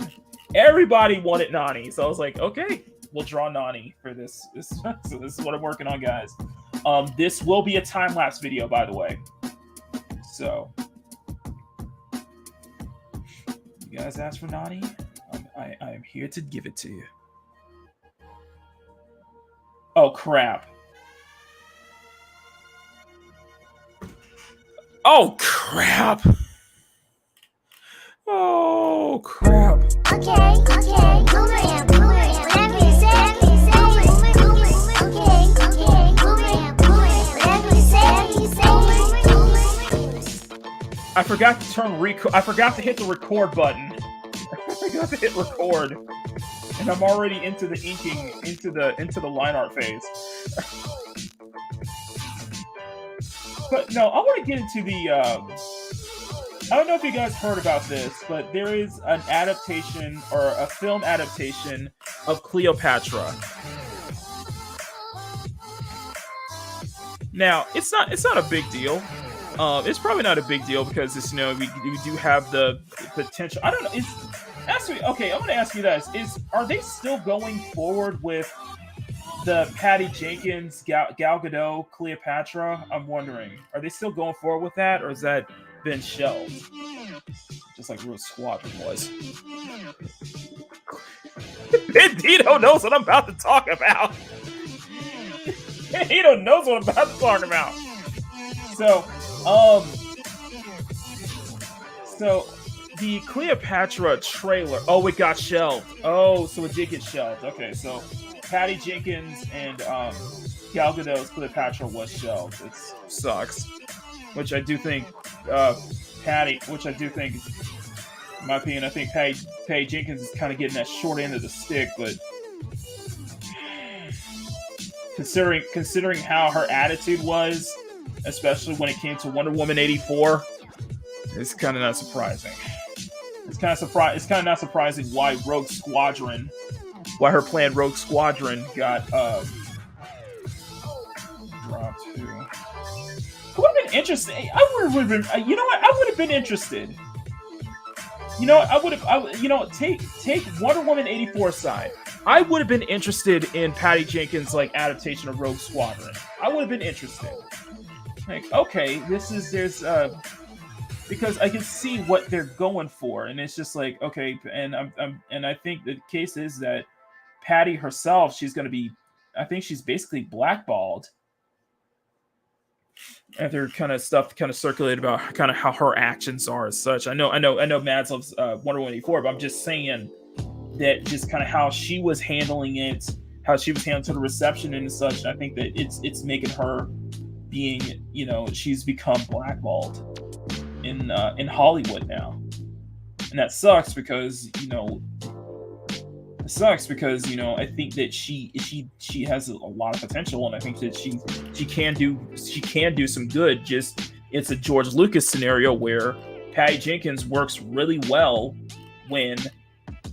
Everybody wanted Nani, so I was like, okay, we'll draw Nani for this. So this is what I'm working on, guys. This will be a time lapse video, by the way. So, you guys asked for Nani. I am here to give it to you. Oh crap. Oh crap! Oh crap! Okay. Whatever you say. I forgot to turn I forgot to hit the record button. I forgot to hit record, and I'm already into the inking, into the line art phase. But no, I want to get into the. I don't know if you guys heard about this, but there is an adaptation or a film adaptation of Cleopatra. Now, it's not a big deal. It's probably not a big deal because it's, we do have the potential. I don't know. Actually, okay, I'm going to ask you this: are they still going forward with the Patty Jenkins, Gal Gadot, Cleopatra? I'm wondering, are they still going forward with that, or has that been shelved? Just like Rogue Squadron was. Bandito knows what I'm about to talk about. Bandito knows what I'm about to talk about. So the Cleopatra trailer. Oh, it got shelved. Oh, so it did get shelved. Okay, so Patty Jenkins and Gal Gadot's Cleopatra was shelved. It sucks. Which I do think, in my opinion, I think Patty Jenkins is kind of getting that short end of the stick. But considering how her attitude was, especially when it came to Wonder Woman 84, it's kind of not surprising. It's kind of not surprising why her planned Rogue Squadron got dropped too. It would have been interesting. I would have been. You know what? I would have been interested. Take Wonder Woman 84 aside. I would have been interested in Patty Jenkins' adaptation of Rogue Squadron. I would have been interested. Okay, because I can see what they're going for, and it's just okay, and I think the case is that Patty herself, she's going to be, I think she's basically blackballed other kind of stuff kind of circulated about kind of how her actions are as such. I know Mads loves Wonder Woman 84, but I'm just saying that just kind of how she was handling it, how she was handling the reception and such. I think that it's making her being, you know, she's become blackballed in Hollywood now, and that sucks because, you know, I think that she has a lot of potential, and I think that she can do some good. Just it's a George Lucas scenario where Patty Jenkins works really well when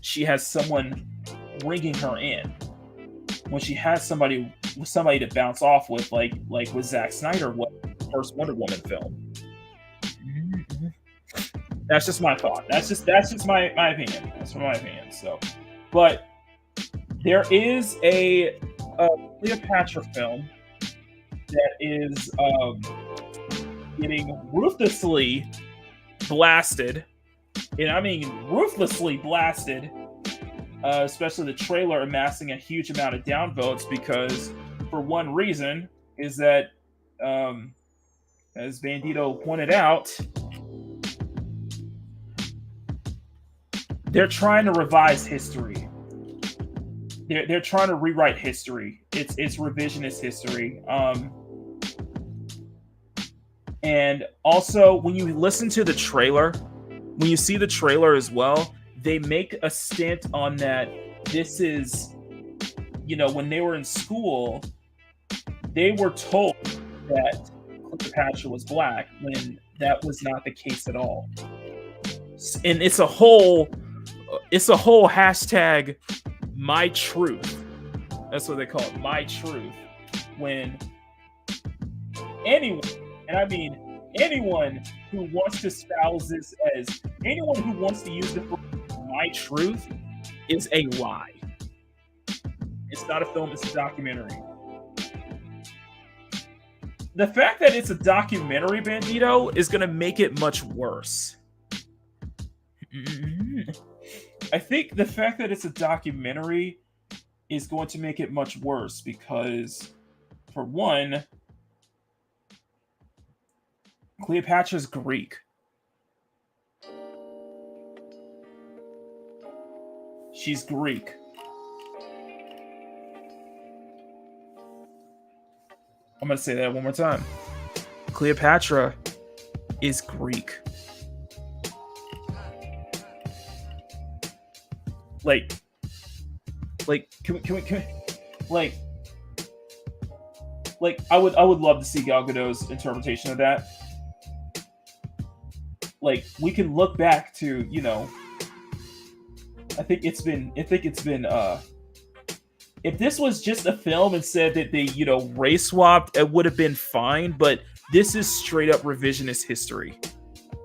she has someone bringing her in, when she has somebody to bounce off with, like with Zack Snyder, what first Wonder Woman film. That's just my thought. That's just my opinion. That's my opinion. So, but there is a Cleopatra film that is getting ruthlessly blasted, and I mean ruthlessly blasted. Especially the trailer amassing a huge amount of downvotes because, for one reason, is that, as Bandito pointed out, they're trying to revise history. They're trying to rewrite history. It's revisionist history. And also, when you listen to the trailer, when you see the trailer as well, they make a stint on that. This is, you know, when they were in school, they were told that Cleopatra was black when that was not the case at all. And it's a whole hashtag my truth. That's what they call it, my truth. When anyone, and I mean anyone who wants to espouse this as anyone who wants to use the phrase my truth is a lie. It's not a film, it's a documentary. The fact that it's a documentary, Bandito, is going to make it much worse. I think the fact that it's a documentary is going to make it much worse because, for one, Cleopatra's Greek. She's Greek. I'm going to say that one more time. Cleopatra is Greek. Can we I would love to see Gal Gadot's interpretation of that. Like, we can look back to, you know, I think it's been if this was just a film and said that they, you know, race swapped, it would have been fine, but this is straight up revisionist history.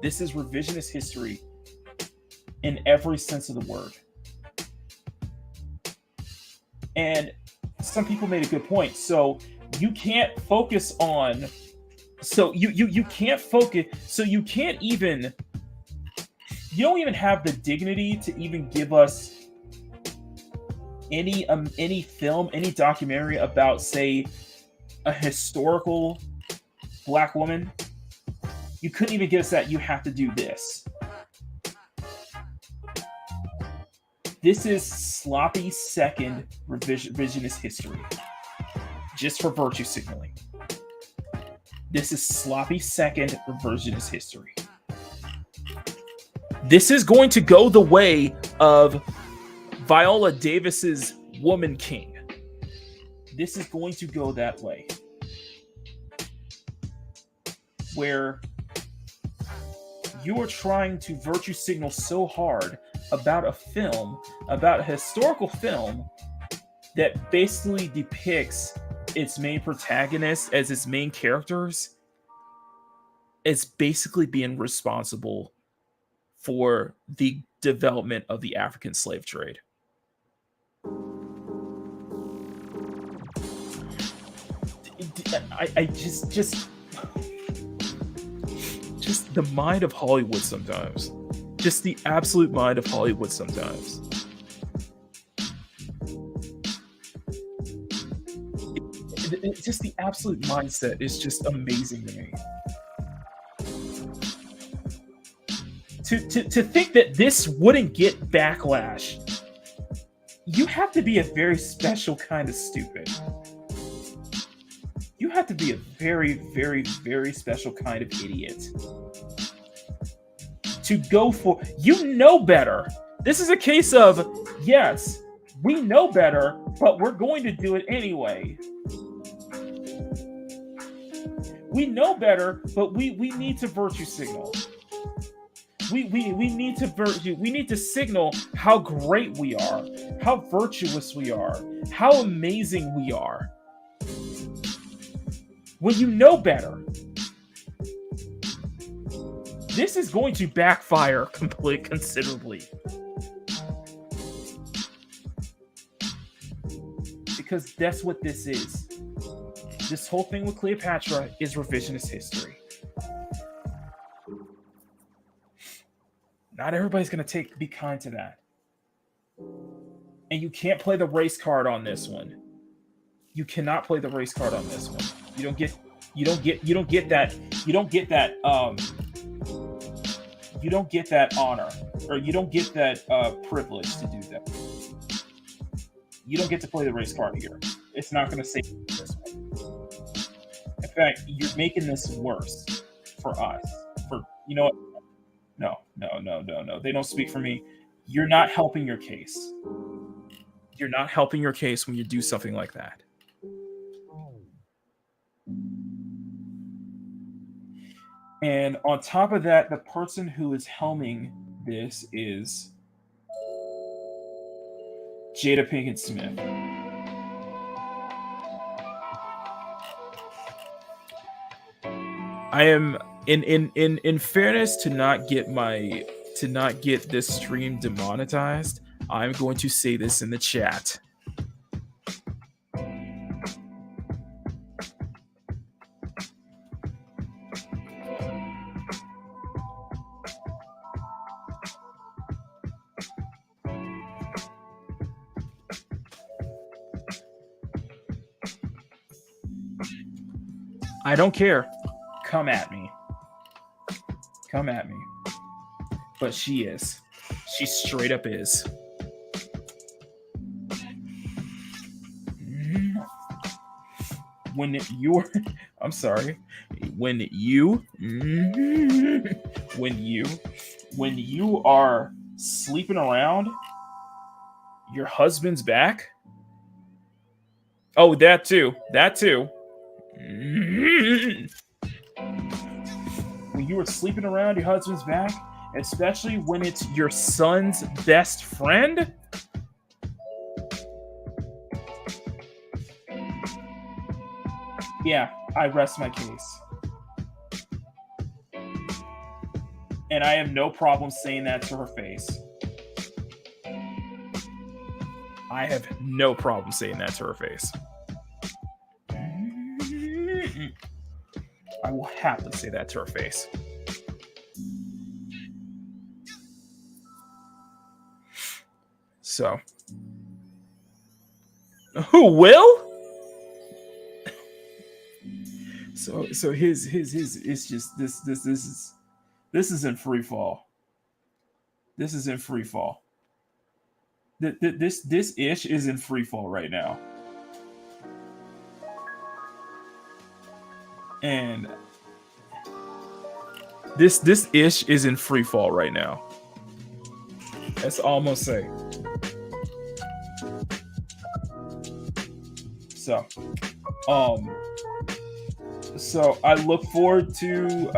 This is revisionist history in every sense of the word. And some people made a good point. So you can't focus on, you don't even have the dignity to even give us any film, any documentary about, say, a historical black woman. You couldn't even give us that. You have to do this. This is sloppy second revisionist history, just for virtue signaling. This is sloppy second revisionist history. This is going to go the way of Viola Davis's Woman King. This is going to go that way. Where you are trying to virtue signal so hard about a film, about a historical film, that basically depicts its main protagonists as its main characters as basically being responsible for the development of the African slave trade. I just the mind of Hollywood sometimes. Just the absolute mind of Hollywood sometimes. just the absolute mindset is just amazing to me. To think that this wouldn't get backlash, you have to be a very special kind of stupid. You have to be a very, very, very special kind of idiot to go for. You know better. This is a case of, yes, we know better, but we're going to do it anyway. We know better, but we need to virtue signal. We need to signal how great we are, how virtuous we are, how amazing we are. When you know better, this is going to backfire considerably. Because that's what this is. This whole thing with Cleopatra is revisionist history. Not everybody's going to be kind to that. And you can't play the race card on this one. You cannot play the race card on this one. You don't get that honor, or you don't get that privilege to do that. You don't get to play the race card here. It's not going to save you this one. In fact, you're making this worse for us. You know what? No. They don't speak for me. You're not helping your case. You're not helping your case when you do something like that. And on top of that, the person who is helming this is Jada Pinkett Smith. I am in fairness to not get this stream demonetized. I'm going to say this in the chat. I don't care. Come at me. Come at me. But she is. She straight up is. When you're... I'm sorry. When you are sleeping around your husband's back. Oh, that too. That too. When you are sleeping around your husband's back, especially when it's your son's best friend. Yeah, I rest my case. And I have no problem saying that to her face. I have no problem saying that to her face. I will happily say that to her face. So, who will? So his it's just this is in free fall. This is in free fall. This ish is in free fall right now. And this ish is in free fall right now. That's all I'm gonna say. So I look forward to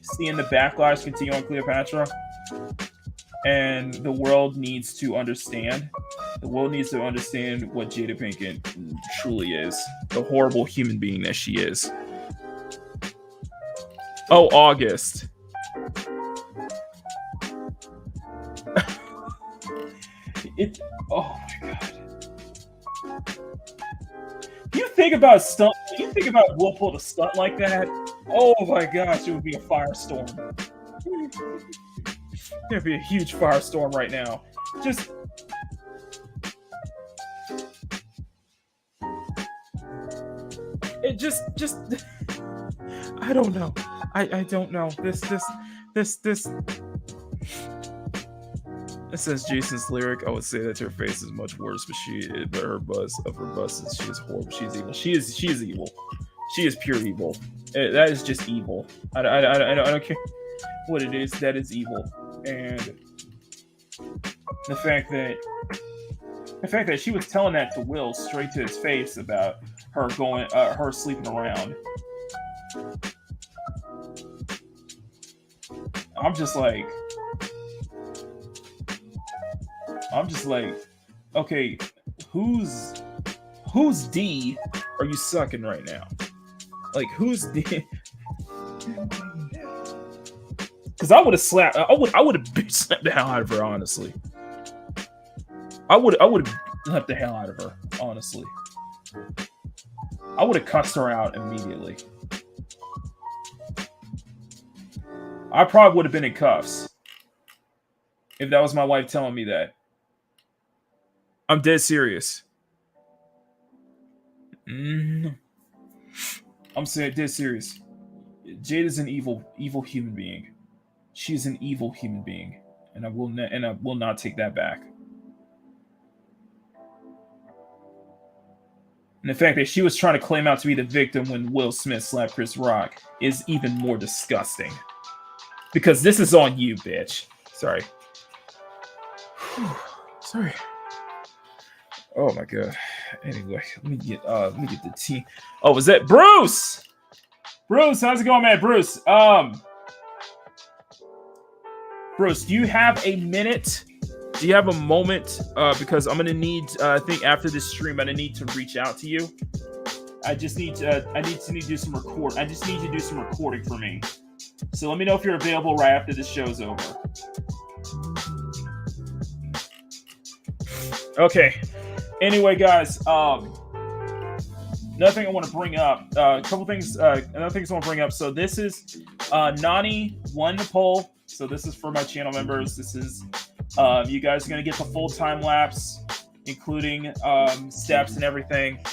seeing the backlash continue on Cleopatra. And the world needs to understand. The world needs to understand what Jada Pinkett truly is. The horrible human being that she is. Oh, August. Oh my god. You think about stunt. You think about Will pull a stunt like that. Oh my gosh, it would be a firestorm. There'd be a huge firestorm right now. It just I don't know. I don't know. This it says Jason's lyric. I would say that her face is much worse, but her buzz is she is horrible. She's evil. She is evil. She is pure evil. That is just evil. I don't care what it is. That is evil. And the fact that she was telling that to Will straight to his face about her her sleeping around. I'm just like, okay, who's D are you sucking right now? Like, who's D? Because I would have slapped the hell out of her, honestly. I would have slapped the hell out of her, honestly. I would have cussed her out immediately. I probably would have been in cuffs if that was my wife telling me that. I'm dead serious. I'm saying dead serious. Jade is an evil human being. She's an evil human being, and I will not take that back. And the fact that she was trying to claim out to be the victim when Will Smith slapped Chris Rock is even more disgusting. Because this is on you, bitch. Sorry. Sorry. Oh my god. Anyway, let me get the tea. Oh, was that Bruce? Bruce, how's it going, man? Bruce. Bruce, do you have a minute? Do you have a moment? Because I'm gonna need. I think after this stream, I'm gonna need to reach out to you. I just need to. I need to do some record. I just need you to do some recording for me. So let me know if you're available right after this show's over. Okay. Anyway, guys. Another thing I want to bring up. Another thing I want to bring up. So this is Nani won the poll. So this is for my channel members. This is you guys are gonna get the full time lapse, including steps and everything.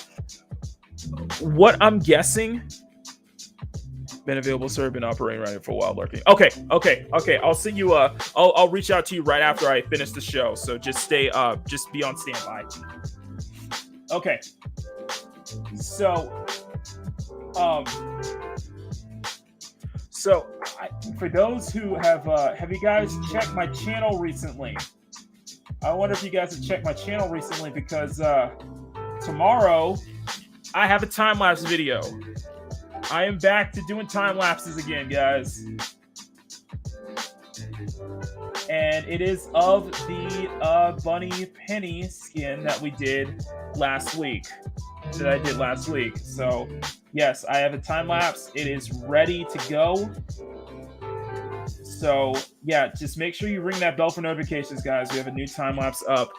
What I'm guessing. Been available, sir. Been operating right for a while, lurking. Okay. I'll send you I'll reach out to you right after I finish the show. So just be on standby. Okay. So for those who have you guys checked my channel recently? I wonder if you guys have checked my channel recently because tomorrow I have a time lapse video. I am back to doing time lapses again, guys. And it is of the Bunny Penny skin that I did last week. So, yes, I have a time lapse. It is ready to go. So, yeah, just make sure you ring that bell for notifications, guys. We have a new time lapse up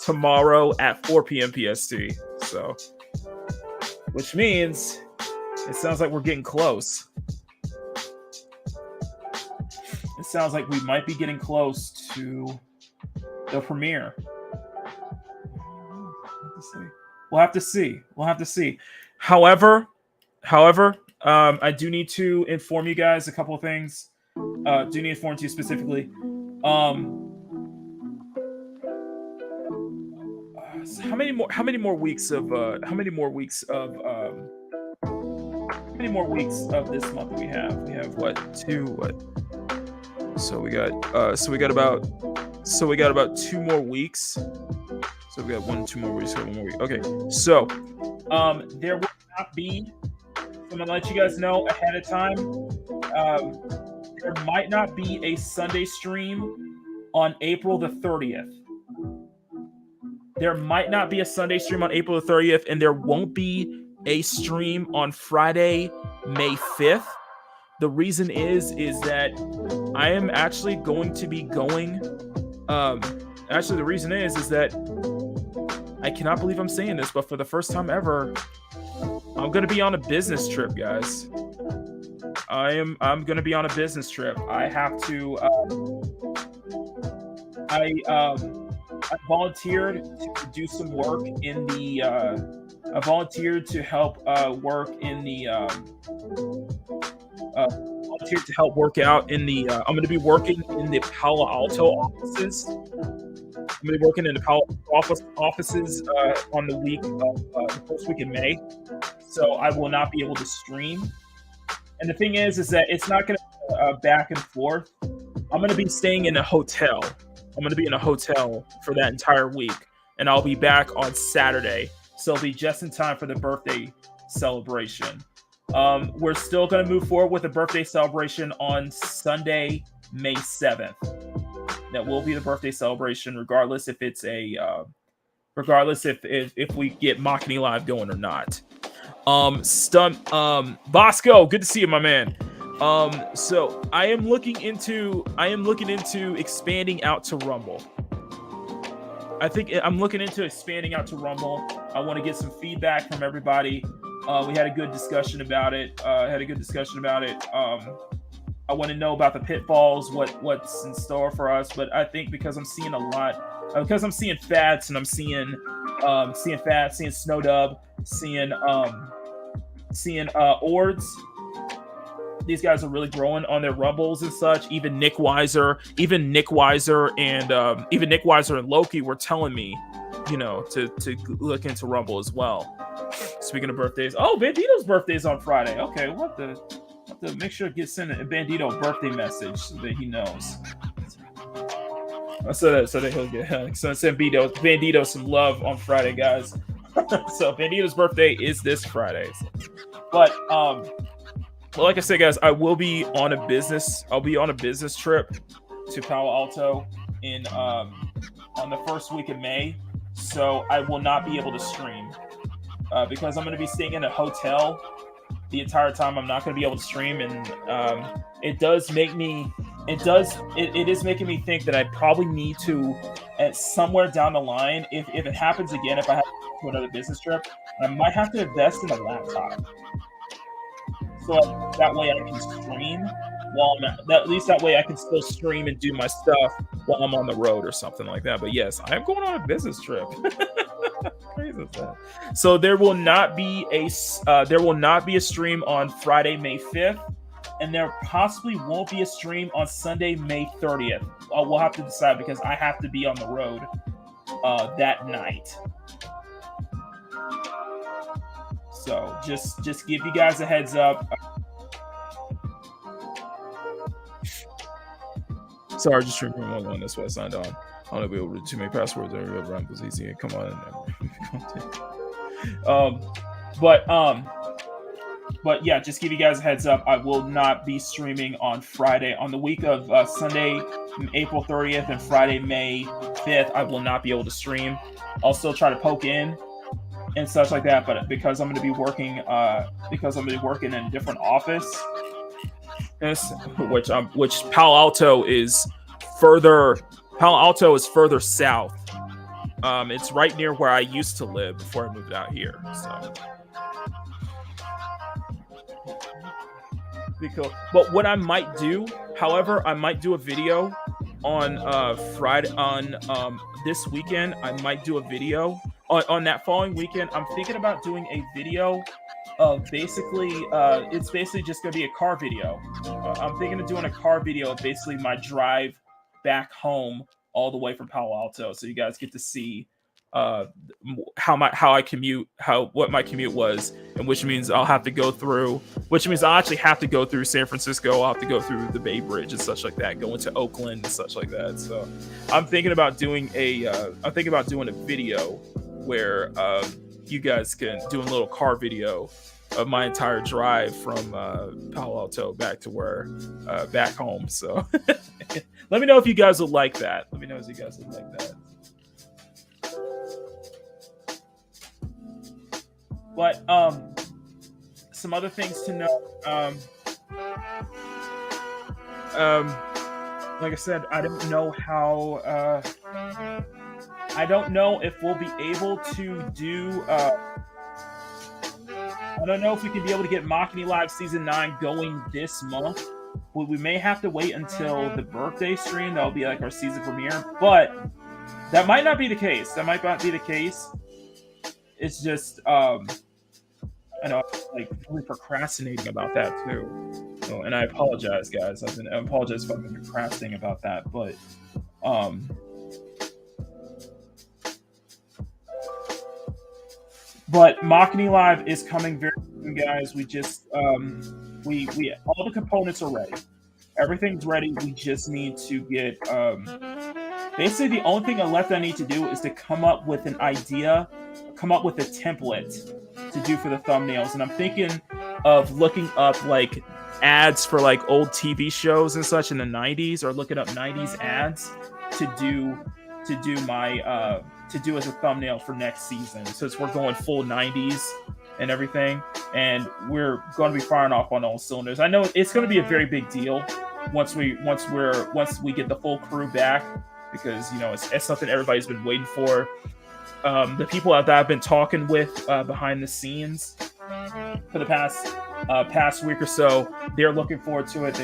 tomorrow at 4 p.m. PST. So, which means it sounds like we're getting close. It sounds like we might be getting close to the premiere. We'll have to see. However, I do need to inform you guys a couple of things. Do need to inform you specifically. How many more weeks of this month do we have? We have what? So we got about 2 more weeks. So we got 1 more weeks. Okay. So there will not be. I'm gonna let you guys know ahead of time. There might not be a Sunday stream on April the 30th. There might not be a Sunday stream on April the 30th, and there won't be a stream on Friday, May 5th. The reason is that I am actually going to be going. Actually, the reason is that I cannot believe I'm saying this, but for the first time ever, I'm going to be on a business trip, guys. I'm going to be on a business trip. I have to. I volunteered to do some work in the I volunteered to help work in the volunteered to help work out in the. I'm going to be working in the Palo Alto offices. I'm going to be working in the Palo Alto offices on the week of the first week in May. So I will not be able to stream. And the thing is that it's not going to back and forth. I'm going to be staying in a hotel. I'm going to be in a hotel for that entire week, and I'll be back on Saturday. So it'll be just in time for the birthday celebration. We're still going to move forward with the birthday celebration on Sunday, May 7th. That will be the birthday celebration, regardless if it's a, regardless if we get Makini Live going or not. Bosco, good to see you, my man. So I am looking into expanding out to Rumble. I think I'm looking into expanding out to Rumble. I want to get some feedback from everybody. We had a good discussion about it. I want to know about the pitfalls, what's in store for us. But I think because I'm seeing a lot, because I'm seeing Fats and I'm seeing Fats, seeing Snowdub, seeing Ords. These guys are really growing on their rumbles and such. Even Nick Weiser and Loki were telling me, to look into Rumble as well. Speaking of birthdays, Bandito's birthday is on Friday. Okay, we'll have to make sure to send a Bandito birthday message so that he knows. So that he'll get send Bandito some love on Friday, guys. So Bandito's birthday is this Friday. But well, like I said, guys, I will be on a business. I'll be on a business trip to Palo Alto on the first week of May. So I will not be able to stream because I'm going to be staying in a hotel the entire time. I'm not going to be able to stream, and it is making me think that I probably need to, at somewhere down the line, if it happens again, if I have to go to another business trip, I might have to invest in a laptop. So that way I can stream at least that way I can still stream and do my stuff while I'm on the road or something like that. But yes, I'm going on a business trip. Crazy as that. So there will not be a stream on Friday, May 5th, and there possibly won't be a stream on Sunday, May 30th. We'll have to decide because I have to be on the road that night. So just give you guys a heads up. Sorry, just remember one. That's why I signed on. I want to be able to too many passwords. Every run was easy. Come on. But yeah, just give you guys a heads up. I will not be streaming on Friday. On the week of Sunday, April 30th, and Friday, May 5th, I will not be able to stream. I'll still try to poke in and such like that, but because I'm going to be working, in a different office, which Palo Alto is further south. It's right near where I used to live before I moved out here. So, be cool. But what I might do, however, I might do a video on Friday on this weekend. I might do a video on that following weekend. I'm thinking about doing a video of basically, it's basically just going to be a car video. I'm thinking of doing a car video of basically my drive back home all the way from Palo Alto, so you guys get to see what my commute was, and which means I'll actually have to go through San Francisco. I'll have to go through the Bay Bridge and such like that, go into Oakland and such like that. So I'm thinking about doing a video where you guys can do a little car video of my entire drive from Palo Alto back to back home. So let me know if you guys would like that. But some other things to know. Like I said, I don't know how. I don't know if we'll be able to do. I don't know if we can be able to get Makini Live Season 9 going this month. We may have to wait until the birthday stream. That'll be like our season premiere. But that might not be the case. it's just I know I'm like really procrastinating about that too. So, and I apologize, guys. I apologize if I've been procrastinating about that, but Makini Live is coming very soon, guys. We just we all the components are ready. Everything's ready. We just need to get basically the only thing left I need to do is to come up with an idea, come up with a template to do for the thumbnails. And I'm thinking of looking up like ads for like old TV shows and such in the 90s, or looking up 90s ads to do my to do as a thumbnail for next season, since we're going full 90s and everything, and we're going to be firing off on all cylinders. I know it's going to be a very big deal once we get the full crew back, because you know it's something everybody's been waiting for. The people that I've been talking with behind the scenes for the past week or so, they're looking forward to it.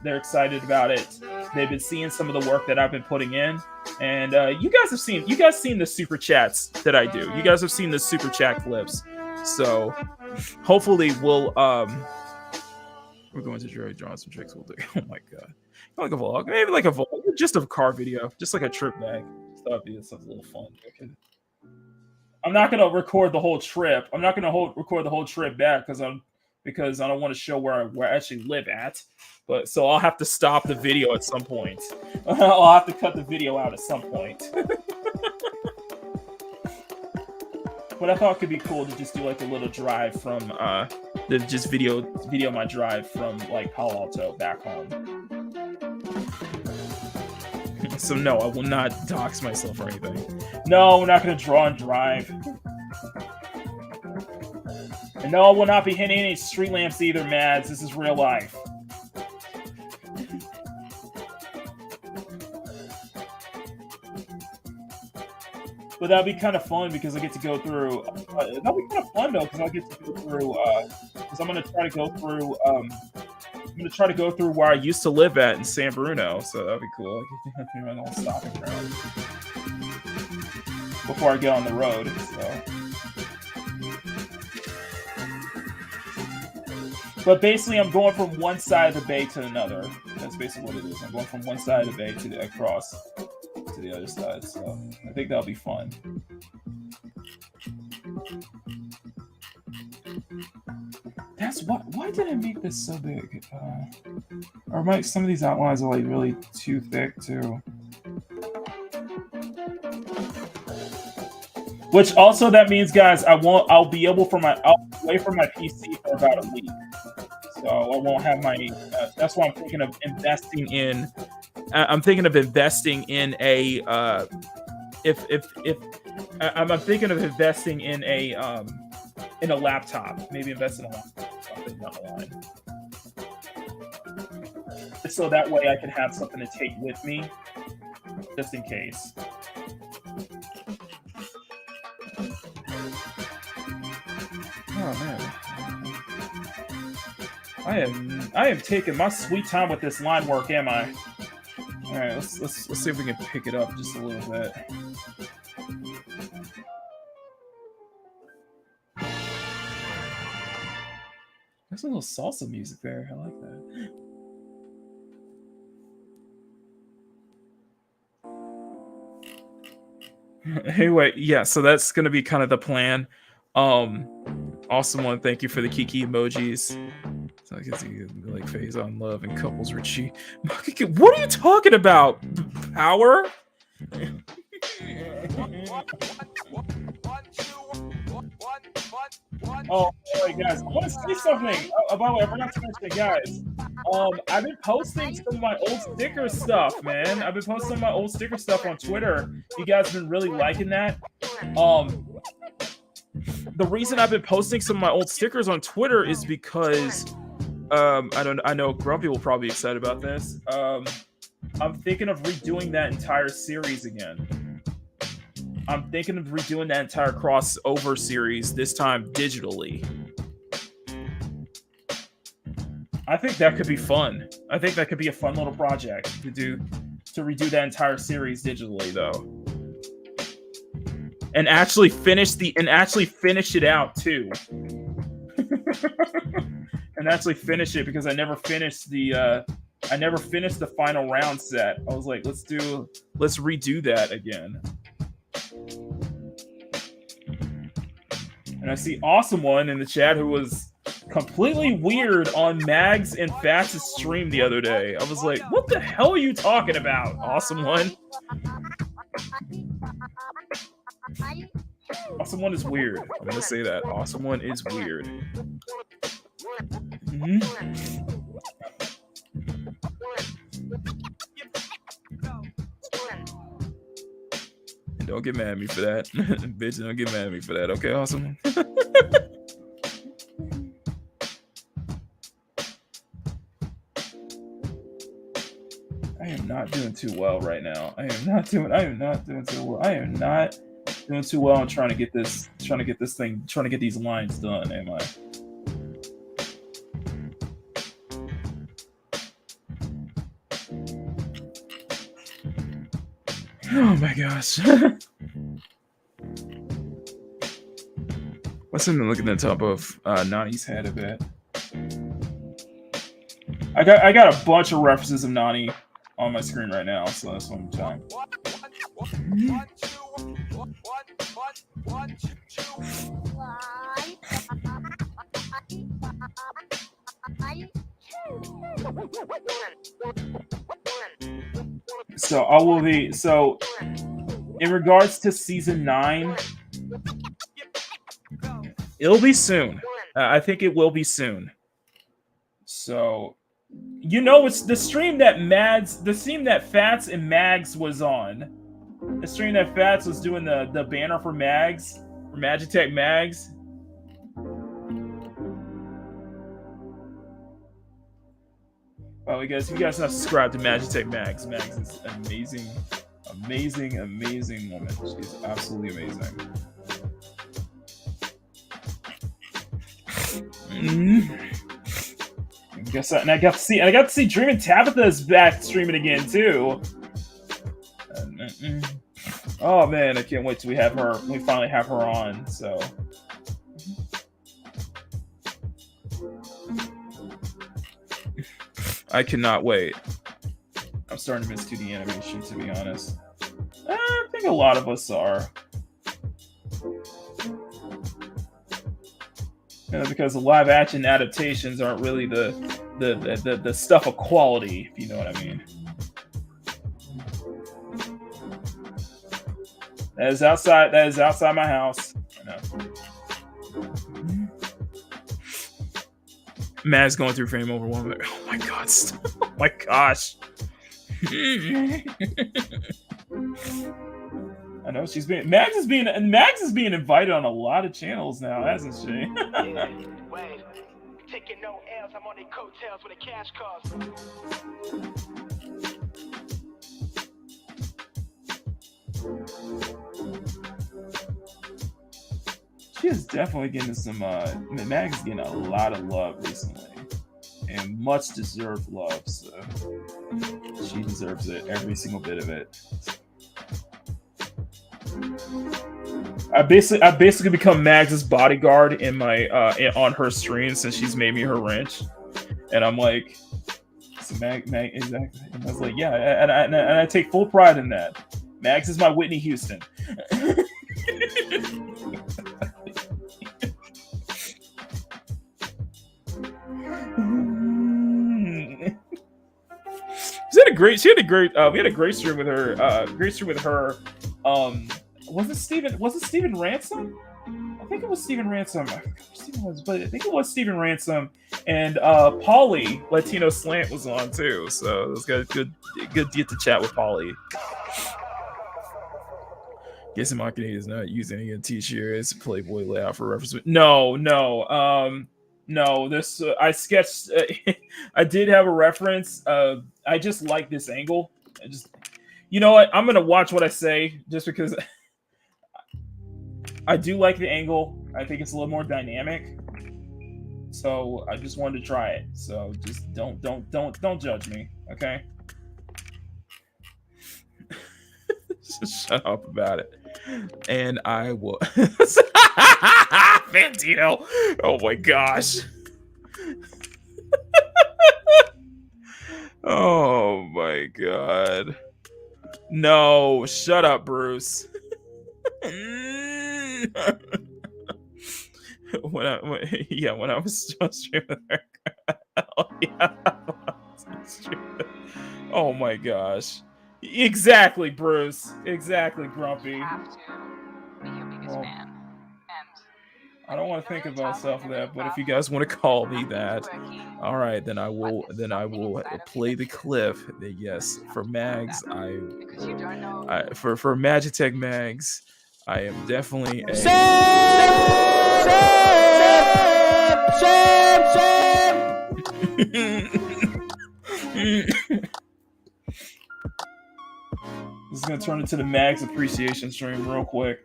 They're excited about it. They've been seeing some of the work that I've been putting in, and you guys seen the super chats that I do. You guys have seen the super chat clips, so hopefully we're going to Gerry draw some tricks. We'll do. Oh my god, like a vlog, maybe like a vlog, just a car video, just like a trip bag. So that'd be something a little fun. Okay. I'm not gonna record the whole trip. I'm not gonna record the whole trip back because I don't want to show where I actually live at. But so I'll have to stop the video at some point. I'll have to cut the video out at some point. But I thought it could be cool to just do like a little drive from just video my drive from like Palo Alto back home. So no, I will not dox myself or anything. No, we're not going to draw and drive. And no, I will not be hitting any street lamps either, Mads. This is real life. But that'd be kind of fun because I get to go through. That'll be kind of fun though because I'll get to go through. Because I'm going to try to go through. I'm going to try to go through where I used to live at in San Bruno, so that'd be cool. I get to run a little stopping ground before I get on the road. So. But basically, I'm going from one side of the bay to another. That's basically what it is. I'm going from one side of the bay to across to the other side. So I think that'll be fun. That's why did I make this so big? Or might some of these outlines are like really too thick too. Which also that means, guys, I'll be away from my PC for about a week. So I won't have my. That's why I'm thinking of investing in. I'm thinking of investing in a. I'm thinking of investing in a laptop. Maybe invest in a laptop. Something down the line. So that way I can have something to take with me, just in case. Oh man. I am taking my sweet time with this line work, am I? All right, let's see if we can pick it up just a little bit. There's a little salsa music there. I like that. Anyway, yeah, so that's gonna be kind of the plan. Awesome one. Thank you for the Kiki emojis. So I guess you like phase on love and couples retreat. What are you talking about? Power? Oh, sorry, guys. I want to say something. By the way, I forgot to mention it, guys. I've been posting some of my old sticker stuff, man. I've been posting some of my old sticker stuff on Twitter. You guys have been really liking that. The reason I've been posting some of my old stickers on Twitter is because I know Grumpy will probably be excited about this. I'm thinking of redoing that entire series again. I'm thinking of redoing that entire crossover series, this time digitally. I think that could be fun. I think that could be a fun little project to redo that entire series digitally, though. and actually finish it out too. And actually finish it, because I never finished the final round set. I was like, let's redo that again. And I see Awesome One in the chat, who was completely weird on Mags and Fats' stream the other day. I was like, what the hell are you talking about, Awesome One? Awesome One is weird. I'm gonna say that. Awesome One is weird. And don't get mad at me for that. Bitch, don't get mad at me for that. Okay, Awesome. I am not doing too well right now. I am not doing too well. I am not doing too well. I'm trying to get these lines done, am I? Oh my gosh. What's something looking at the top of Nani's head a bit? I got a bunch of references of Nani on my screen right now, so that's what I'm trying. So in regards to season 9, it'll be soon. I think it will be soon. So, it's the stream that Fats and Mags was on. The stream that Fats was doing the banner for Mags, for MagitekMags. Oh, you guys not subscribed to MagitekMags. Mags is amazing woman. She's absolutely amazing. I got to see Dreamin' Tabitha's back streaming again too. Oh man, I can't wait till we finally have her on. So. I cannot wait. I'm starting to miss 2D animation, to be honest. I think a lot of us are. Because the live action adaptations aren't really the stuff of quality, if you know what I mean. That is outside my house. I know. Matt's going through frame over one. Oh my god! Oh my gosh! I know Mags is being invited on a lot of channels now, hasn't she? Yeah, wait. Taking no L's, I'm on the coattails with a cash cost. She is definitely getting some. Mags is getting a lot of love recently, and much deserved love. So she deserves it, every single bit of it. I basically become Mags' bodyguard in my on her stream since she's made me her wrench, and I'm like, so Mag exactly. And I was like, yeah, and I take full pride in that. Mags is my Whitney Houston. We had a great stream with her. Was it Steven Ransom? I think it was Steven Ransom. I forgot who Steven was, but I think it was Steven Ransom, and Polly Latino Slant was on too. So it was good to get to chat with Polly. Guessing Makini is not using any of the t-shirts Playboy layout for reference. No. This I sketched. I did have a reference. I just like this angle. You know what? I'm gonna watch what I say just because I do like the angle. I think it's a little more dynamic. So I just wanted to try it. So just don't judge me, okay? Just shut up about it. And I will Bandito. Oh my gosh. Oh my god. No, shut up, Bruce. when I was streaming there. Oh, yeah. Oh my gosh. Exactly, Bruce. Exactly, Grumpy. You have to be your biggest fan. And I don't want to think of myself that, but if you guys want to call me that, all right, then I will play the clip. Yes, for Mags, for MagitekMags, I am definitely a This is gonna turn into the Mags appreciation stream real quick.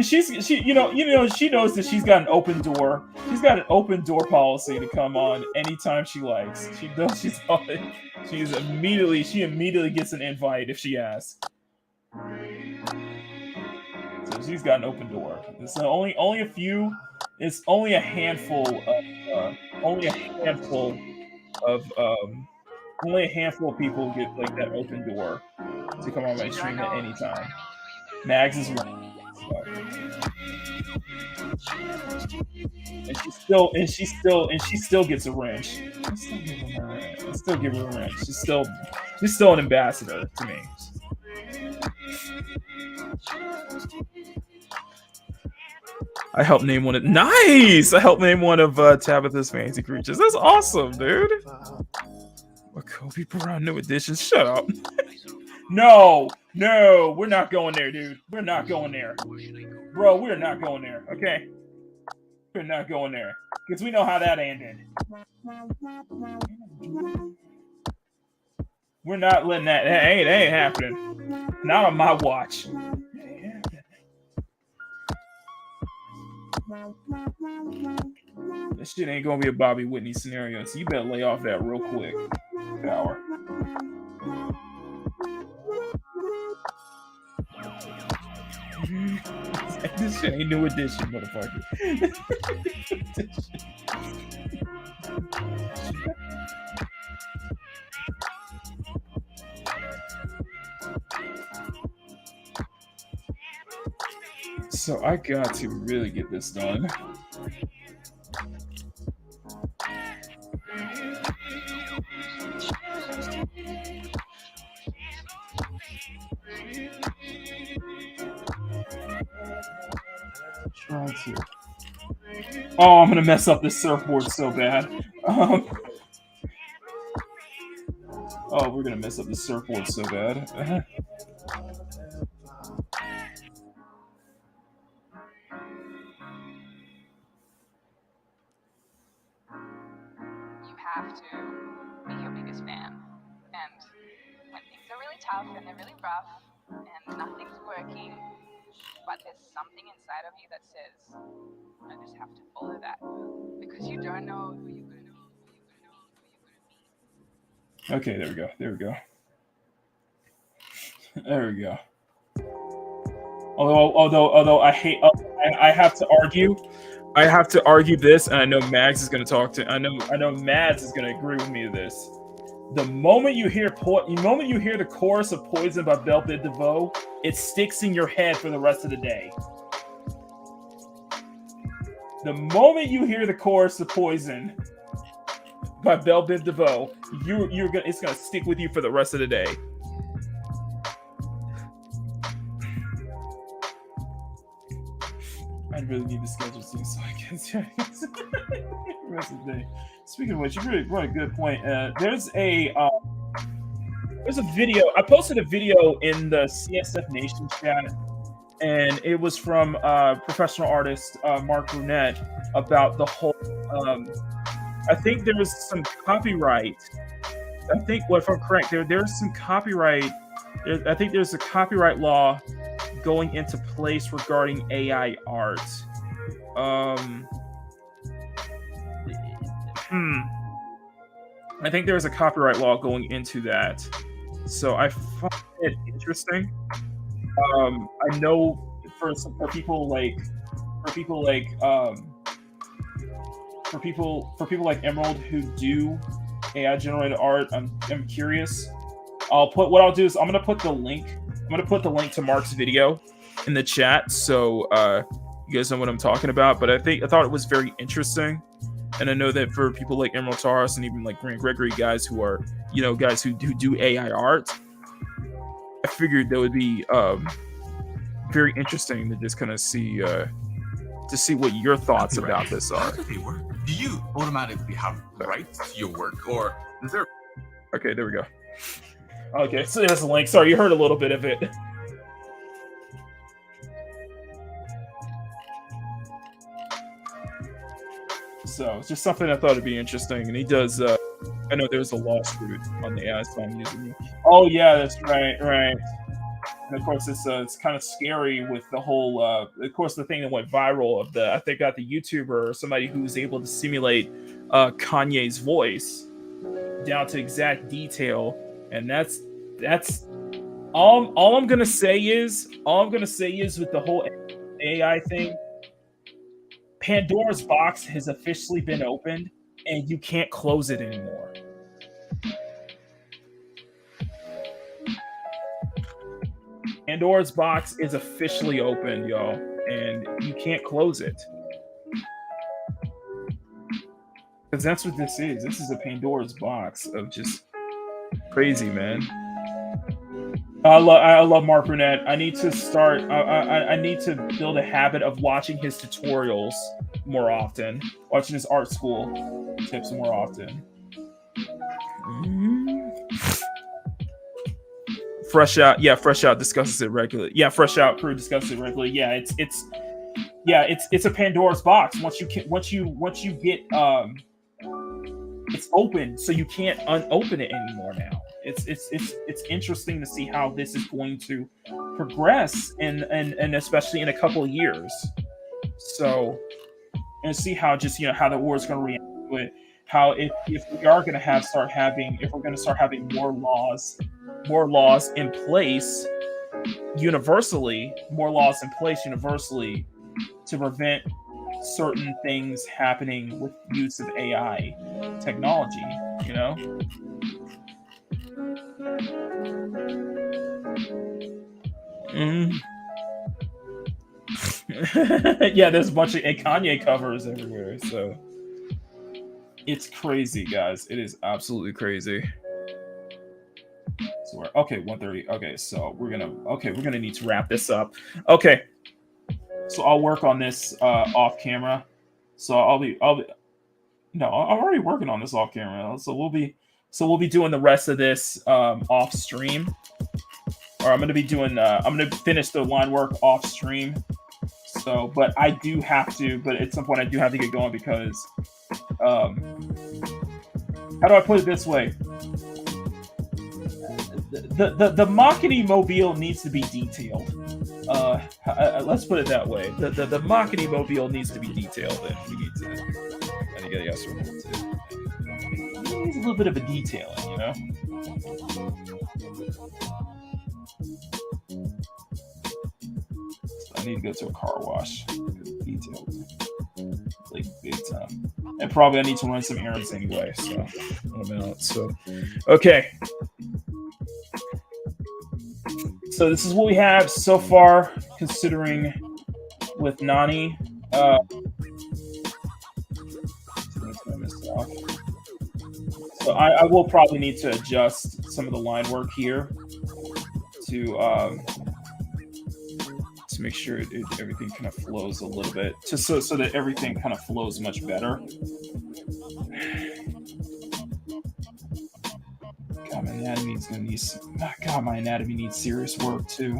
She knows that she's got an open door. She's got an open door policy to come on anytime she likes. She knows she immediately gets an invite if she asks. So she's got an open door. It's only a few. It's only a handful of people get like that open door to come on my stream at any time. Mags is one. And she still gets a wrench. I still give her a wrench. She's still an ambassador to me. I helped name one of Tabitha's fancy creatures. That's awesome, dude. Kobe Brown new edition. Shut up. No, we're not going there, dude. We're not going there. Bro, we're not going there, okay? We're not going there. Because we know how that ended. We're not letting that. That ain't happening. Not on my watch. This shit ain't gonna be a Bobby Whitney scenario, so you better lay off that real quick. Power. This shit ain't new edition, motherfucker. So I got to really get this done. Oh, I'm gonna mess up this surfboard so bad. Oh, we're gonna mess up the surfboard so bad. you have to be your biggest fan. And when things are really tough and they're really rough and nothing's working, but there's something inside of you that says, I just have to follow that. Because you don't know who you're going to be. Okay, there we go. There we go. Although I hate, I have to argue this, and I know Mags is going to talk to. I know Mads is going to agree with me to this. The moment you hear the chorus of "Poison" by Belle Biv DeVoe, it sticks in your head for the rest of the day. The moment you hear the chorus of "Poison" by Belle Biv DeVoe, it's gonna stick with you for the rest of the day. I really need to schedule soon so I can the rest of the day. Speaking of which, you really brought a good point. There's a video. I posted a video in the CSF Nation chat, and it was from professional artist Mark Brunette about the whole. I think there's some copyright. I think, well, if I'm correct, there's some copyright. I think there's a copyright law going into place regarding AI art. I think there's a copyright law going into that. So I find it interesting. I know for people like Emerald who do AI generated art, I'm curious. What I'll do is I'm gonna put the link to Mark's video in the chat, so you guys know what I'm talking about. But I thought it was very interesting, and I know that for people like Emerald Taurus and even like Grant Gregory, guys who are guys who do AI art, I figured that would be very interesting to just kind of see what your thoughts about this are. How do they work? Do you automatically have rights to your work, or is there? Okay, there we go. Okay, so there's a link. Sorry, you heard a little bit of it. So it's just something I thought would be interesting. And he does. I know there's a lawsuit on the AI song using. Oh yeah, that's right. And of course, it's kind of scary with the whole. Of course, the thing that went viral of I think got the YouTuber or somebody who was able to simulate Kanye's voice down to exact detail, and that's all I'm gonna say is with the whole AI thing. Pandora's box has officially been opened, and you can't close it anymore. Pandora's box is officially open, y'all, and you can't close it. Because that's what this is. This is a Pandora's box of just crazy, man. I love Mark Burnett. I need to start. I need to build a habit of watching his tutorials more often, watching his art school tips more often. Fresh Out discusses it regularly. Yeah, Fresh Out crew discusses it regularly. Yeah, it's a Pandora's box. Once you get it's open, so you can't unopen it anymore now. It's interesting to see how this is going to progress, and especially in a couple of years. So, and see how how the world's going to react to it. How if we are going to start having more laws in place universally, to prevent certain things happening with use of AI technology, Yeah, there's a bunch of Kanye covers everywhere, so it's crazy, guys. It is absolutely crazy. So okay, 1:30. Okay, so we're gonna need to wrap this up. Okay, so I'll work on this off camera. So I'm already working on this off camera. So we'll be doing the rest of this off stream, or I'm gonna finish the line work off stream. So, but at some point I do have to get going because how do I put it this way? The Makini mobile needs to be detailed. Let's put it that way. The Makini mobile needs to be detailed, and we need to. I think it needs a little bit of a detailing, So I need to go to a car wash. Detailed, like big time. And probably I need to run some errands anyway. So I'm out. So okay. So this is what we have so far, considering with Nani. So I will probably need to adjust some of the line work here to make sure everything kind of flows a little bit, just so that everything kind of flows much better. God, my anatomy needs serious work too.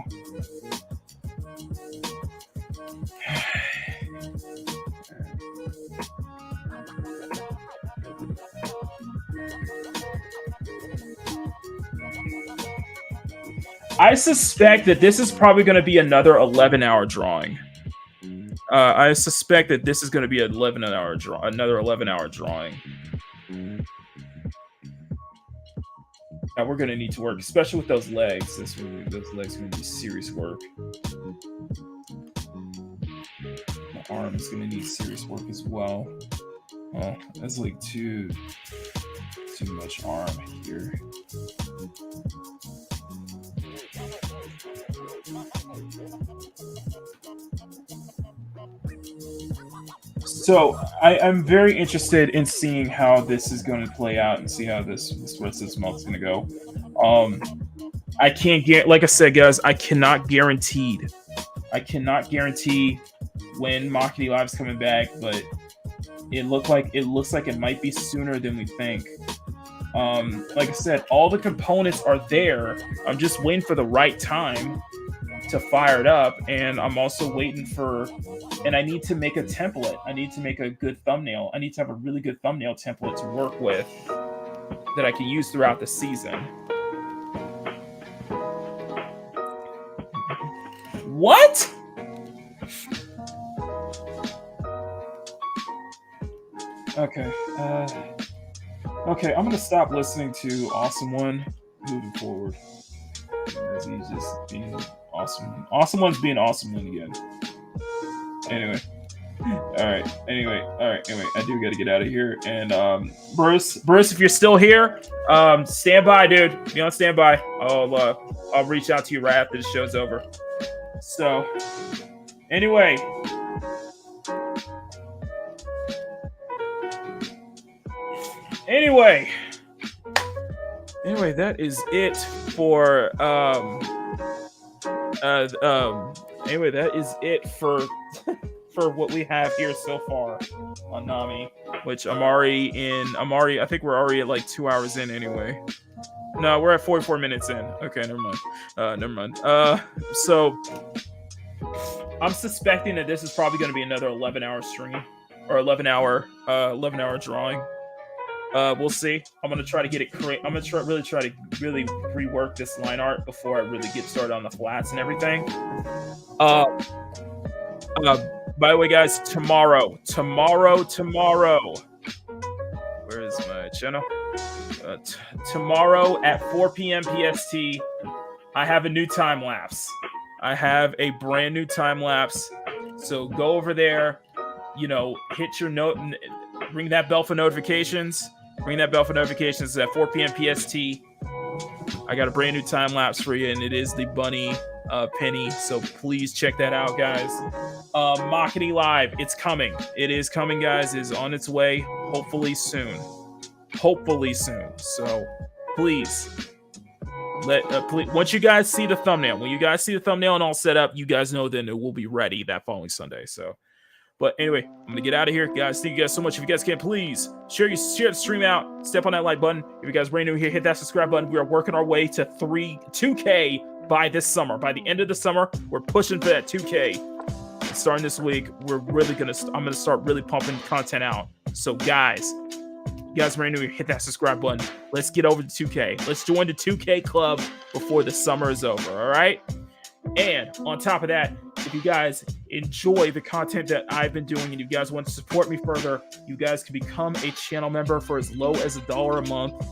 I suspect that this is probably going to be another 11-hour drawing. I suspect that this is going to be another 11-hour drawing. Now we're gonna need to work, especially with those legs. Those legs are gonna be serious work. My arm is gonna need serious work as well. Oh, that's like too much arm here. So I'm very interested in seeing how this is going to play out and see how this rest of this month is going to go. I can't get, like I said, guys, I cannot guarantee when Makini Live is coming back, but it looks like it might be sooner than we think. Like I said, all the components are there. I'm just waiting for the right time to fire it up, and I'm also waiting for, and I need to make a template. I need to make a good thumbnail. I need to have a really good thumbnail template to work with that I can use throughout the season. What? Okay. Okay, I'm gonna stop listening to Awesome One moving forward. Because he's just being awesome. Awesome One's being Awesome One again. Anyway. Alright, anyway, I do gotta get out of here. And Bruce, if you're still here, stand by, dude. Be on standby. I'll reach out to you right after the show's over. So, anyway. Anyway, that is it for anyway, that is it for for what we have here so far on Nami, which I think we're already at like 2 hours in anyway. No, we're at 44 minutes in. Okay, never mind. So I'm suspecting that this is probably going to be another 11-hour stream or 11-hour drawing. We'll see. I'm gonna try to get it correct. I'm gonna really try to rework this line art before I really get started on the flats and everything. By the way, guys, tomorrow. Where is my channel? Tomorrow at 4 p.m. PST, I have a new time lapse. I have a brand new time lapse. So go over there. Hit your note. Ring that bell for notifications. At 4 p.m. PST. I got a brand new time lapse for you, and it is the bunny penny. So please check that out, guys. Makini Live, it's coming. It is coming, guys. It is on its way. Hopefully soon. So please, once you guys see the thumbnail, when you guys see the thumbnail and all set up, you guys know then it will be ready that following Sunday. So. But anyway, I'm going to get out of here. Guys, thank you guys so much. If you guys can, please share the stream out. Step on that like button. If you guys are brand new here, hit that subscribe button. We are working our way to 2K by this summer. By the end of the summer, we're pushing for that 2K. And starting this week, I'm going to start really pumping content out. So guys, you guys brand new here, hit that subscribe button. Let's get over to 2K. Let's join the 2K club before the summer is over, all right? And on top of that, if you guys enjoy the content that I've been doing and you guys want to support me further, you guys can become a channel member for as low as $1 a month.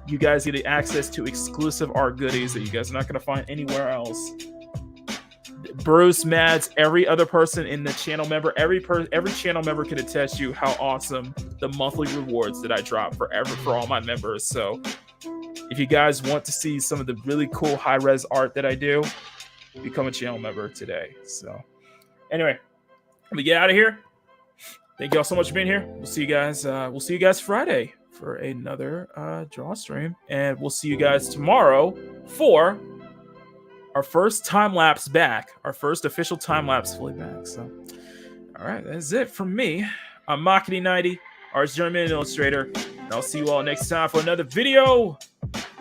You guys get access to exclusive art goodies that you guys are not going to find anywhere else. Bruce, Mads, every other person in the channel member, every channel member can attest you how awesome the monthly rewards that I drop for all my members. So if you guys want to see some of the really cool high-res art that I do, become a channel member today. So anyway, let me get out of here. Thank y'all so much for being here. We'll see you guys Friday for another draw stream, and we'll see you guys tomorrow for our first time lapse back, our first official time lapse fully back. So all right, that's it from me. I'm Makini90, Art's German Illustrator, and I'll see you all next time for another video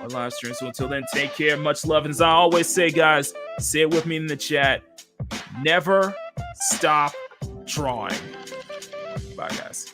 or live stream. So until then, take care, much love, and as I always say, guys, say it with me in the chat. Never stop drawing. Bye, guys.